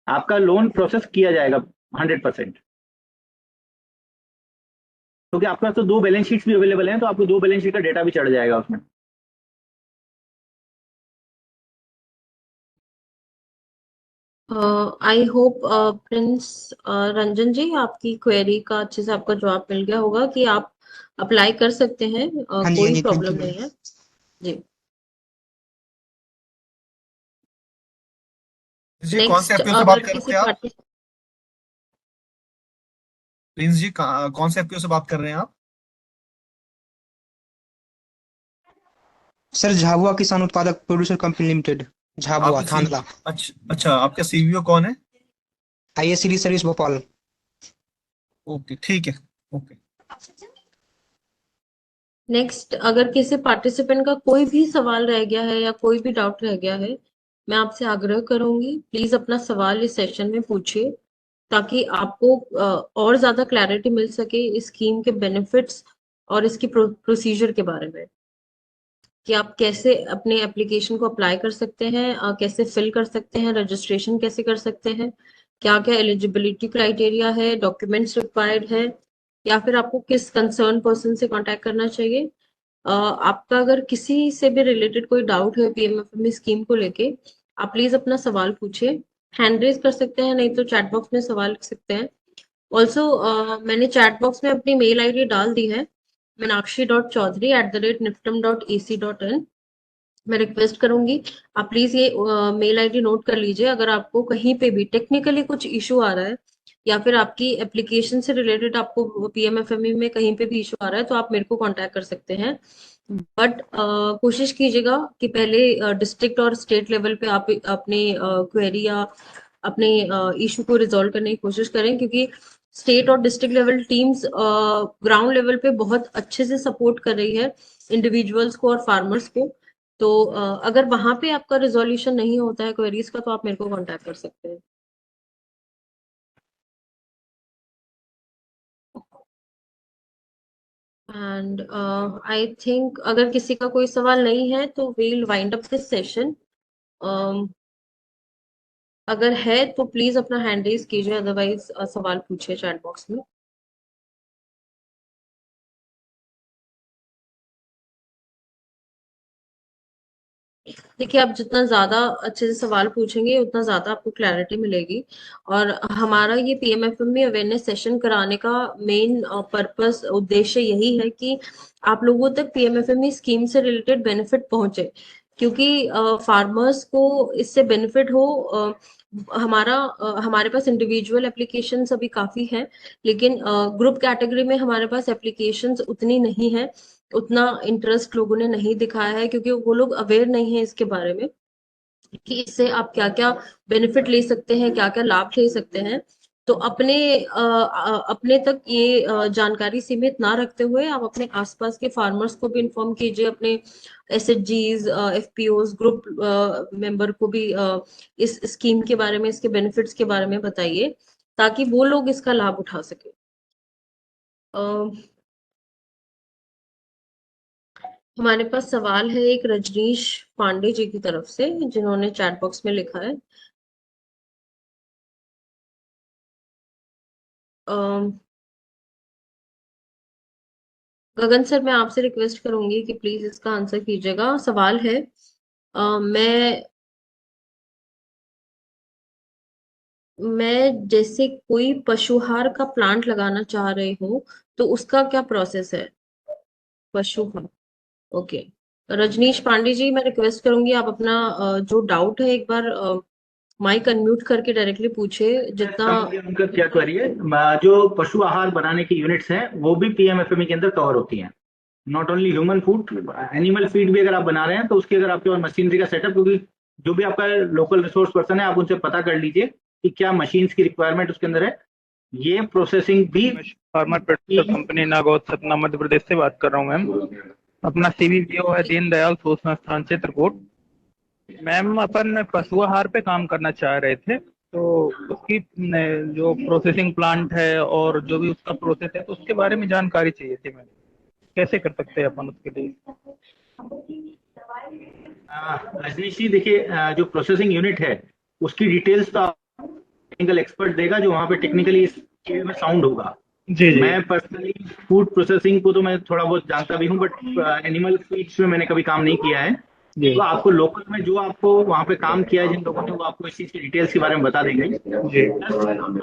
आपका लोन प्रोसेस किया जाएगा 100%। क्योंकि आपके पास तो 2 बैलेंस शीट्स भी अवेलेबल हैं, तो आपको 2 बैलेंस शीट का डेटा भी चढ़ जाएगा उसमें। आई होप प्रिंस रंजन जी आपकी क्वेरी का अच्छे से आपका जवाब मिल गया होगा कि आप अप्लाई कर सकते हैं। हाँ जी, हाँ कोई जी, थैंक प्रॉब्लम यू। नहीं है जी। जी कौन से नेक्स्ट, एफपीओ से बात अगर कर किसी रहे हैं आप? पार्टी प्रिंस जी कौन से एफपीओ से बात कर रहे हैं आप? सर झाबुआ किसान उत्पादक प्रोड्यूसर कंपनी लिमिटेड, झाबुआ आपके सी थांदला। अच्छा, आपका सीवीओ कौन है? आईएससीडी सर्विस भोपाल। ओके, ठीक है। ओके। नेक्स्ट, अगर किसी पार्टिसिपेंट का कोई भी सवाल रह गया है या कोई भी डाउट रह गया है, मैं आपसे आग्रह करूंगी प्लीज अपना सवाल इस सेशन में पूछिए, ताकि आपको और ज्यादा क्लैरिटी मिल सके इस स्कीम के बेनिफिट्स और इसकी प्रोसीजर के बारे में, कि आप कैसे अपने एप्लीकेशन को अप्लाई कर सकते हैं, कैसे फिल कर सकते हैं, रजिस्ट्रेशन कैसे कर सकते हैं, क्या क्या एलिजिबिलिटी क्राइटेरिया है, डॉक्यूमेंट्स रिक्वायर्ड है, या फिर आपको किस कंसर्न पर्सन से कांटेक्ट करना चाहिए। आपका अगर किसी से भी रिलेटेड कोई डाउट है पीएमएफएमई स्कीम को लेके, आप प्लीज अपना सवाल पूछिए। हैंड रेज कर सकते हैं, नहीं तो चैट बॉक्स में सवाल लिख सकते हैं। ऑल्सो मैंने चैट बॉक्स में अपनी मेल आईडी डाल दी है, meenakshi.chaudhary@niftam.ac.in। मैं रिक्वेस्ट करूंगी आप प्लीज ये मेल आईडी नोट कर लीजिए। अगर आपको कहीं पे भी टेक्निकली कुछ इशू आ रहा है या फिर आपकी एप्लीकेशन से रिलेटेड आपको पीएमएफएमई में कहीं पे भी इशू आ रहा है, तो आप मेरे को कांटेक्ट कर सकते हैं। बट कोशिश कीजिएगा कि पहले डिस्ट्रिक्ट और स्टेट लेवल पे आप अपनी क्वेरी या अपने इशू को रिजॉल्व करने की कोशिश करें, क्योंकि स्टेट और district level teams ground level पे बहुत अच्छे से सपोर्ट कर रही है इंडिविजुअल्स को और फार्मर्स को। तो अगर वहां पे आपका रिजोल्यूशन नहीं होता है क्वेरीज का, तो आप मेरे को कांटेक्ट कर सकते हैं। एंड आई थिंक अगर किसी का कोई सवाल नहीं है तो we'll wind up this session. अगर है तो प्लीज अपना हैंड रेज कीजिए, अदरवाइज सवाल पूछिए चैट बॉक्स में। देखिए, आप जितना ज्यादा अच्छे से सवाल पूछेंगे उतना ज्यादा आपको क्लैरिटी मिलेगी। और हमारा ये पीएमएफएमई अवेयरनेस सेशन कराने का मेन पर्पस उद्देश्य यही है कि आप लोगों तक पीएमएफएमई स्कीम से रिलेटेड बेनिफिट पहुंचे, क्योंकि फार्मर्स को इससे बेनिफिट हो। हमारे पास इंडिविजुअल एप्लीकेशंस अभी काफी हैं, लेकिन ग्रुप कैटेगरी में हमारे पास एप्लीकेशंस उतनी नहीं है, उतना इंटरेस्ट लोगों ने नहीं दिखाया है, क्योंकि वो लोग अवेयर नहीं है इसके बारे में कि इससे आप क्या क्या बेनिफिट ले सकते हैं, क्या क्या लाभ ले सकते हैं। तो अपने तक ये जानकारी सीमित ना रखते हुए आप अपने आसपास के फार्मर्स को भी इन्फॉर्म कीजिए, अपने एसएचजीज, एफपीओज, ग्रुप मेंबर को भी इस स्कीम के बारे में, इसके बेनिफिट्स के बारे में बताइए, ताकि वो लोग इसका लाभ उठा सके। हमारे पास सवाल है एक रजनीश पांडे जी की तरफ से, जिन्होंने चैट बॉक्स में लिखा है। गगन सर, मैं आपसे रिक्वेस्ट करूंगी कि प्लीज इसका आंसर कीजिएगा। सवाल है, मैं जैसे कोई पशुहार का प्लांट लगाना चाह रही हूँ, तो उसका क्या प्रोसेस है? पशुहार, ओके। रजनीश पांडे जी, मैं रिक्वेस्ट करूंगी आप अपना जो डाउट है एक बार माइक अनम्यूट करके डायरेक्टली पूछिए, जितना। उनका क्या क्वेरी है? जो पशु आहार बनाने की यूनिट्स हैं वो भी पीएमएफएमई के अंदर कवर होती हैं। Not only human food, animal feed भी अगर आप बना रहे हैं तो उसकी अगर आपके पास मशीनरी का सेटअप, क्योंकि जो भी आपका लोकल रिसोर्स पर्सन है आप उनसे पता कर लीजिए कि क्या मशीन्स की रिक्वायरमेंट उसके अंदर है। ये प्रोसेसिंग भी farmer producer company Nagod Satna Madhya Pradesh से बात कर रहा हूँ मैम। अपना सीवीपीओ है दीनदयाल शोध संस्थान चित्रकूट। मैम, अपन पशु आहार पे काम करना चाह रहे थे, तो उसकी जो प्रोसेसिंग प्लांट है और जो भी उसका प्रोसेस है तो उसके बारे में जानकारी चाहिए थी मैम। कैसे कर सकते हैं अपन उसके लिए? रजनीश जी, देखिए, जो प्रोसेसिंग यूनिट है उसकी डिटेल्स तो टेक्निकल एक्सपर्ट देगा, जो वहाँ पे टेक्निकली इस फील्ड में साउंड होगा। जी। मैं पर्सनली फूड प्रोसेसिंग को तो मैं थोड़ा बहुत जानता भी हूँ, बट एनिमल फीड्स में मैंने कभी काम नहीं किया है। तो आपको लोकल में जो आपको वहाँ पे काम किया है जिन लोगों ने, वो आपको इस चीज की डिटेल्स के बारे में बता देंगे। जी।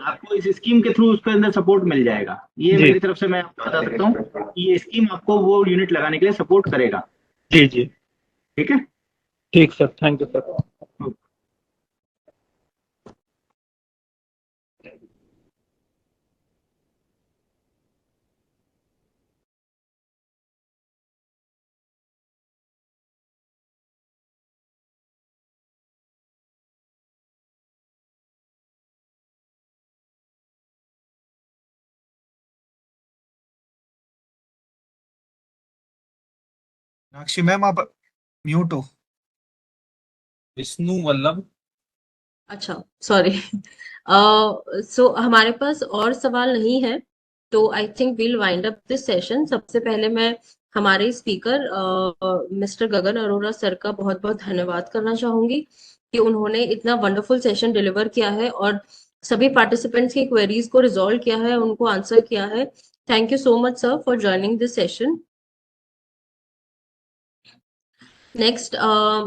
आपको इस स्कीम के थ्रू उसके अंदर सपोर्ट मिल जाएगा। ये मेरी तरफ से मैं आपको बता सकता हूँ कि ये स्कीम आपको वो यूनिट लगाने के लिए सपोर्ट करेगा। जी जी, ठीक है। ठीक sir, thank you sir. Meenakshi ma'am, आप म्यूट हो। विष्णु वल्लभ। अच्छा, सॉरी। सो हमारे पास और सवाल नहीं है, तो I think we'll wind up this session. सबसे पहले मैं हमारे speaker mister Gagan Arora sir का बहुत बहुत धन्यवाद करना चाहूंगी कि उन्होंने इतना वंडरफुल सेशन डिलीवर किया है और सभी पार्टिसिपेंट्स की क्वेरीज को रिजॉल्व किया है, उनको आंसर किया है। Thank you so much sir for joining this session. Next,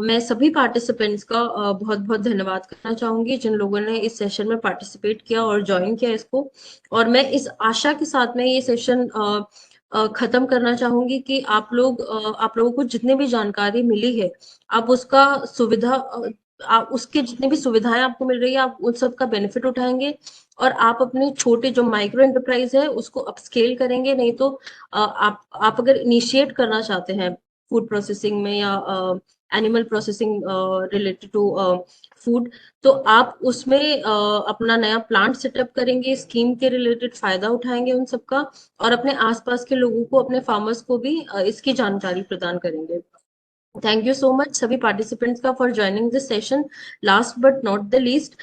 मैं सभी पार्टिसिपेंट्स का बहुत बहुत धन्यवाद करना चाहूंगी जिन लोगों ने इस सेशन में पार्टिसिपेट किया और ज्वाइन किया इसको। और मैं इस आशा के साथ में ये सेशन खत्म करना चाहूंगी कि आप लोगों को जितने भी जानकारी मिली है, आप उसका उसके जितनी भी सुविधाएं आपको मिल रही है, आप उन सब का बेनिफिट उठाएंगे और आप अपने छोटे जो माइक्रो एंटरप्राइज है उसको अपस्केल करेंगे। नहीं तो आप अगर इनिशिएट करना चाहते हैं फूड प्रोसेसिंग में या animal processing related to food, तो आप उसमें अपना नया प्लांट सेटअप करेंगे, स्कीम के रिलेटेड फायदा उठाएंगे उन सबका, और अपने आसपास के लोगों को, अपने फार्मर्स को भी इसकी जानकारी प्रदान करेंगे। थैंक यू सो मच सभी पार्टिसिपेंट्स का for joining this session. Last but not the least,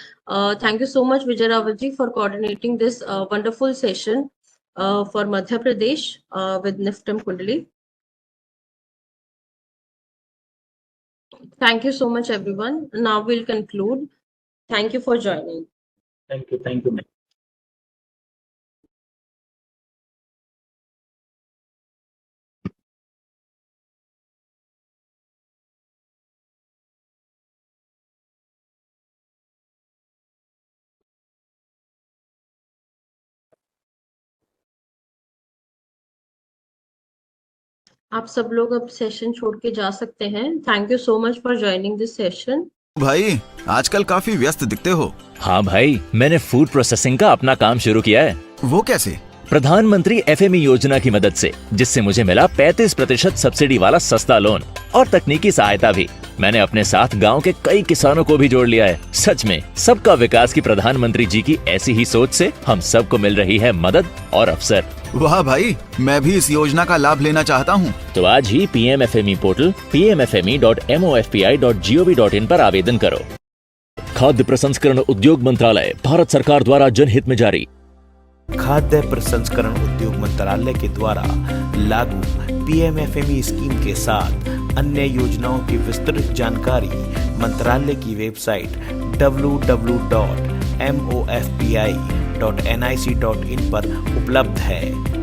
thank you so much Vijay Rawat ji for coordinating this wonderful session. for Madhya Pradesh with Niftam Kundali. Thank you so much, everyone. Now we'll conclude. Thank you for joining. Thank you. Thank you. आप सब लोग अब session छोड़ के जा सकते हैं. Thank you so much for joining this session. भाई आजकल काफी व्यस्त दिखते हो. हाँ भाई, मैंने फूड प्रोसेसिंग का अपना काम शुरू किया है. वो कैसे? प्रधानमंत्री एफएमई योजना की मदद से, जिससे मुझे मिला 35% सब्सिडी वाला सस्ता लोन और तकनीकी सहायता भी. मैंने अपने साथ गांव के कई किसानों को भी जोड़ लिया है. सच में सबका विकास की प्रधानमंत्री जी की ऐसी ही सोच से हम सबको मिल रही है मदद और अवसर. वाह भाई, मैं भी इस योजना का लाभ लेना चाहता हूँ. तो आज ही पीएमएफएमई पोर्टल pmfme.mofpi.gov.in पर आवेदन करो. खाद्य प्रसंस्करण उद्योग मंत्रालय, भारत सरकार द्वारा जनहित में जारी. खाद्य प्रसंस्करण उद्योग मंत्रालय के द्वारा लागू पीएमएफएमई स्कीम के साथ अन्य योजनाओं की विस्तृत जानकारी मंत्रालय की वेबसाइट www.mofpi.nic.in पर उपलब्ध है.